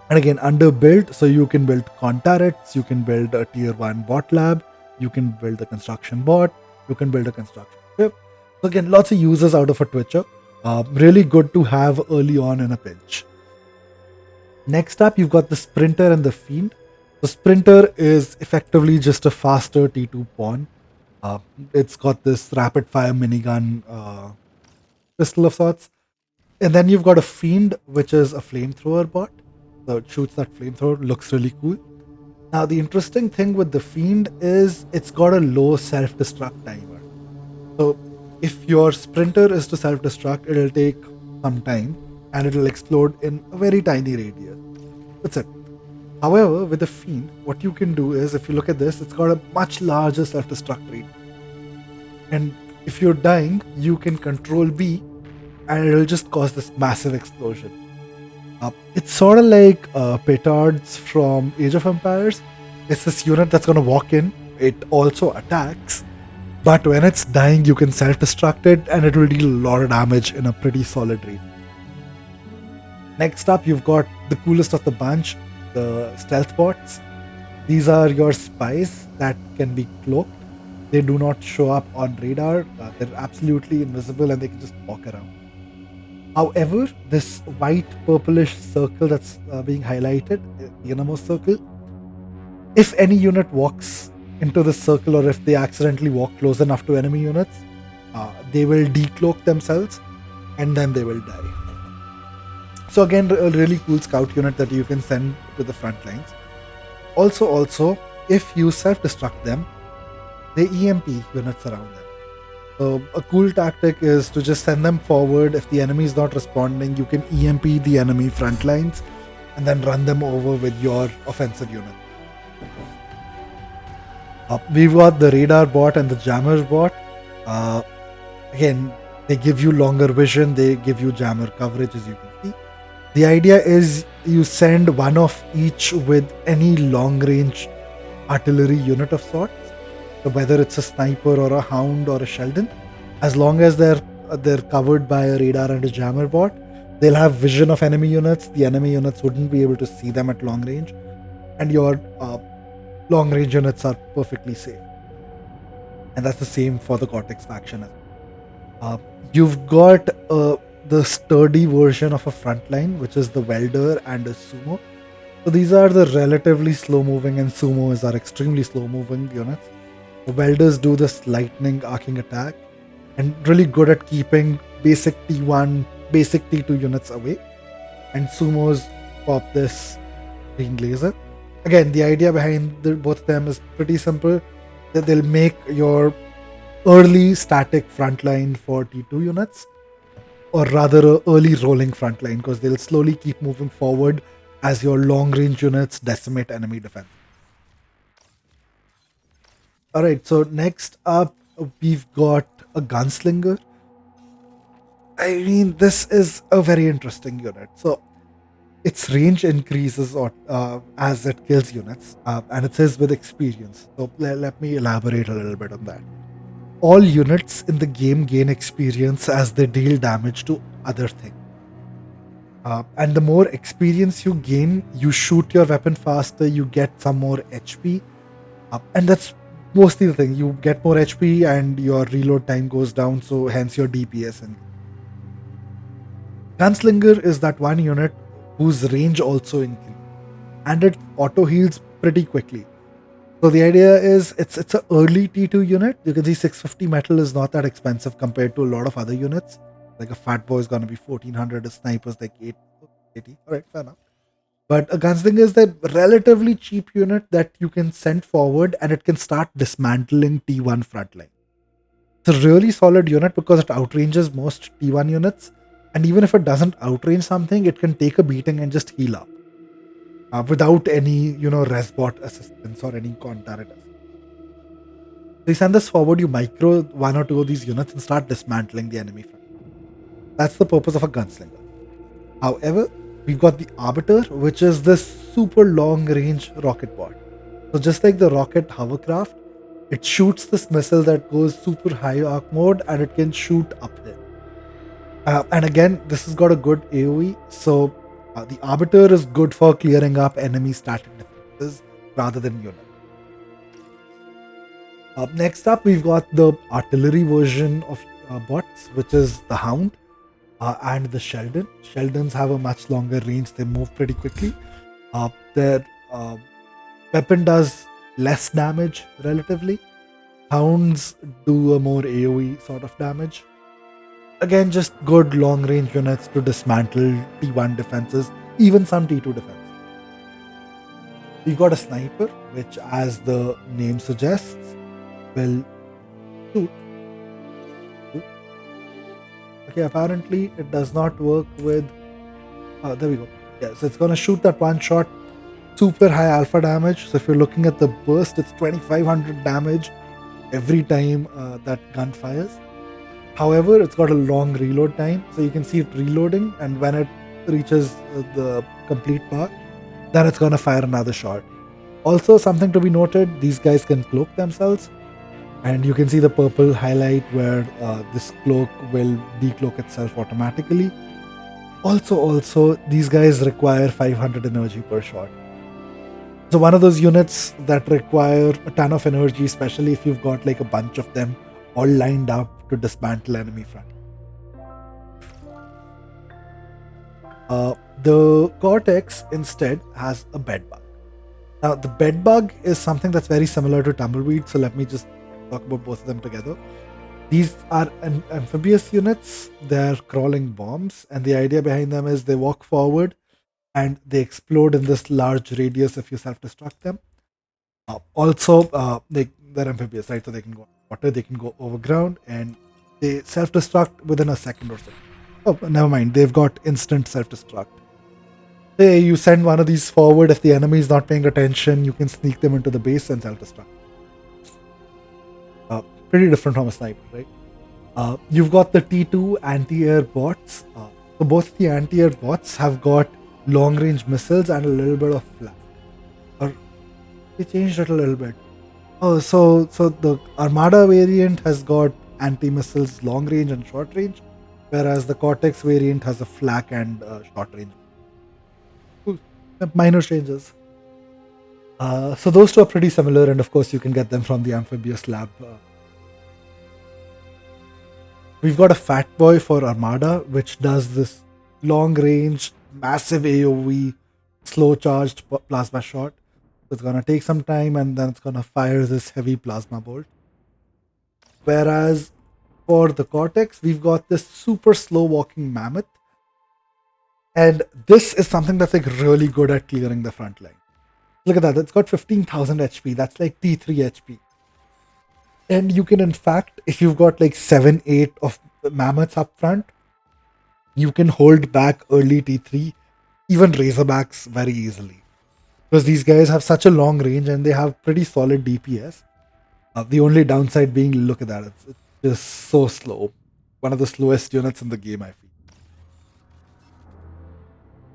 Speaker 1: And again, under build, so you can build con turrets, you can build a tier 1 bot lab, you can build a construction bot, you can build a construction ship. So again, lots of users out of a Twitcher. Really good to have early on in a pinch. Next up, you've got the Sprinter and the Fiend. The Sprinter is effectively just a faster T2 pawn. It's got this rapid fire minigun pistol of sorts. And then you've got a Fiend, which is a flamethrower bot. So it shoots that flamethrower, looks really cool. Now the interesting thing with the Fiend is it's got a low self-destruct timer. So if your Sprinter is to self-destruct, it'll take some time and it'll explode in a very tiny radius. That's it. However, with the Fiend, what you can do is, if you look at this, it's got a much larger self-destruct rate. And if you're dying, you can control B and it'll just cause this massive explosion. It's sort of like petards from Age of Empires. It's this unit that's going to walk in, it also attacks, but when it's dying, you can self-destruct it and it will deal a lot of damage in a pretty solid rate. Next up, you've got the coolest of the bunch, the stealth bots. These are your spies that can be cloaked. They do not show up on radar. They're absolutely invisible and they can just walk around. However, this white purplish circle that's being highlighted, the innermost circle, if any unit walks into this circle or if they accidentally walk close enough to enemy units, they will decloak themselves and then they will die. So again, a really cool scout unit that you can send to the front lines. Also, if you self-destruct them, they EMP units around them. So a cool tactic is to just send them forward. If the enemy is not responding, you can EMP the enemy front lines and then run them over with your offensive unit. We've got the radar bot and the jammer bot. Again, they give you longer vision, they give you jammer coverage, as you can see. The idea is you send one of each with any long range artillery unit of sorts. So whether it's a sniper or a hound or a Sheldon, as long as they're covered by a radar and a jammer bot, they'll have vision of enemy units. The enemy units wouldn't be able to see them at long range, and your long range units are perfectly safe. And that's the same for the Cortex faction. You've got the sturdy version of a frontline, which is the welder and a sumo. So these are the relatively slow moving, and sumos are extremely slow moving units. The welders do this lightning arcing attack and really good at keeping basic T1, basic T2 units away. And sumos pop this green laser. Again, the idea behind both of them is pretty simple. That they'll make your early static frontline for T2 units, or rather a early rolling frontline, because they'll slowly keep moving forward as your long range units decimate enemy defense. Alright, so next up we've got a gunslinger. I mean, this is a very interesting unit. So its range increases as it kills units, and it says with experience. So let me elaborate a little bit on that. All units in the game gain experience as they deal damage to other things. And the more experience you gain, you shoot your weapon faster, you get some more HP. And that's mostly the thing. You get more HP and your reload time goes down, so hence your DPS. And Gunslinger is that one unit whose range also increases, and it auto heals pretty quickly. So the idea is it's an early T2 unit. You can see 650 metal is not that expensive compared to a lot of other units. Like a fat boy is going to be 1400, a sniper is like 880. Alright, fair enough. But a gunslinger is that relatively cheap unit that you can send forward and it can start dismantling T1 frontline. It's a really solid unit because it outranges most T1 units. And even if it doesn't outrange something, it can take a beating and just heal up. Without any, resbot assistance or any con-turret assistance. So you send this forward, you micro one or two of these units and start dismantling the enemy front. That's the purpose of a gunslinger. However, we've got the Arbiter, which is this super long-range rocket bot. So just like the rocket hovercraft, it shoots this missile that goes super high arc mode and it can shoot uphill. And again, this has got a good AoE, so the Arbiter is good for clearing up enemy static defenses rather than unit. Next up, we've got the artillery version of bots, which is the Hound and the Sheldon. Sheldons have a much longer range, they move pretty quickly. Their weapon does less damage relatively. Hounds do a more AoE sort of damage. Again, just good long-range units to dismantle T1 defenses, even some T2 defenses. You've got a sniper, which, as the name suggests, will shoot. Okay, apparently it does not work with... there we go. Yeah, so it's going to shoot that one shot, super high alpha damage. So if you're looking at the burst, it's 2500 damage every time that gun fires. However, it's got a long reload time, so you can see it reloading, and when it reaches the complete bar, then it's going to fire another shot. Also, something to be noted, these guys can cloak themselves, and you can see the purple highlight where this cloak will decloak itself automatically. Also, these guys require 500 energy per shot. So one of those units that require a ton of energy, especially if you've got like a bunch of them all lined up to dismantle enemy front. The Cortex instead has a bed bug. Now, the bed bug is something that's very similar to Tumbleweed, so let me just talk about both of them together. These are amphibious units, they're crawling bombs, and the idea behind them is they walk forward and they explode in this large radius if you self destruct them. They're amphibious, right? So they can go water, they can go overground, and they self destruct within a second or so. Oh, never mind, they've got instant self destruct. Say you send one of these forward, if the enemy is not paying attention, you can sneak them into the base and self destruct. Pretty different from a sniper, right? You've got the T2 anti-air bots. So both the anti-air bots have got long-range missiles and a little bit of flak. Or they changed it a little bit. Oh, so the Armada variant has got anti-missiles long-range and short-range, whereas the Cortex variant has a flak and short-range. Minor changes. So those two are pretty similar, and of course you can get them from the Amphibious Lab. We've got a Fat Boy for Armada, which does this long-range, massive AoE, slow-charged plasma shot. So it's gonna take some time, and then it's gonna fire this heavy plasma bolt. Whereas for the Cortex, we've got this super slow-walking mammoth. And this is something that's like really good at clearing the front line. Look at that, it's got 15,000 HP. That's like T3 HP. And you can, in fact, if you've got like 7-8 of mammoths up front, you can hold back early T3, even Razorbacks very easily. Because these guys have such a long range and they have pretty solid DPS. The only downside being, look at that, it's just so slow. One of the slowest units in the game, I feel.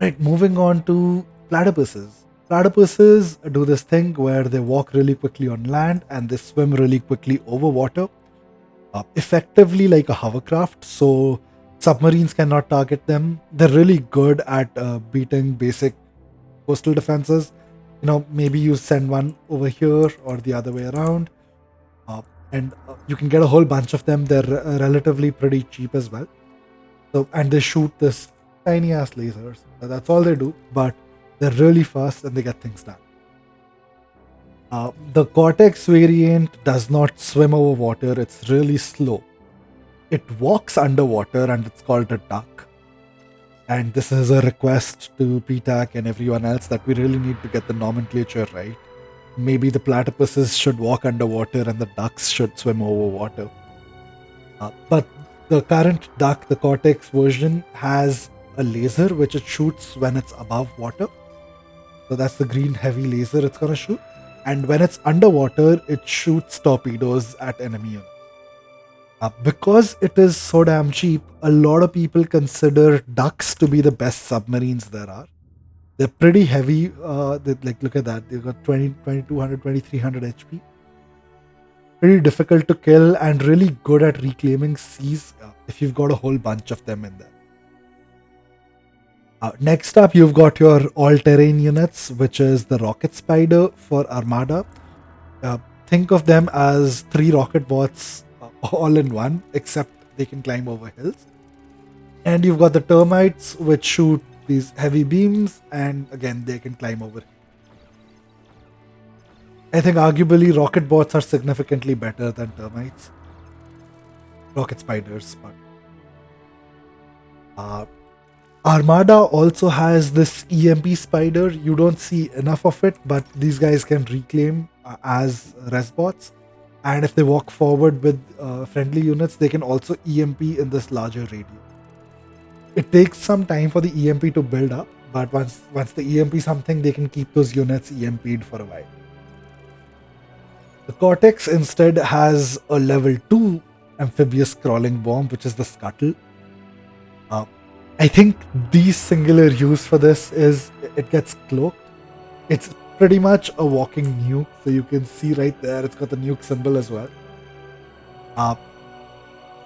Speaker 1: Right, moving on to platypuses. Platypuses do this thing where they walk really quickly on land and they swim really quickly over water, effectively like a hovercraft, so submarines cannot target them. They're really good at beating basic coastal defenses. You know, maybe you send one over here or the other way around, and you can get a whole bunch of them. They're relatively pretty cheap as well. So, and they shoot this tiny ass lasers. That's all they do, but they're really fast and they get things done. The Cortex variant does not swim over water, it's really slow. It walks underwater and it's called a duck. And this is a request to PTAC and everyone else that we really need to get the nomenclature right. Maybe the platypuses should walk underwater and the ducks should swim over water. But the current duck, the Cortex version, has a laser which it shoots when it's above water. So that's the green heavy laser it's gonna shoot. And when it's underwater, it shoots torpedoes at enemy units. Because it is so damn cheap, a lot of people consider ducks to be the best submarines there are. They're pretty heavy. Like, look at that. They've got 2200, 2300 HP. Pretty difficult to kill and really good at reclaiming seas if you've got a whole bunch of them in there. Next up, you've got your all-terrain units, which is the Rocket Spider for Armada. Think of them as 3 rocket bots all in one, except they can climb over hills. And you've got the Termites, which shoot these heavy beams, and again, they can climb over. I think arguably rocket bots are significantly better than Termites. Rocket Spiders, but... Armada also has this EMP spider. You don't see enough of it, but these guys can reclaim as res bots. And if they walk forward with friendly units, they can also EMP in this larger radius. It takes some time for the EMP to build up, but once they EMP something, they can keep those units EMP'd for a while. The Cortex instead has a level 2 amphibious crawling bomb, which is the Scuttle. I think the singular use for this is it gets cloaked. It's pretty much a walking nuke, so you can see right there, it's got the nuke symbol as well.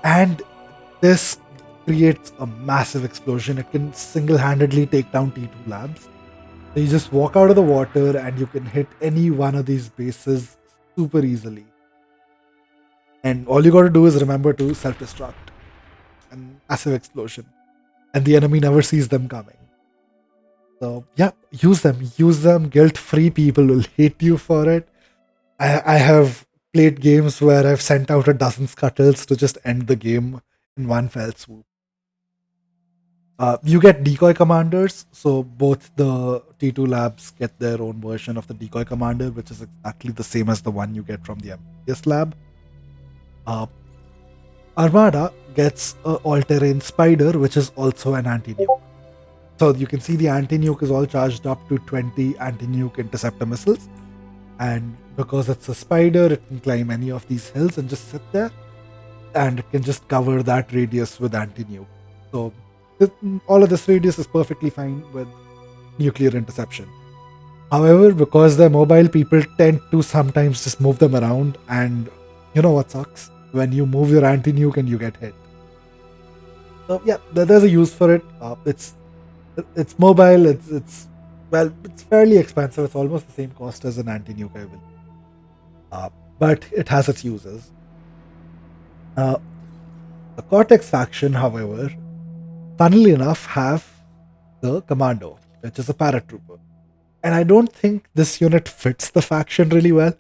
Speaker 1: And this creates a massive explosion. It can single-handedly take down T2 labs. So you just walk out of the water and you can hit any one of these bases super easily. And all you got to do is remember to self destruct and massive explosion. And the enemy never sees them coming. So yeah, use them. Use them. Guilt-free people will hate you for it. I have played games where I've sent out a dozen scuttles to just end the game in one fell swoop. You get decoy commanders, so both the T2 labs get their own version of the decoy commander, which is exactly the same as the one you get from the MPS lab. Uh, Armada gets a all-terrain spider, which is also an anti-nuke. So you can see the anti-nuke is all charged up to 20 anti-nuke interceptor missiles. And because it's a spider, it can climb any of these hills and just sit there. And it can just cover that radius with anti-nuke. So all of this radius is perfectly fine with nuclear interception. However, because they're mobile, people tend to sometimes just move them around, and you know what sucks? When you move your anti-nuke and you get hit. So yeah, there's a use for it. It's mobile. It's fairly expensive. It's almost the same cost as an anti-nuke, I will. But it has its uses. The Cortex faction, however, funnily enough, have the Commando, which is a paratrooper. And I don't think this unit fits the faction really well,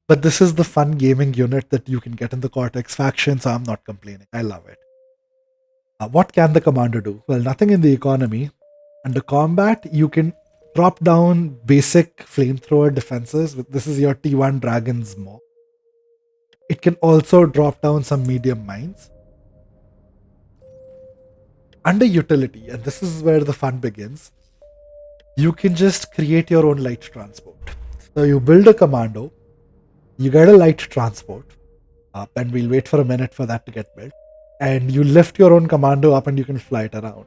Speaker 1: but this is the fun gaming unit that you can get in the Cortex faction, so I'm not complaining. I love it. What can the Commander do? Well, nothing in the economy. Under combat, you can drop down basic flamethrower defenses. This is your T1 Dragon's Maw. It can also drop down some medium mines. Under utility, and this is where the fun begins, you can just create your own light transport. So you build a commando, you get a light transport, and we'll wait for a minute for that to get built, and you lift your own commando up and you can fly it around.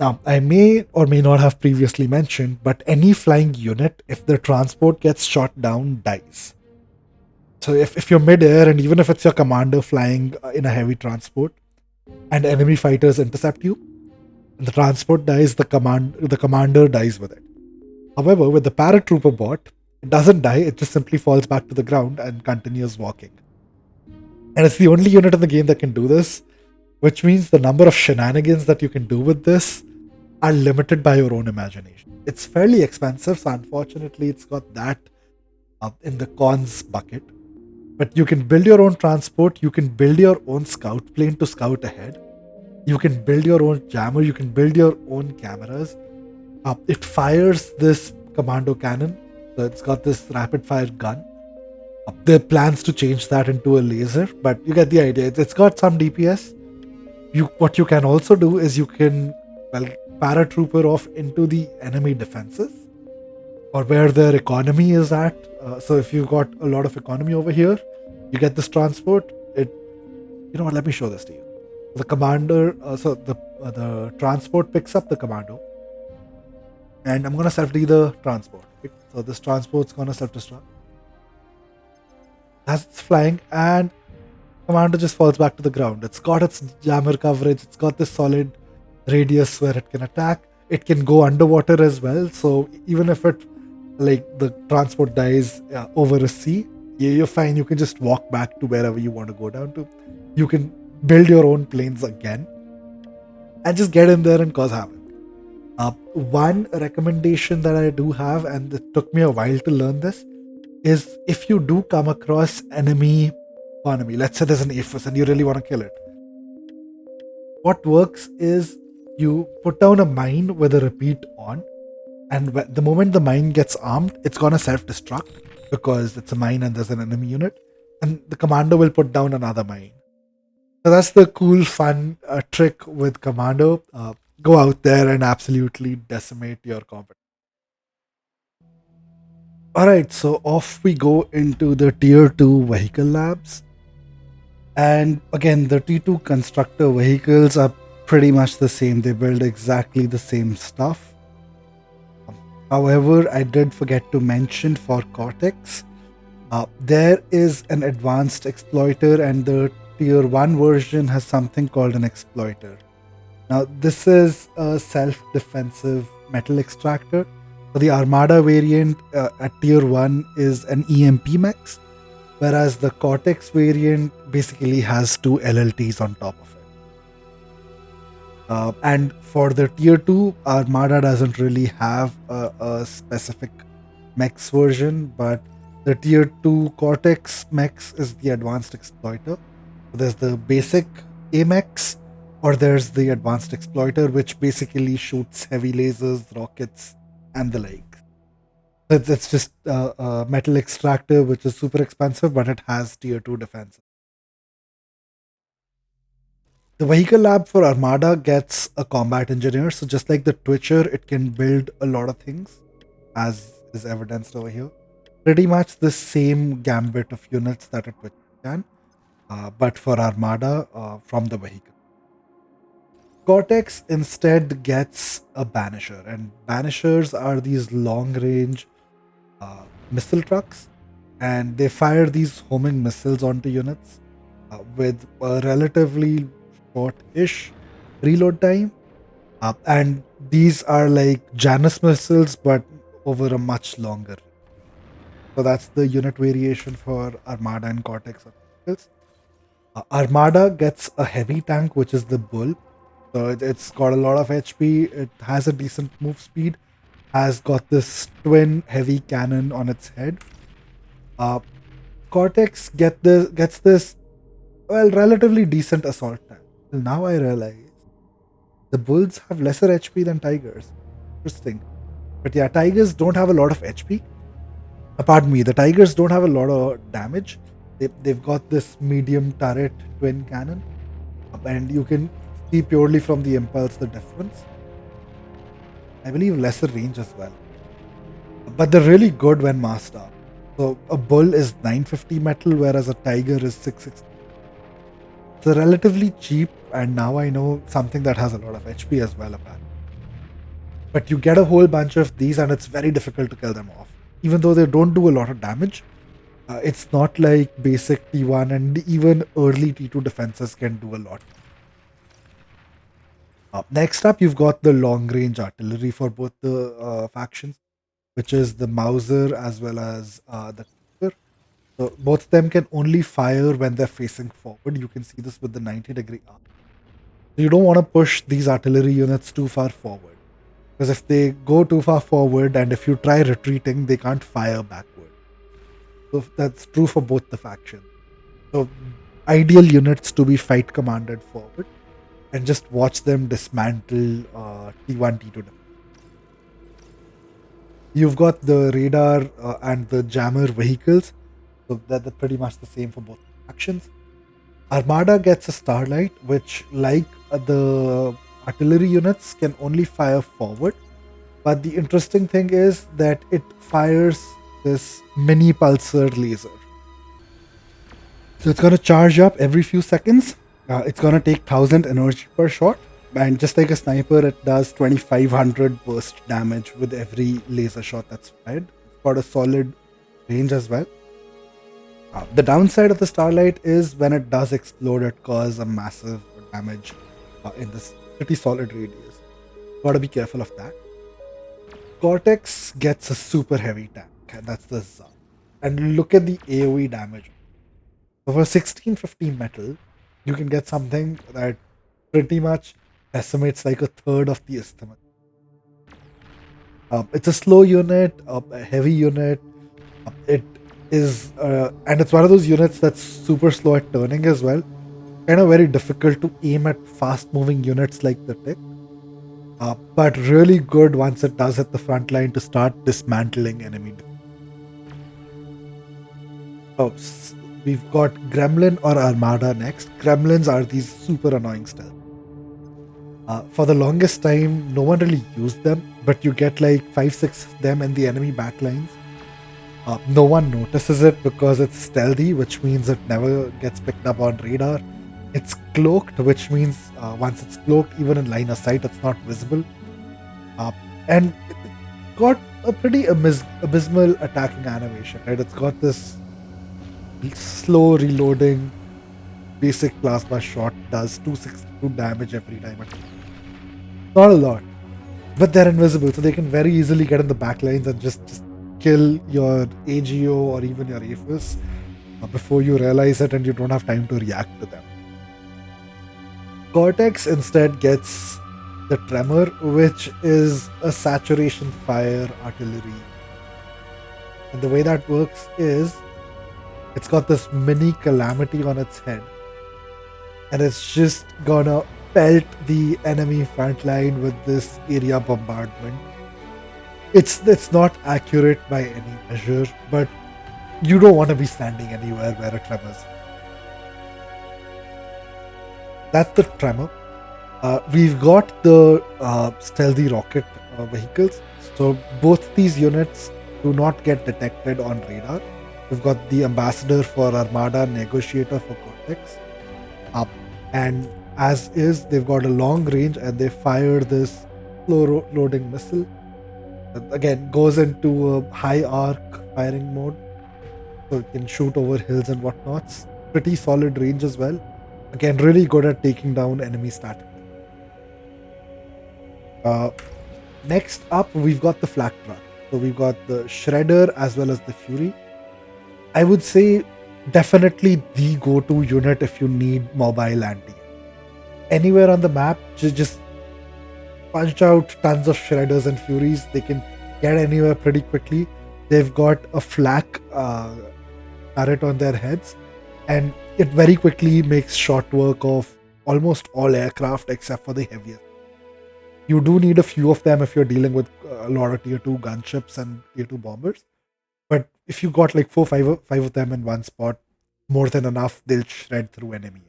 Speaker 1: Now, I may or may not have previously mentioned, but any flying unit, if the transport gets shot down, dies. So if you're mid-air, and even if it's your commander flying in a heavy transport, and enemy fighters intercept you, the transport dies, the commander dies with it. However, with the paratrooper bot, it doesn't die, it just simply falls back to the ground and continues walking. And it's the only unit in the game that can do this, which means the number of shenanigans that you can do with this are limited by your own imagination. It's fairly expensive, so unfortunately it's got that in the cons bucket. But you can build your own transport, you can build your own scout plane to scout ahead, you can build your own jammer, you can build your own cameras. It fires this commando cannon, so it's got this rapid fire gun. There are plans to change that into a laser, but you get the idea. It's got some DPS. What you can also do is you can paratrooper off into the enemy defenses or where their economy is at. So if you've got a lot of economy over here, you get this transport. You know what? Let me show this to you. The commander, the transport picks up the commando, and I'm gonna self-D the transport. Right? So this transport's gonna self-destruct as it's flying, and commando just falls back to the ground. It's got its jammer coverage. It's got this solid radius where it can attack. It can go underwater as well. So even if the transport dies over a sea, you're fine. You can just walk back to wherever you want to go down to. You can build your own planes again and just get in there and cause havoc. One recommendation that I do have, and it took me a while to learn this, is if you do come across enemy economy, let's say there's an Isthmus and you really want to kill it, what works is you put down a mine with a repeat on, and the moment the mine gets armed, it's gonna self-destruct because it's a mine and there's an enemy unit, and the commander will put down another mine. So that's the cool, fun trick with commando. Go out there and absolutely decimate your competition. Alright, so off we go into the tier 2 vehicle labs. And again, the T2 constructor vehicles are pretty much the same. They build exactly the same stuff. However, I did forget to mention for Cortex, there is an advanced exploiter, and the tier 1 version has something called an exploiter. Now, this is a self-defensive metal extractor. So the Armada variant at tier 1 is an EMP max, whereas the Cortex variant basically has two LLTs on top of it. And for the tier 2, Armada doesn't really have a specific mechs version, but the tier 2 Cortex mechs is the advanced exploiter. So there's the basic AMEX, or there's the advanced exploiter, which basically shoots heavy lasers, rockets, and the like. It's just a metal extractor, which is super expensive, but it has tier 2 defense. The vehicle lab for Armada gets a combat engineer. So just like the Twitcher, it can build a lot of things, as is evidenced over here. Pretty much the same gambit of units that a Twitcher can, but for Armada from the vehicle. Cortex instead gets a Banisher, and Banishers are these long range missile trucks, and they fire these homing missiles onto units with a relatively short-ish reload time. And these are like Janus missiles, but over a much longer. So that's the unit variation for Armada and Cortex vehicles. Armada gets a heavy tank, which is the Bull. So it's got a lot of HP. It has a decent move speed. Has got this twin heavy cannon on its head. Uh, Cortex gets this relatively decent assault tank. Till now I realize the Bulls have lesser HP than Tigers. Interesting. But yeah, Tigers don't have a lot of HP. Pardon me, the Tigers don't have a lot of damage. They've got this medium turret twin cannon, and you can see purely from the impulse the difference. I believe lesser range as well. But they're really good when masked up. So a Bull is 950 metal, whereas a Tiger is 660. It's relatively cheap, and now I know something that has a lot of HP as well, apparently. But you get a whole bunch of these, and it's very difficult to kill them off. Even though they don't do a lot of damage, it's not like basic T1, and even early T2 defenses can do a lot. Next up, you've got the long range artillery for both the factions, which is the Mauser as well as the Clipper. So both of them can only fire when they're facing forward. You can see this with the 90-degree arc. So you don't want to push these artillery units too far forward, because if they go too far forward and if you try retreating, they can't fire backward. So that's true for both the factions. So ideal units to be fight commanded forward and just watch them dismantle T1, T2. You've got the radar and the jammer vehicles, so they're pretty much the same for both factions. Armada gets a Starlight, which, like the artillery units, can only fire forward. But the interesting thing is that it fires this mini pulsar laser. So it's going to charge up every few seconds. It's going to take 1000 energy per shot. And just like a sniper, it does 2500 burst damage with every laser shot that's fired. It's got a solid range as well. The downside of the Starlight is when it does explode, it causes a massive damage in this pretty solid radius. Gotta be careful of that. Cortex gets a super heavy tank, and that's the ZA. And look at the AoE damage. So for 1650 metal, you can get something that pretty much decimates like a third of the Isthmus. It's a slow unit, a heavy unit. It is, and it's one of those units that's super slow at turning as well. Kind of very difficult to aim at fast-moving units like the Tick. But really good once it does hit the front line to start dismantling enemy. Oh, we've got Gremlin or Armada next. Gremlins are these super annoying stealth. For the longest time, no one really used them, but you get like 5-6 of them in the enemy backlines. No one notices it because it's stealthy, which means it never gets picked up on radar. It's cloaked, which means once it's cloaked, even in line of sight, it's not visible. And it got a pretty abysmal attacking animation, right? It's got this slow reloading, basic plasma shot, does 262 damage every time. Not a lot, but they're invisible, so they can very easily get in the back lines and just kill your AGO or even your AFIS before you realize it, and you don't have time to react to them. Cortex instead gets the Tremor, which is a saturation fire artillery. And the way that works is it's got this mini calamity on its head, and it's just gonna pelt the enemy front line with this area bombardment. It's not accurate by any measure, but you don't want to be standing anywhere where a tremor's. That's the Tremor. We've got the stealthy rocket vehicles. So both these units do not get detected on radar. We've got the Ambassador for Armada, Negotiator for Cortex. And as is, they've got a long range and they fire this slow loading missile. Again, goes into a high arc firing mode. So it can shoot over hills and whatnots. Pretty solid range as well. Again, really good at taking down enemies statically. Next up, we've got the flak truck. So we've got the Shredder as well as the Fury. I would say definitely the go-to unit if you need mobile anti. Anywhere on the map, just punch out tons of Shredders and Furies. They can get anywhere pretty quickly. They've got a flak turret on their heads, and it very quickly makes short work of almost all aircraft except for the heaviest. You do need a few of them if you're dealing with a lot of tier 2 gunships and tier 2 bombers. But if you got like 5 of them in one spot, more than enough, they'll shred through enemy.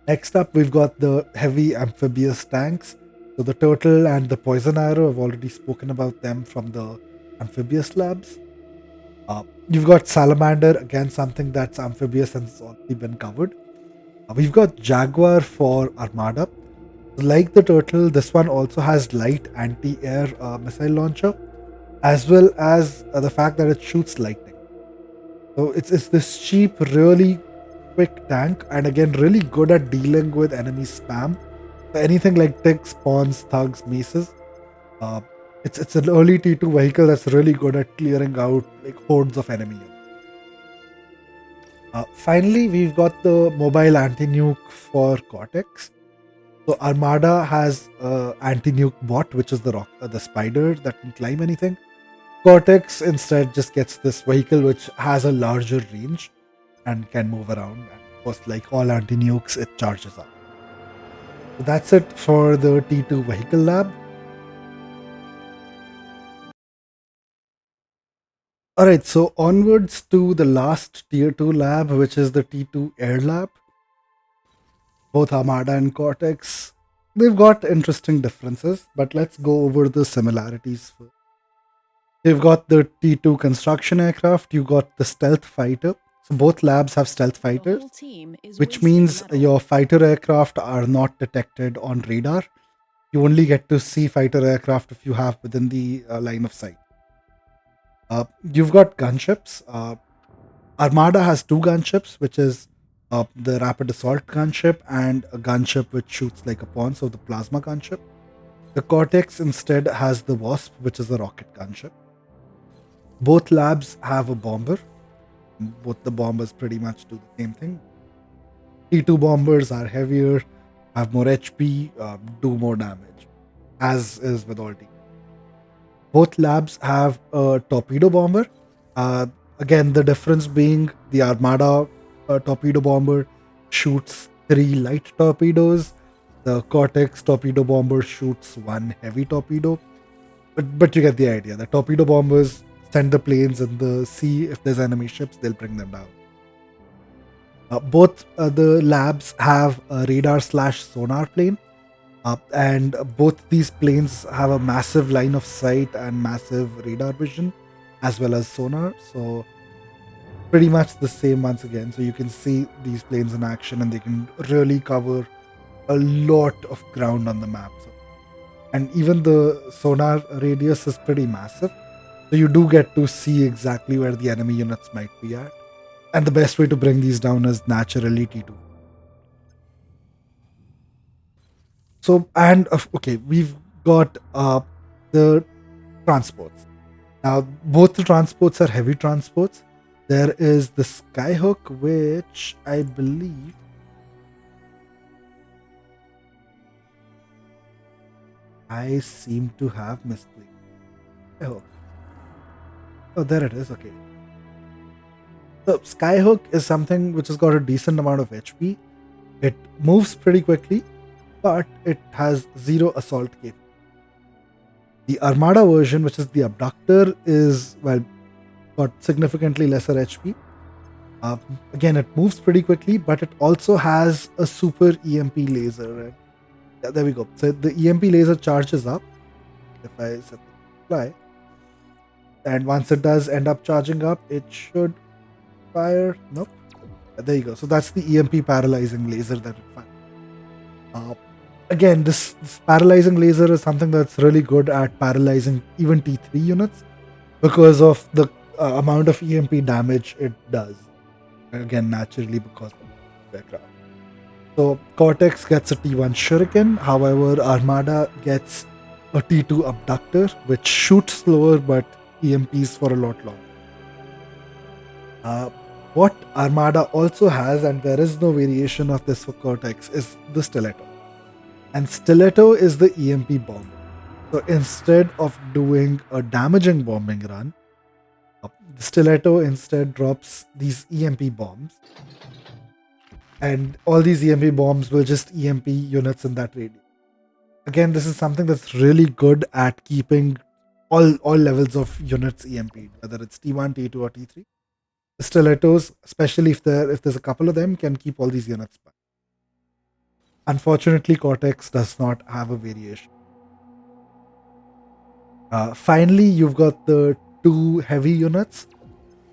Speaker 1: Next up, we've got the heavy amphibious tanks. So the Turtle and the Poison Arrow, I've already spoken about them from the amphibious labs. You've got Salamander, again something that's amphibious and has already been covered. We've got Jaguar for Armada. Like the Turtle, this one also has light anti-air missile launcher, as well as the fact that it shoots lightning. So it's this cheap, really quick tank, and again really good at dealing with enemy spam. So anything like ticks, pawns, thugs, maces. It's an early T2 vehicle that's really good at clearing out like hordes of enemies. Finally, we've got the mobile anti-nuke for Cortex. So Armada has anti-nuke bot, which is the spider that can climb anything. Cortex instead just gets this vehicle which has a larger range and can move around. And of course, like all anti-nukes, it charges up. So that's it for the T2 vehicle lab. Alright, so onwards to the last tier 2 lab, which is the T2 air lab. Both Armada and Cortex, they've got interesting differences, but let's go over the similarities first. You've got the T2 construction aircraft, you got the stealth fighter. So both labs have stealth fighters, which means your fighter aircraft are not detected on radar. You only get to see fighter aircraft if you have within the line of sight. You've got gunships. Armada has 2 gunships, which is the rapid assault gunship and a gunship which shoots like a pawn, so the plasma gunship. The Cortex instead has the Wasp, which is a rocket gunship. Both labs have a bomber. Both the bombers pretty much do the same thing. T2 bombers are heavier, have more HP, do more damage, as is with all T. Both labs have a torpedo bomber. Again, the difference being the Armada torpedo bomber shoots 3 light torpedoes. The Cortex torpedo bomber shoots 1 heavy torpedo. But you get the idea. The torpedo bombers send the planes in the sea. If there's enemy ships, they'll bring them down. Both the labs have a radar/sonar plane. And both these planes have a massive line of sight and massive radar vision, as well as sonar. So pretty much the same once again. So you can see these planes in action and they can really cover a lot of ground on the map. And even the sonar radius is pretty massive. So you do get to see exactly where the enemy units might be at. And the best way to bring these down is naturally T2. So, and okay, we've got the transports. Now, both the transports are heavy transports. There is the Skyhook, which I believe I seem to have misplaced. Skyhook. Oh, there it is. Okay. So, Skyhook is something which has got a decent amount of HP. It moves pretty quickly, but it has zero assault capability. The Armada version, which is the Abductor, is, well, got significantly lesser HP. Again, it moves pretty quickly, but it also has a super EMP laser. And yeah, there we go. So the EMP laser charges up if I set the fly, and once it does end up charging up, it should fire. Nope. There you go. So that's the EMP paralyzing laser that it fires. Uh, Again, this paralyzing laser is something that's really good at paralyzing even T3 units because of the amount of EMP damage it does. Again, naturally because of the aircraft. So Cortex gets a T1 Shuriken, however, Armada gets a T2 Abductor, which shoots slower but EMPs for a lot longer. What Armada also has, and there is no variation of this for Cortex, is the Stiletto. And Stiletto is the EMP bomb. So instead of doing a damaging bombing run, the Stiletto instead drops these EMP bombs. And all these EMP bombs will just EMP units in that radius. Again, this is something that's really good at keeping all levels of units EMP'd, whether it's T1, T2, or T3. The Stilettos, especially if there's a couple of them, can keep all these units back. Unfortunately, Cortex does not have a variation. Finally, you've got the two heavy units.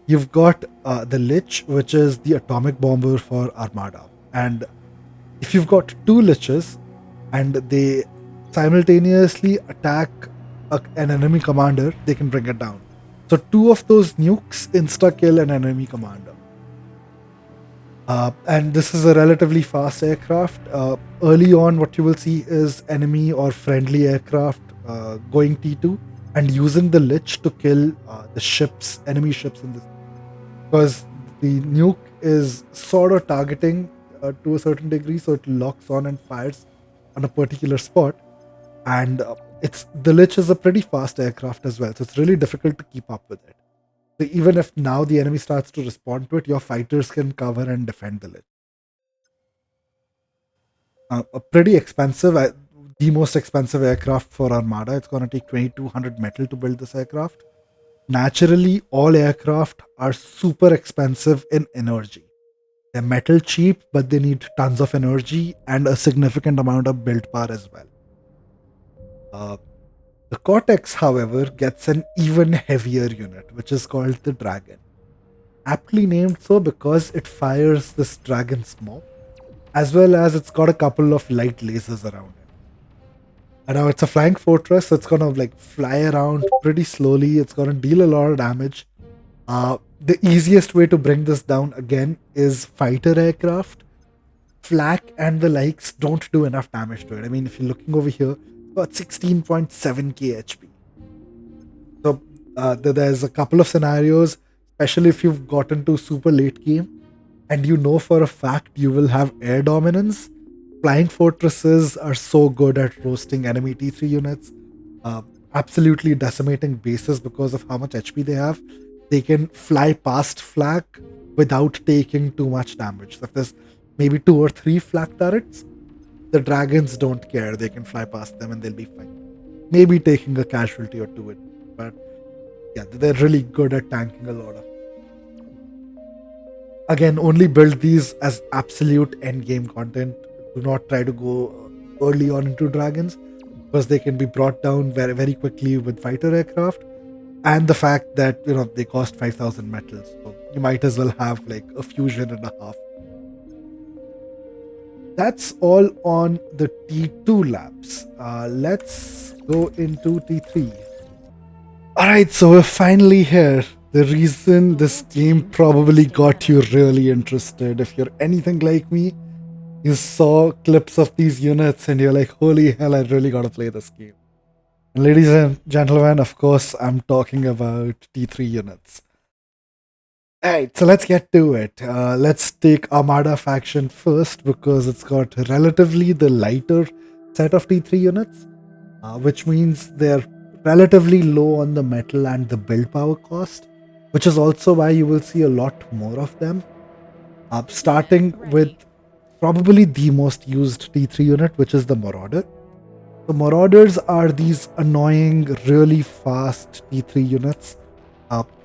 Speaker 1: You've got the Lich, which is the atomic bomber for Armada. And if you've got two Liches and they simultaneously attack an enemy commander, they can bring it down. So two of those nukes insta-kill an enemy commander. And this is a relatively fast aircraft. Early on, what you will see is enemy or friendly aircraft going T2 and using the Lich to kill the enemy ships in this. Because the nuke is sort of targeting to a certain degree, so it locks on and fires on a particular spot. And the Lich is a pretty fast aircraft as well, so it's really difficult to keep up with it. So even if now the enemy starts to respond to it, your fighters can cover and defend the Lich. A pretty expensive, the most expensive aircraft for Armada. It's going to take 2,200 metal to build this aircraft. Naturally, all aircraft are super expensive in energy. They're metal cheap, but they need tons of energy and a significant amount of build power as well. The Cortex, however, gets an even heavier unit, which is called the Dragon. Aptly named so because it fires this dragon smoke, as well as it's got a couple of light lasers around it. And now it's a flying fortress, so it's gonna fly around pretty slowly. It's gonna deal a lot of damage. The easiest way to bring this down again is fighter aircraft. Flak and the likes don't do enough damage to it. I mean, if you're looking over here, it's got 16.7k HP. So there's a couple of scenarios, especially if you've gotten to super late game and you know for a fact you will have air dominance. Flying fortresses are so good at roasting enemy T3 units, absolutely decimating bases because of how much HP they have. They can fly past flak without taking too much damage. So if there's maybe 2 or 3 flak turrets, the dragons don't care. They can fly past them and they'll be fine. Maybe taking a casualty or two, but yeah, they're really good at tanking a lot of. Again, only build these as absolute end game content. Do not try to go early on into dragons because they can be brought down very, very quickly with fighter aircraft, and the fact that they cost 5,000 metals, so you might as well have a fusion and a half. That's all on the T2 labs. Let's go into T3. Alright, so we're finally here. The reason this game probably got you really interested, if you're anything like me, You saw clips of these units and you're like, holy hell, I really gotta play this game. And ladies and gentlemen, of course, I'm talking about T3 units. Alright, so let's get to it. Let's take Armada faction first because it's got relatively the lighter set of T3 units, which means they're relatively low on the metal and the build power cost, which is also why you will see a lot more of them. Starting with
Speaker 2: Ready.
Speaker 1: probably the most used T3 unit, which is the Marauder. The Marauders are these annoying, really fast T3 units.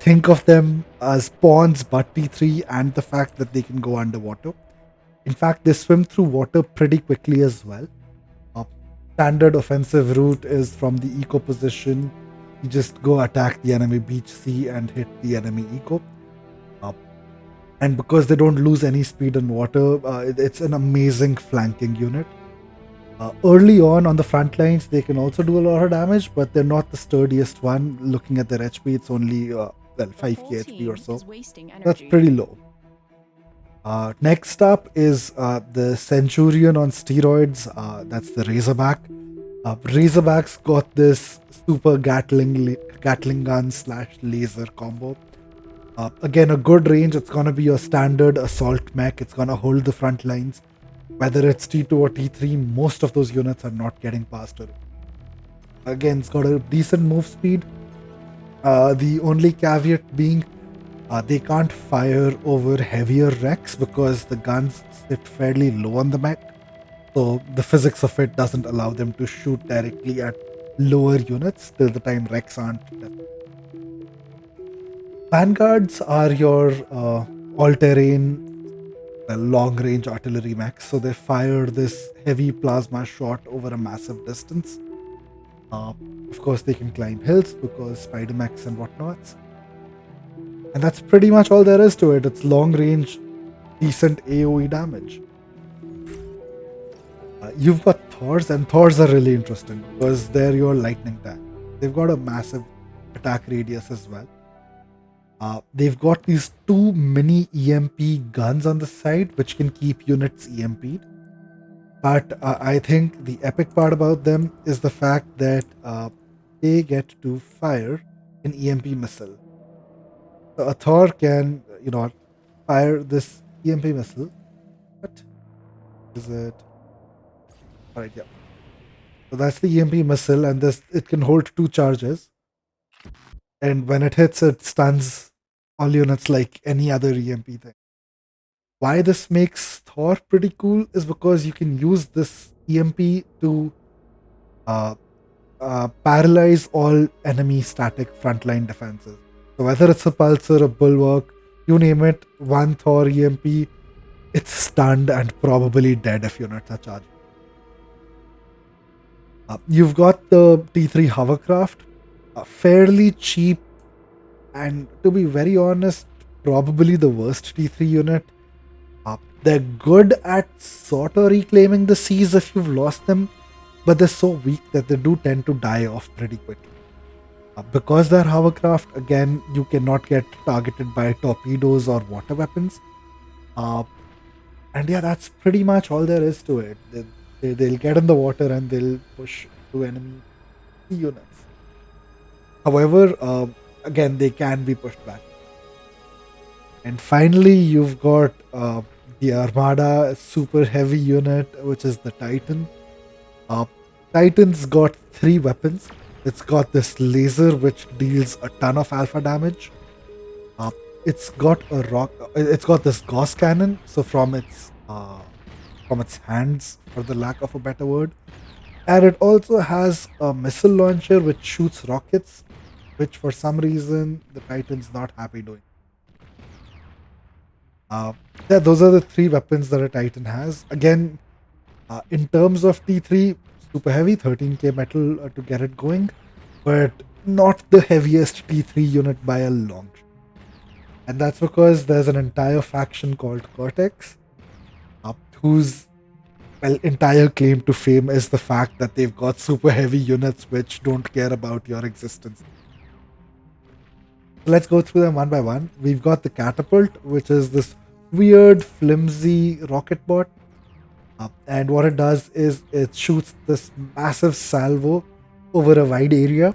Speaker 1: Think of them as pawns but T3 and the fact that they can go underwater. In fact, they swim through water pretty quickly as well. Uh, Standard offensive route is from the eco position. You just go attack the enemy beach sea and hit the enemy eco. Uh, and because they don't lose any speed in water, it's an amazing flanking unit. Early on the front lines, they can also do a lot of damage, but they're not the sturdiest one. Looking at their HP, it's only well
Speaker 2: The
Speaker 1: 5k
Speaker 2: whole
Speaker 1: HP or
Speaker 2: team
Speaker 1: so.
Speaker 2: is wasting
Speaker 1: That's
Speaker 2: energy.
Speaker 1: pretty low. Next up is the Centurion on steroids. That's the Razorback. Razorback's got this super Gatling gun slash laser combo. Again, a good range. It's gonna be your standard assault mech. It's gonna hold the front lines. Whether it's T2 or T3, most of those units are not getting past it. Again, it's got a decent move speed. The only caveat being they can't fire over heavier wrecks because the guns sit fairly low on the mech. So the physics of it doesn't allow them to shoot directly at lower units till the time wrecks aren't. Vanguards are your all-terrain long-range artillery mechs, so they fire this heavy plasma shot over a massive distance. Of course, they can climb hills because spider mechs and whatnots. And that's pretty much all there is to it. It's long-range, decent AoE damage. You've got Thors, and Thors are really interesting because they're your lightning tank. They've got a massive attack radius as well. They've got these two mini EMP guns on the side which can keep units EMP'd. But I think the epic part about them is the fact that they get to fire an EMP missile. So a Thor can, fire this EMP missile. What is it? Alright, yeah. So that's the EMP missile, and this it can hold two charges. And when it hits, it stuns all units like any other EMP thing. Why this makes Thor pretty cool is because you can use this EMP to uh, paralyze all enemy static frontline defenses. So whether it's a pulsar, a bulwark, you name it, one Thor EMP, it's stunned and probably dead if units are charging. You've got the T3 hovercraft, fairly cheap, and to be very honest, probably the worst T3 unit. They're good at sort of reclaiming the seas if you've lost them, but they're so weak that they do tend to die off pretty quickly. Because they're hovercraft, again, you cannot get targeted by torpedoes or water weapons. And yeah, that's pretty much all there is to it. They'll get in the water and they'll push to enemy units. However, again, they can be pushed back. And finally, you've got the Armada super heavy unit, which is the Titan. Uh, Titan's got three weapons. It's got this laser which deals a ton of alpha damage. It's got a rock. It's got this Gauss cannon. So from its hands, for the lack of a better word, and it also has a missile launcher which shoots rockets, which for some reason the Titan's not happy doing. Uh, yeah, those are the three weapons that a Titan has. Again, in terms of T3, super heavy, 13k metal to get it going, but not the heaviest T3 unit by a long shot. And that's because there's an entire faction called Cortex, whose entire claim to fame is the fact that they've got super heavy units which don't care about your existence. Let's go through them one by one. We've got the Catapult, which is this weird, flimsy rocket bot. And what it does is it shoots this massive salvo over a wide area.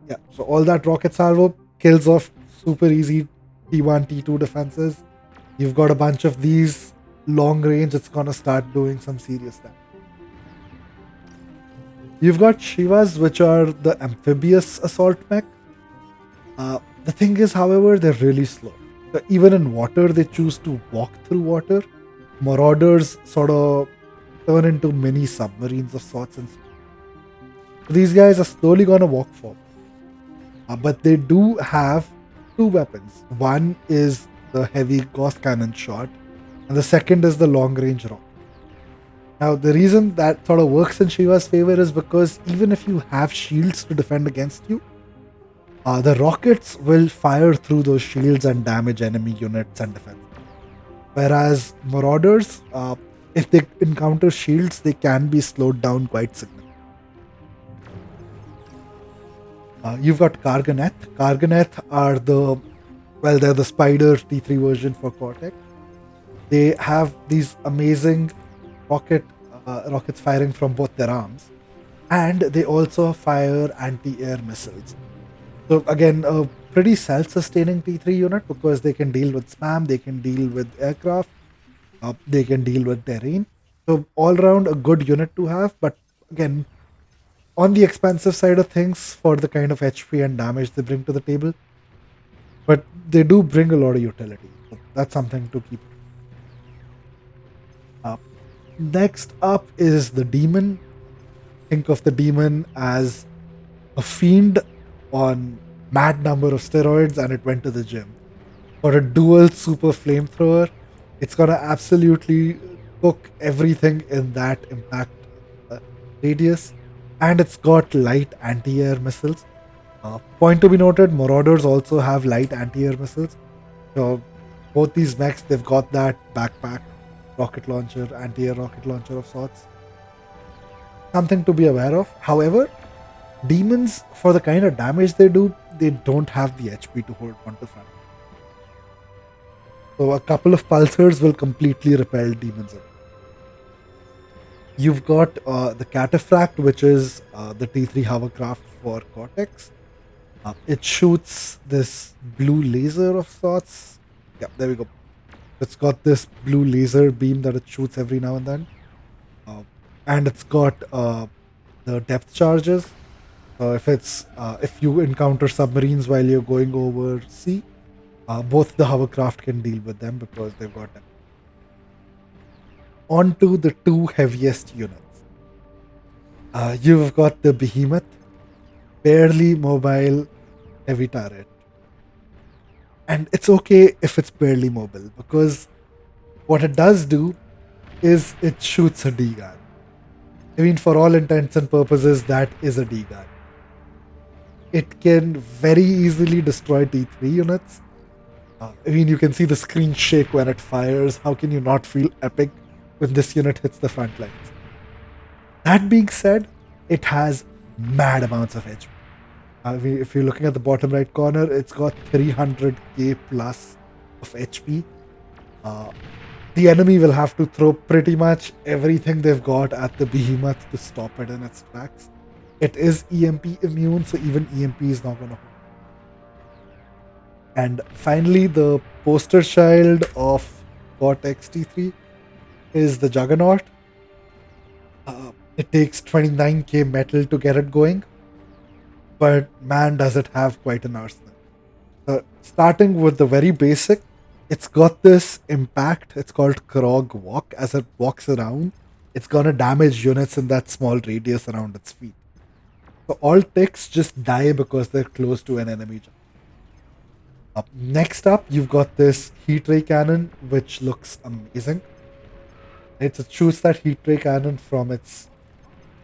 Speaker 1: Yeah, so all that rocket salvo kills off super easy T1, T2 defenses. You've got a bunch of these long range, it's gonna start doing some serious damage. You've got Shivas, which are the amphibious assault mech. The thing is, however, they're really slow. So even in water, they choose to walk through water. Marauders sort of turn into mini submarines of sorts, and these guys are slowly gonna walk forward. But they do have two weapons. One is the heavy gauss cannon shot, and the second is the long range rocket. Now, the reason that sort of works in Shiva's favor is because even if you have shields to defend against you, the rockets will fire through those shields and damage enemy units and defense. Whereas Marauders, if they encounter shields, they can be slowed down quite significantly. You've got Karganeth. Karganeth are they're the Spider T3 version for Cortex. They have these amazing rockets firing from both their arms, and they also fire anti-air missiles. So again, a pretty self-sustaining T3 unit because they can deal with spam, they can deal with aircraft, they can deal with terrain. So all around a good unit to have, but again, on the expensive side of things for the kind of HP and damage they bring to the table. But they do bring a lot of utility. So that's something to keep. Next up is the demon. Think of the demon as a fiend on mad number of steroids and it went to the gym. For a dual super flamethrower, it's gonna absolutely cook everything in that impact radius, and it's got light anti-air missiles. Point to be noted, Marauders also have light anti-air missiles. So both these mechs, they've got that backpack rocket launcher, anti-air rocket launcher of sorts. Something to be aware of. However, demons, for the kind of damage they do, they don't have the HP to hold on to front. So a couple of pulsars will completely repel demons away. You've got the Cataphract, which is the T3 hovercraft for Cortex. It shoots this blue laser of sorts. Yeah, there we go. It's got this blue laser beam that it shoots every now and then. And it's got the depth charges. So if you encounter submarines while you're going over sea, both the hovercraft can deal with them because they've got them. On to the two heaviest units. You've got the Behemoth, barely mobile heavy turret. And it's okay if it's barely mobile because what it does do is it shoots a D-gun. I mean, for all intents and purposes, that is a D-gun. It can very easily destroy T3 units. I mean, you can see the screen shake when it fires. How can you not feel epic when this unit hits the front lines? That being said, it has mad amounts of HP. If you're looking at the bottom right corner, it's got 300k plus of HP. The enemy will have to throw pretty much everything they've got at the Behemoth to stop it in its tracks. It is EMP immune, so even EMP is not going to hold. And finally, the poster child of Cortex T3 is the Juggernaut. It takes 29k metal to get it going, but man, does it have quite an arsenal. Starting with the very basic, it's got this impact. It's called Krog Walk. As it walks around, it's gonna damage units in that small radius around its feet. So all ticks just die because they're close to an enemy. Next up, you've got this heat ray cannon, which looks amazing. It shoots that heat ray cannon from its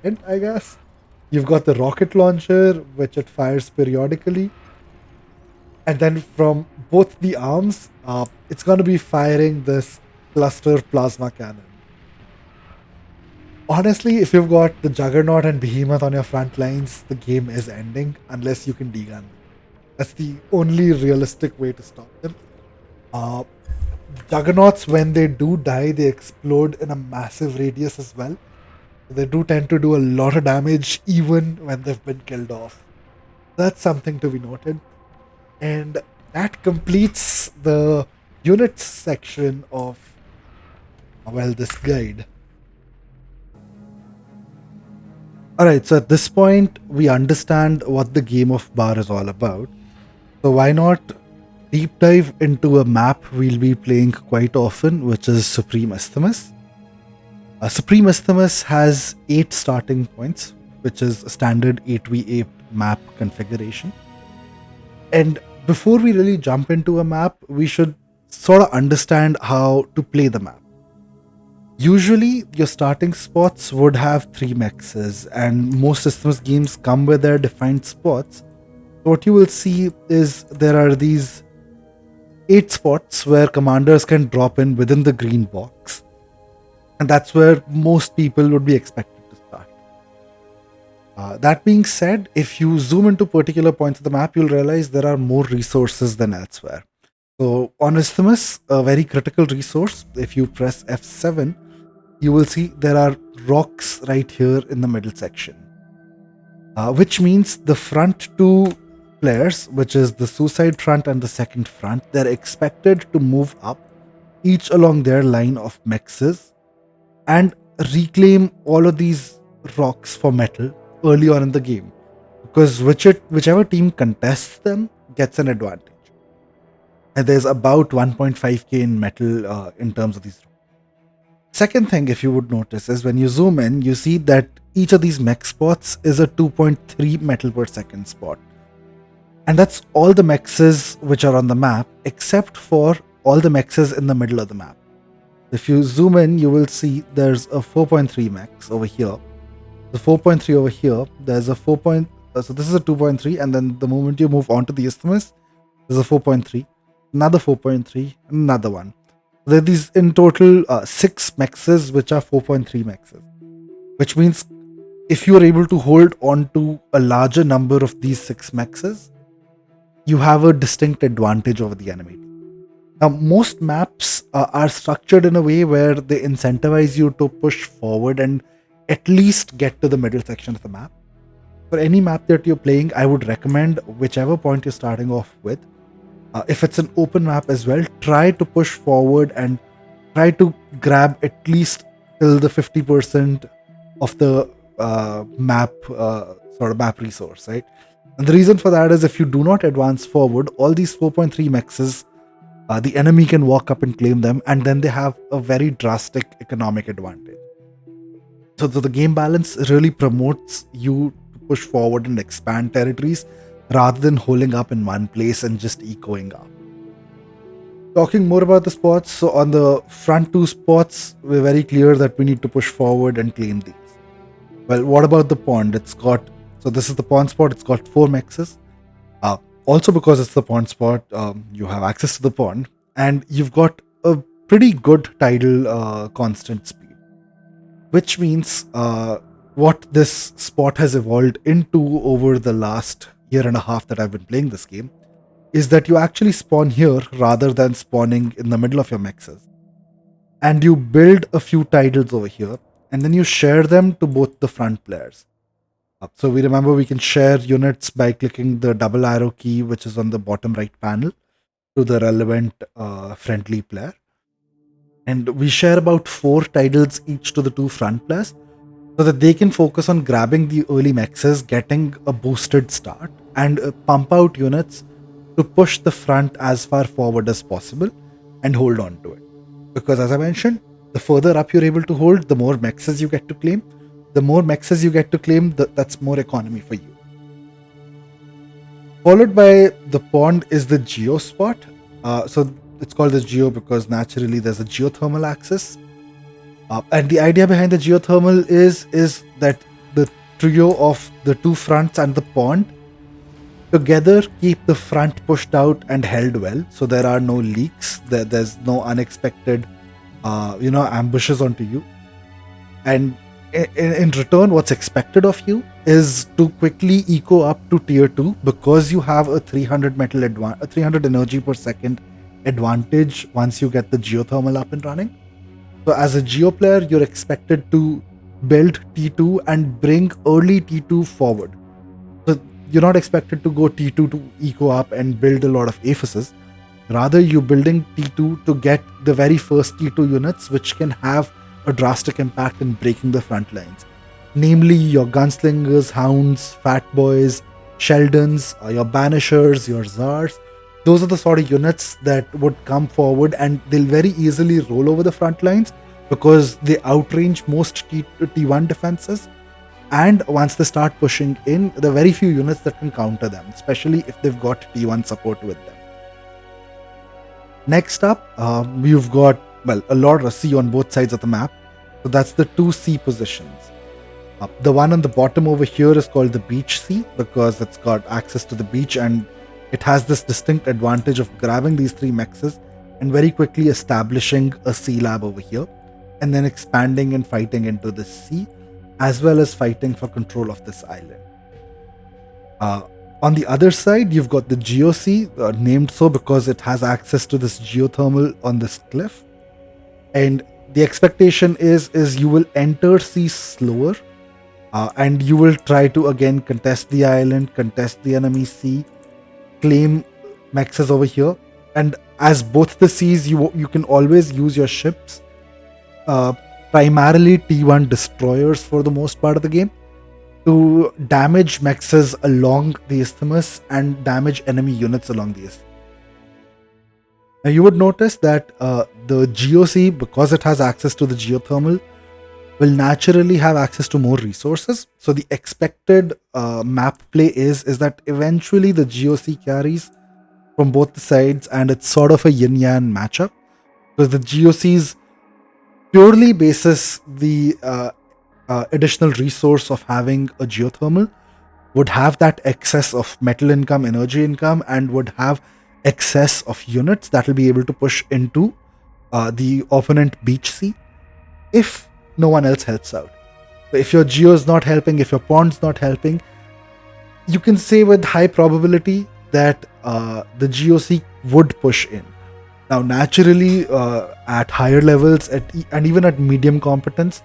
Speaker 1: head, I guess. You've got the rocket launcher, which it fires periodically. And then from both the arms, it's going to be firing this cluster plasma cannon. Honestly, if you've got the Juggernaut and Behemoth on your front lines, the game is ending unless you can degun them. That's the only realistic way to stop them. Juggernauts, when they do die, they explode in a massive radius as well. They do tend to do a lot of damage even when they've been killed off. That's something to be noted. And that completes the units section of, well, this guide. Alright, so at this point, we understand what the game of bar is all about. So why not deep dive into a map we'll be playing quite often, which is Supreme Isthmus. Supreme Isthmus has 8 starting points, which is a standard 8v8 map configuration. And before we really jump into a map, we should sort of understand how to play the map. Usually, your starting spots would have 3 mexes, and most Isthmus games come with their defined spots. What you will see is there are these 8 spots where commanders can drop in within the green box. And that's where most people would be expected to start. That being said, if you zoom into particular points of the map, you'll realize there are more resources than elsewhere. So on Isthmus, a very critical resource, if you press F7, you will see there are rocks right here in the middle section. Which means the front 2 players, which is the suicide front and the second front, they're expected to move up, each along their line of mexes, and reclaim all of these rocks for metal early on in the game, because whichever team contests them gets an advantage. And there's about 1.5k in metal in terms of these rocks. Second thing, if you would notice, is when you zoom in, you see that each of these mech spots is a 2.3 metal per second spot. And that's all the mexes which are on the map, except for all the mexes in the middle of the map. If you zoom in, you will see there's a 4.3 mex over here. The 4.3 over here, there's a 4. So this is a 2.3, and then the moment you move on to the Isthmus, there's a 4.3, another 4.3, another one. There are these in total 6 mexes which are 4.3 mexes, which means if you are able to hold on to a larger number of these 6 mexes, you have a distinct advantage over the enemy. Now, most maps are structured in a way where they incentivize you to push forward and at least get to the middle section of the map. For any map that you're playing, I would recommend whichever point you're starting off with. If it's an open map as well, try to push forward and try to grab at least till the 50% of the map resource, right? And the reason for that is if you do not advance forward, all these 4.3 mexes, the enemy can walk up and claim them, and then they have a very drastic economic advantage. So the game balance really promotes you to push forward and expand territories rather than holding up in one place and just echoing up. Talking more about the spots, so on the front 2 spots, we're very clear that we need to push forward and claim these. Well, what about the pond? So this is the pond spot, it's got 4 mexes. Also because it's the pond spot, you have access to the pond, and you've got a pretty good tidal constant speed. Which means what this spot has evolved into over the last year and a half that I've been playing this game is that you actually spawn here rather than spawning in the middle of your mexes. And you build a few tidals over here, and then you share them to both the front players. So we can share units by clicking the double arrow key, which is on the bottom right panel, to the relevant friendly player. And we share about 4 tidals each to the 2 front players so that they can focus on grabbing the early mexes, getting a boosted start, and pump out units to push the front as far forward as possible and hold on to it. Because as I mentioned, the further up you're able to hold, the more mexes you get to claim. The more mexes you get to claim, that's more economy for you. Followed by the pond is the geo spot. So it's called the geo because naturally there's a geothermal axis. And the idea behind the geothermal is that the trio of the 2 fronts and the pond together keep the front pushed out and held well. So there are no leaks. There's no unexpected, ambushes onto you. And in return, what's expected of you is to quickly eco up to tier 2 because you have a 300 energy per second advantage once you get the geothermal up and running. So as a geo player, you're expected to build T2 and bring early T2 forward. So you're not expected to go T2 to eco up and build a lot of aphises. Rather, you're building T2 to get the very first T2 units, which can have a drastic impact in breaking the front lines. Namely, your gunslingers, hounds, fat boys, Sheldons, your banishers, your czars. Those are the sort of units that would come forward and they'll very easily roll over the front lines because they outrange most T1 defenses. And once they start pushing in, there are very few units that can counter them, especially if they've got T1 support with them. Next up, you've got, well, a lot of sea on both sides of the map. So that's the two sea positions. The one on the bottom over here is called the beach sea because it's got access to the beach and it has this distinct advantage of grabbing these three mexes and very quickly establishing a sea lab over here and then expanding and fighting into the sea as well as fighting for control of this island. On the other side, you've got the GeoSea, named so because it has access to this geothermal on this cliff. And the expectation is you will enter sea slower and you will try to again contest the island, contest the enemy sea, claim mexes over here. And as both the seas, you can always use your ships, primarily T1 destroyers for the most part of the game, to damage mexes along the Isthmus and damage enemy units along the Isthmus. Now you would notice that the GeoSea, because it has access to the geothermal, will naturally have access to more resources. So the expected map play is that eventually the GeoSea carries from both the sides and it's sort of a yin-yang matchup because the GeoSeas purely basis the additional resource of having a geothermal would have that excess of metal income, energy income, and would have excess of units that will be able to push into the opponent beach sea if no one else helps out. So if your geo is not helping, if your pond's not helping, you can say with high probability that the GeoSea would push in. Now, naturally, at higher levels and even at medium competence,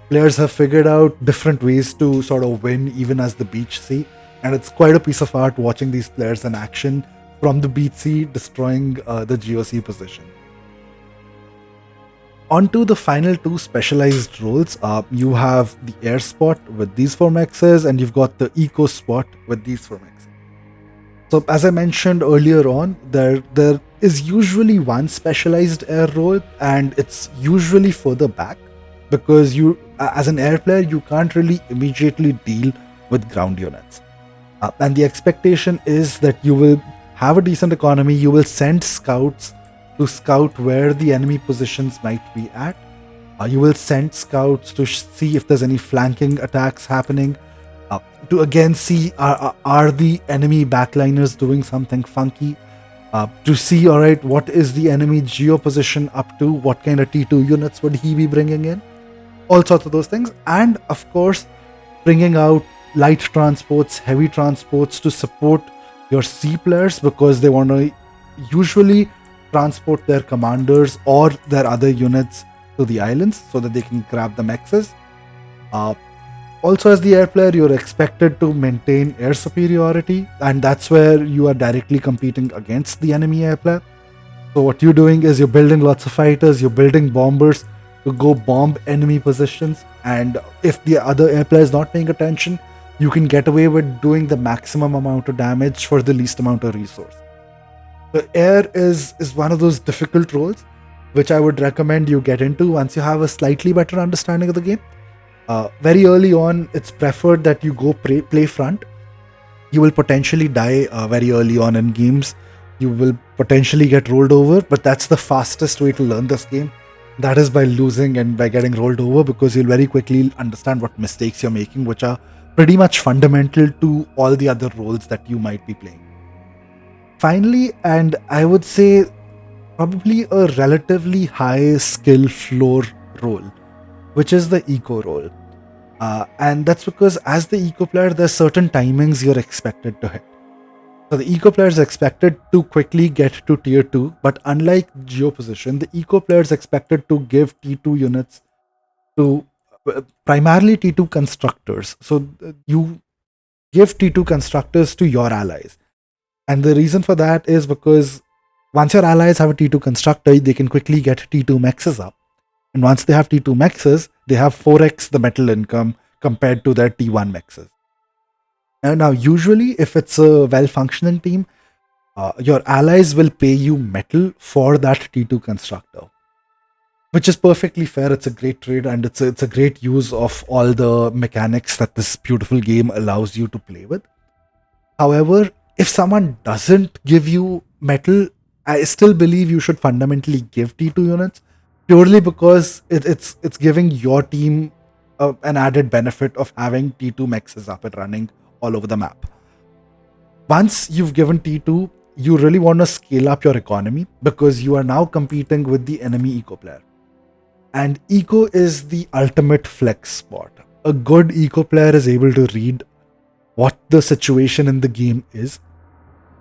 Speaker 1: players have figured out different ways to sort of win even as the beach sea, and it's quite a piece of art watching these players in action from the beach sea destroying the GeoSea position. Onto the final two specialized roles, you have the air spot with these 4 mexes and you've got the eco spot with these 4 mexes. So as I mentioned earlier on, there is usually one specialized air role and it's usually further back because you, as an air player, you can't really immediately deal with ground units. And the expectation is that you will have a decent economy, you will send scouts to scout where the enemy positions might be at. You will send scouts to see if there's any flanking attacks happening, to again see are the enemy backliners doing something funky, to see, all right, what is the enemy geo position up to, what kind of T2 units would he be bringing in, all sorts of those things, and of course bringing out light transports, heavy transports to support your sea players because they want to usually transport their commanders or their other units to the islands so that they can grab the mexes. Also, as the air player, you're expected to maintain air superiority, and that's where you are directly competing against the enemy air player. So what you're doing is you're building lots of fighters, you're building bombers to go bomb enemy positions, and if the other air player is not paying attention, you can get away with doing the maximum amount of damage for the least amount of resource. The air is one of those difficult roles, which I would recommend you get into once you have a slightly better understanding of the game. Very early on, it's preferred that you go play front. You will potentially die very early on in games. You will potentially get rolled over, but that's the fastest way to learn this game. That is by losing and by getting rolled over, because you'll very quickly understand what mistakes you're making, which are pretty much fundamental to all the other roles that you might be playing. Finally, and I would say probably a relatively high skill floor role, which is the eco role. And that's because as the eco player, there's certain timings you're expected to hit. So the eco player is expected to quickly get to tier 2, but unlike geo position, the eco player is expected to give T2 units to primarily T2 constructors. So you give T2 constructors to your allies. And the reason for that is because once your allies have a T2 constructor, they can quickly get T2 mexes up. And once they have T2 mexes, they have 4x the metal income compared to their T1 mexes. And now, usually, if it's a well functioning team, your allies will pay you metal for that T2 constructor, which is perfectly fair. It's a great trade, and it's a great use of all the mechanics that this beautiful game allows you to play with. However, if someone doesn't give you metal, I still believe you should fundamentally give T2 units, purely because it's giving your team an added benefit of having T2 mexes up and running all over the map. Once you've given T2, you really want to scale up your economy because you are now competing with the enemy eco player. And eco is the ultimate flex spot. A good eco player is able to read what the situation in the game is,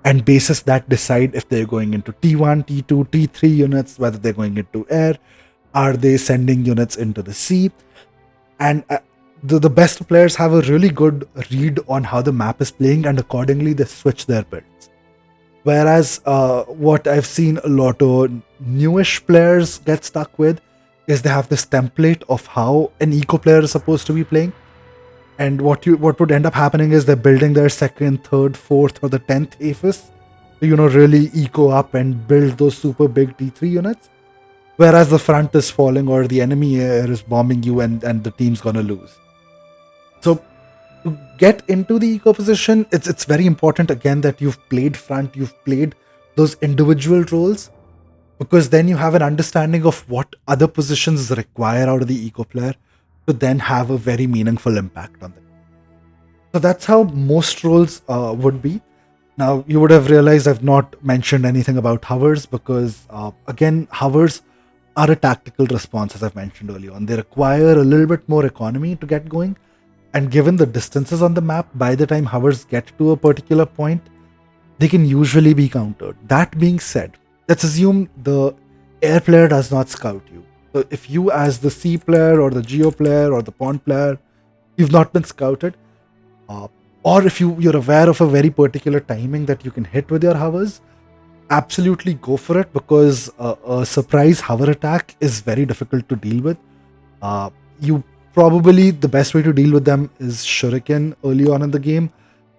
Speaker 1: and basis that decide if they're going into T1, T2, T3 units, whether they're going into air, are they sending units into the sea. And the best players have a really good read on how the map is playing, and accordingly they switch their builds. Whereas what I've seen a lot of newish players get stuck with is they have this template of how an eco player is supposed to be playing. And what would end up happening is they're building their second, third, fourth, or the 10th APHIS to, really eco up and build those super big T3 units. Whereas the front is falling or the enemy air is bombing you and the team's gonna lose. So to get into the eco position, it's very important again that you've played front, you've played those individual roles, because then you have an understanding of what other positions require out of the eco player to then have a very meaningful impact on them. So that's how most roles would be. Now, you would have realized I've not mentioned anything about hovers because, again, hovers are a tactical response, as I've mentioned earlier on. They require a little bit more economy to get going. And given the distances on the map, by the time hovers get to a particular point, they can usually be countered. That being said, let's assume the air player does not scout you. So if you, as the sea player or the geo player or the pond player, you've not been scouted, or if you're aware of a very particular timing that you can hit with your hovers, absolutely go for it, because a surprise hover attack is very difficult to deal with. You probably, the best way to deal with them is shuriken early on in the game.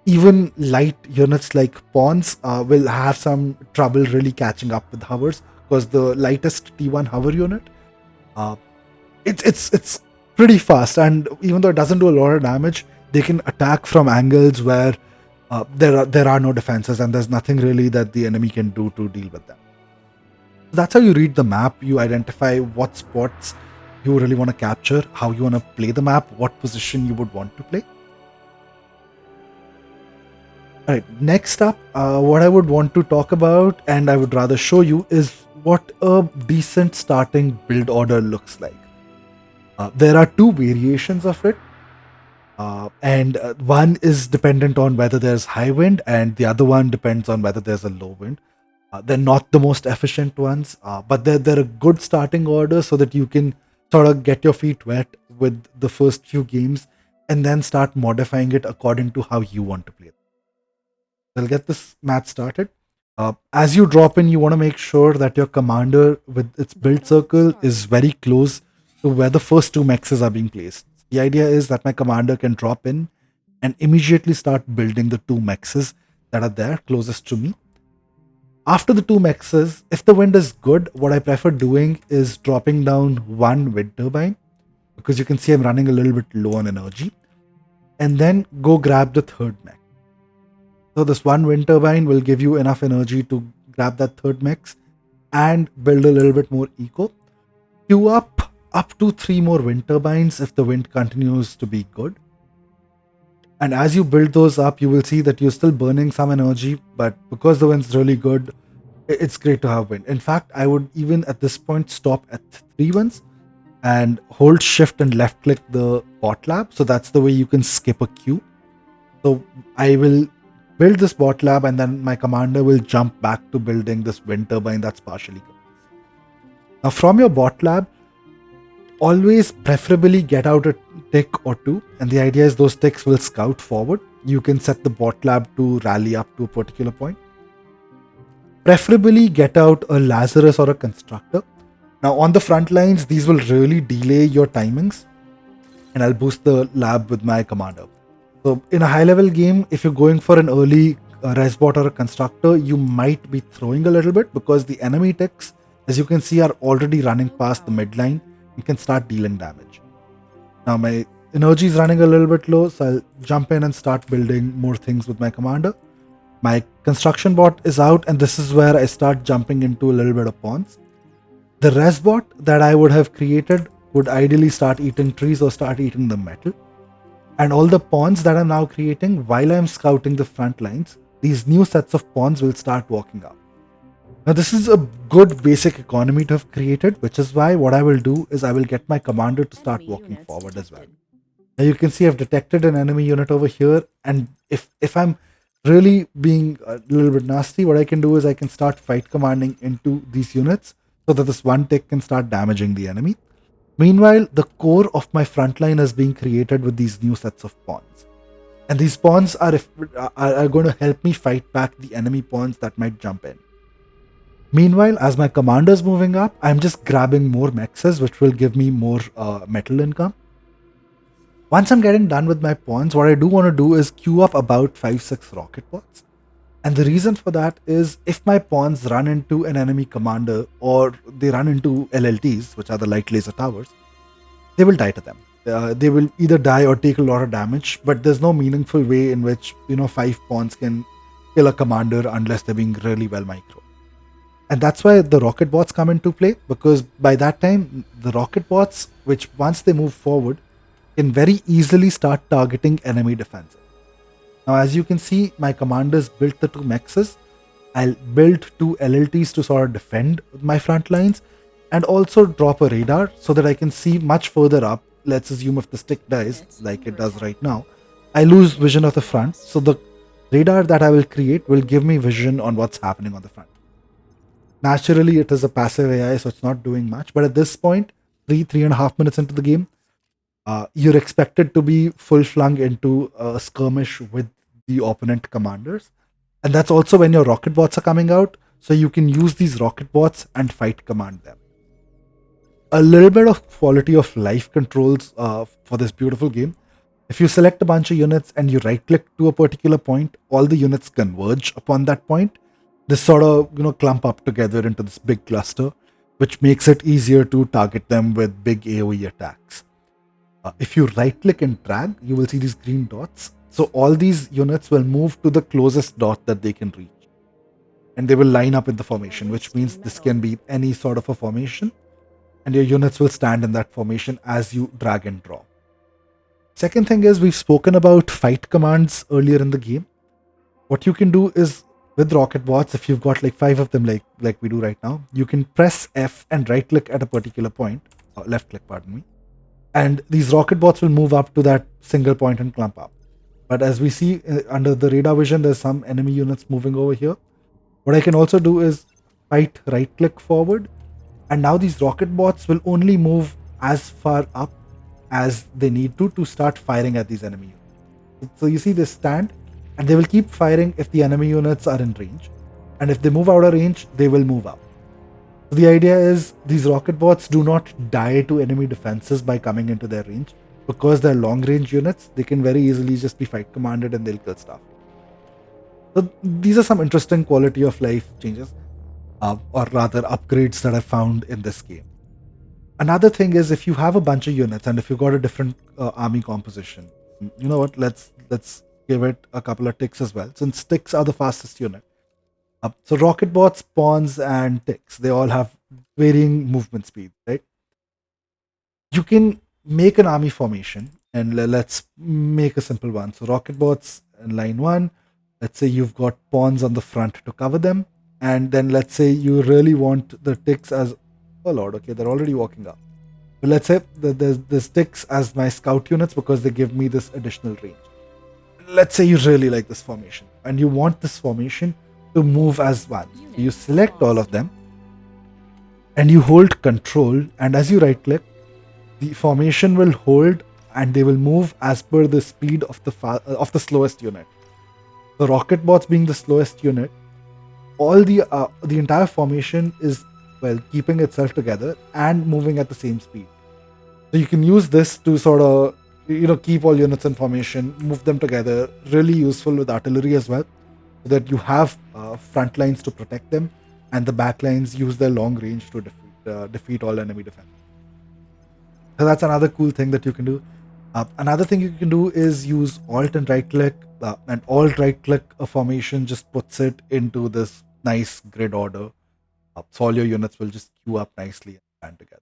Speaker 1: Even light units like pawns will have some trouble really catching up with hovers, because the lightest T1 hover unit, it's pretty fast, and even though it doesn't do a lot of damage, they can attack from angles where there are no defenses and there's nothing really that the enemy can do to deal with them. That's how you read the map. You identify what spots you really want to capture, how you want to play the map, what position you would want to play. Alright, next up, what I would want to talk about, and I would rather show you, is what a decent starting build order looks like. There are two variations of it, and one is dependent on whether there's high wind, and the other one depends on whether there's a low wind. They're not the most efficient ones, but they're a good starting order so that you can sort of get your feet wet with the first few games and then start modifying it according to how you want to play it. I'll get this match started. As you drop in, you want to make sure that your commander with its build circle is very close to where the first two mexes are being placed. The idea is that my commander can drop in and immediately start building the two mexes that are there closest to me. After the two mexes, if the wind is good, what I prefer doing is dropping down one wind turbine, because you can see I'm running a little bit low on energy, and then go grab the third mech. So this one wind turbine will give you enough energy to grab that third mech and build a little bit more eco. Queue up to 3 more wind turbines if the wind continues to be good. And as you build those up, you will see that you're still burning some energy, but because the wind's really good, it's great to have wind. In fact, I would even at this point stop at 3 winds and hold shift and left click the pot lab. So that's the way you can skip a queue. So I will build this bot lab, and then my commander will jump back to building this wind turbine that's partially complete. Now, from your bot lab, always preferably get out a tick or two, and the idea is those ticks will scout forward. You can set the bot lab to rally up to a particular point. Preferably get out a Lazarus or a Constructor. Now, on the front lines, these will really delay your timings, and I'll boost the lab with my commander. So in a high level game, if you're going for an early resbot or a constructor, you might be throwing a little bit because the enemy ticks, as you can see, are already running past the midline and can start dealing damage. Now my energy is running a little bit low, so I'll jump in and start building more things with my commander. My construction bot is out, and this is where I start jumping into a little bit of pawns. The resbot that I would have created would ideally start eating trees or start eating the metal. And all the pawns that I'm now creating while I'm scouting the front lines, these new sets of pawns will start walking up. Now this is a good basic economy to have created, which is why what I will do is I will get my commander to start
Speaker 2: Enemy
Speaker 1: walking
Speaker 2: units
Speaker 1: forward as well.
Speaker 2: detected.
Speaker 1: Now you can see I've detected an enemy unit over here, and if I'm really being a little bit nasty, what I can do is I can start fight commanding into these units so that this one tick can start damaging the enemy. Meanwhile, the core of my front line is being created with these new sets of pawns. And these pawns are going to help me fight back the enemy pawns that might jump in. Meanwhile, as my commander is moving up, I'm just grabbing more mexes, which will give me more metal income. Once I'm getting done with my pawns, what I do want to do is queue up about 5-6 rocket bots. And the reason for that is if my pawns run into an enemy commander or they run into LLTs, which are the light laser towers, they will die to them. They will either die or take a lot of damage, but there's no meaningful way in which 5 pawns can kill a commander unless they're being really well micro. And that's why the rocket bots come into play, because by that time the rocket bots, which once they move forward, can very easily start targeting enemy defenses. Now, as you can see, my commanders built the 2 mexes. I'll build 2 LLTs to sort of defend my front lines and also drop a radar so that I can see much further up. Let's assume if the stick dies, like it does right now, I lose vision of the front. So the radar that I will create will give me vision on what's happening on the front. Naturally, it is a passive AI, so it's not doing much. But at this point, 3.5 minutes into the game, you're expected to be full flung into a skirmish with the opponent commanders. And that's also when your rocket bots are coming out, so you can use these rocket bots and fight command them. A little bit of quality of life controls for this beautiful game. If you select a bunch of units and you right click to a particular point, all the units converge upon that point. This sort of clump up together into this big cluster, which makes it easier to target them with big AoE attacks. If you right click and drag, you will see these green dots. So all these units will move to the closest dot that they can reach. And they will line up in the formation, which means this can be any sort of a formation. And your units will stand in that formation as you drag and drop. Second thing is, we've spoken about fight commands earlier in the game. What you can do is, with rocket bots, if you've got like 5 of them like we do right now, you can press F and right click at a particular point, or left click, pardon me. And these rocket bots will move up to that single point and clump up. But as we see under the radar vision, there's some enemy units moving over here. What I can also do is fight right click forward. And now these rocket bots will only move as far up as they need to start firing at these enemy units. So you see they stand and they will keep firing if the enemy units are in range. And if they move out of range, they will move up. So the idea is these rocket bots do not die to enemy defenses by coming into their range. Because they're long range units, they can very easily just be fight commanded and they'll kill stuff. So these are some interesting quality of life changes, or rather upgrades that I found in this game. Another thing is, if you have a bunch of units and if you've got a different army composition, you know what, let's give it a couple of ticks as well, since ticks are the fastest unit. So rocket bots, pawns, and ticks, they all have varying movement speed, right? You can make an army formation, and let's make a simple one. So rocket bots in line 1, let's say you've got pawns on the front to cover them, and then let's say you really want the ticks as, oh lord, okay, they're already walking up. But let's say there's ticks as my scout units because they give me this additional range. Let's say you really like this formation. and you want this formation to move as one. So you select all of them and you hold control, and as you right click, the formation will hold and they will move as per the speed of the slowest unit. The rocket bots being the slowest unit, all the entire formation is, well, keeping itself together and moving at the same speed. So you can use this to sort of keep all units in formation, move them together. Really useful with artillery as well, so that you have front lines to protect them, and the back lines use their long range to defeat all enemy defense. So that's another cool thing that you can do. Another thing you can do is use Alt and right click, and Alt right click a formation just puts it into this nice grid order. So all your units will just queue up nicely and stand together.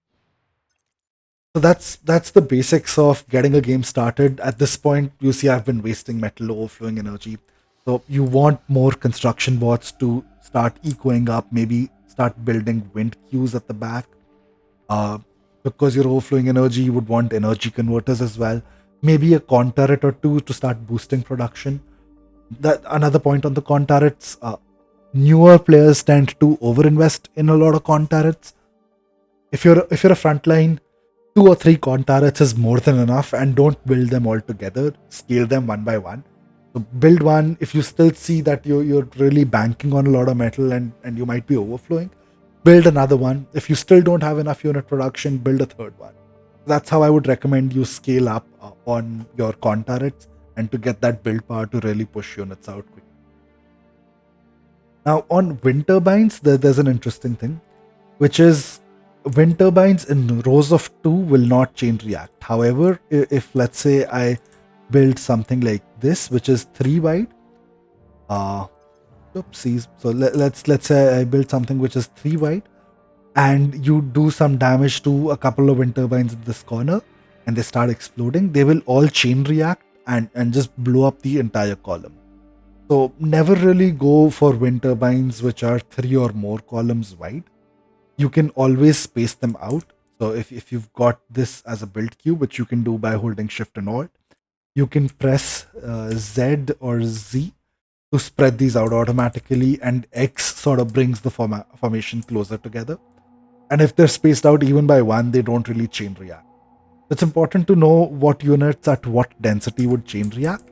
Speaker 1: So that's the basics of getting a game started. At this point, you see I've been wasting metal, overflowing energy. So you want more construction bots to start ecoing up, maybe start building wind queues at the back. Uh, because you're overflowing energy, you would want energy converters as well. Maybe a con turret or two to start boosting production. That another point on the con turrets. Newer players tend to overinvest in a lot of con turrets. If you're a frontline, 2 or 3 con turrets is more than enough, and don't build them all together. Scale them one by one. So build one. If you still see that you're really banking on a lot of metal and you might be overflowing, build another one. If you still don't have enough unit production, build a third one. That's how I would recommend you scale up on your con turrets, and to get that build power to really push units out quickly. Now on wind turbines, there's an interesting thing, which is wind turbines in rows of 2 will not chain react. However, if let's say I build something like this, which is 3 wide, oopsies. So let's say I build something which is 3 wide, and you do some damage to a couple of wind turbines in this corner, and they start exploding. They will all chain react and just blow up the entire column. So never really go for wind turbines which are 3 or more columns wide. You can always space them out. So if you've got this as a build queue, which you can do by holding Shift and Alt, you can press Z or Z to spread these out automatically, and X sort of brings the formation closer together. And if they're spaced out even by 1, they don't really chain react. It's important to know what units at what density would chain react,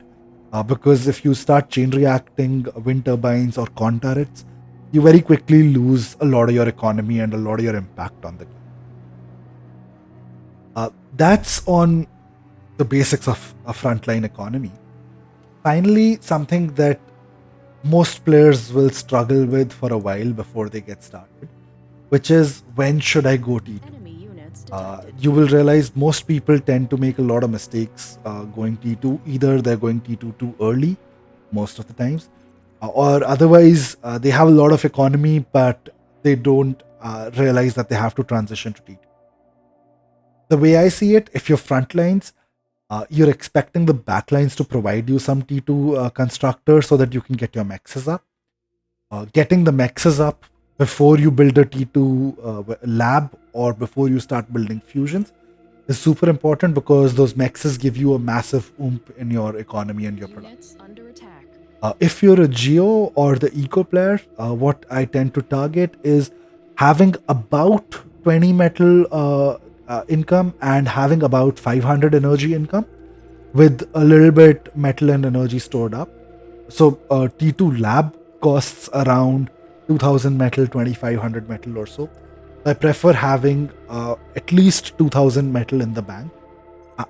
Speaker 1: because if you start chain reacting wind turbines or con turrets, you very quickly lose a lot of your economy and a lot of your impact on the game. That's on the basics of a frontline economy. Finally, something that most players will struggle with for a while before they get started, which is, when should I go T2?
Speaker 2: Enemy units detected.
Speaker 1: You will realize most people tend to make a lot of mistakes going T2. Either they're going T2 too early, most of the times, or otherwise they have a lot of economy, but they don't realize that they have to transition to T2. The way I see it, if you're frontlines, you're expecting the backlines to provide you some T2 constructors so that you can get your mexes up. Getting the mexes up before you build a T2 lab or before you start building fusions is super important, because those mexes give you a massive oomph in your economy and your production.
Speaker 2: Units under attack.
Speaker 1: If you're a Geo or the Eco player, what I tend to target is having about 20 metal income and having about 500 energy income, with a little bit metal and energy stored up. So T2 lab costs around 2000 metal, 2500 metal or so. I prefer having at least 2000 metal in the bank,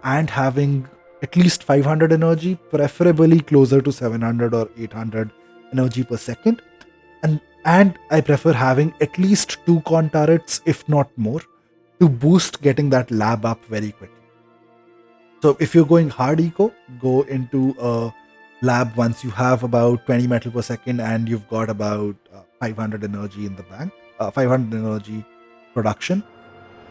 Speaker 1: and having at least 500 energy, preferably closer to 700 or 800 energy per second. And I prefer having at least 2 con turrets, if not more, to boost getting that lab up very quickly. So if you're going hard eco, go into a lab once you have about 20 metal per second and you've got about 500 energy in the bank, 500 energy production.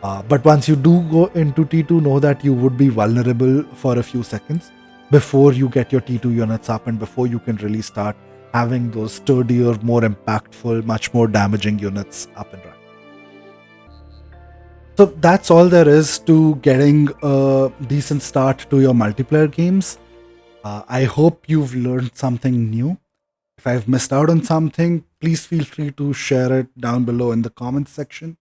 Speaker 1: But once you do go into T2, know that you would be vulnerable for a few seconds before you get your T2 units up and before you can really start having those sturdier, more impactful, much more damaging units up and running. So that's all there is to getting a decent start to your multiplayer games. I hope you've learned something new. If I've missed out on something, please feel free to share it down below in the comments section.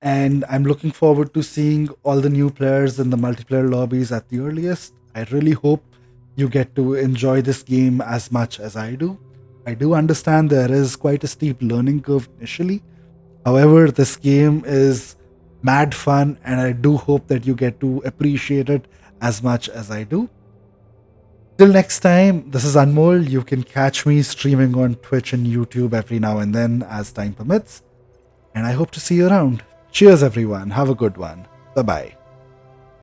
Speaker 1: And I'm looking forward to seeing all the new players in the multiplayer lobbies at the earliest. I really hope you get to enjoy this game as much as I do. I do understand there is quite a steep learning curve initially. However, this game is mad fun, and I do hope that you get to appreciate it as much as I do. Till next time, this is Anmol. You can catch me streaming on Twitch and YouTube every now and then as time permits. And I hope to see you around. Cheers, everyone. Have a good one. Bye bye.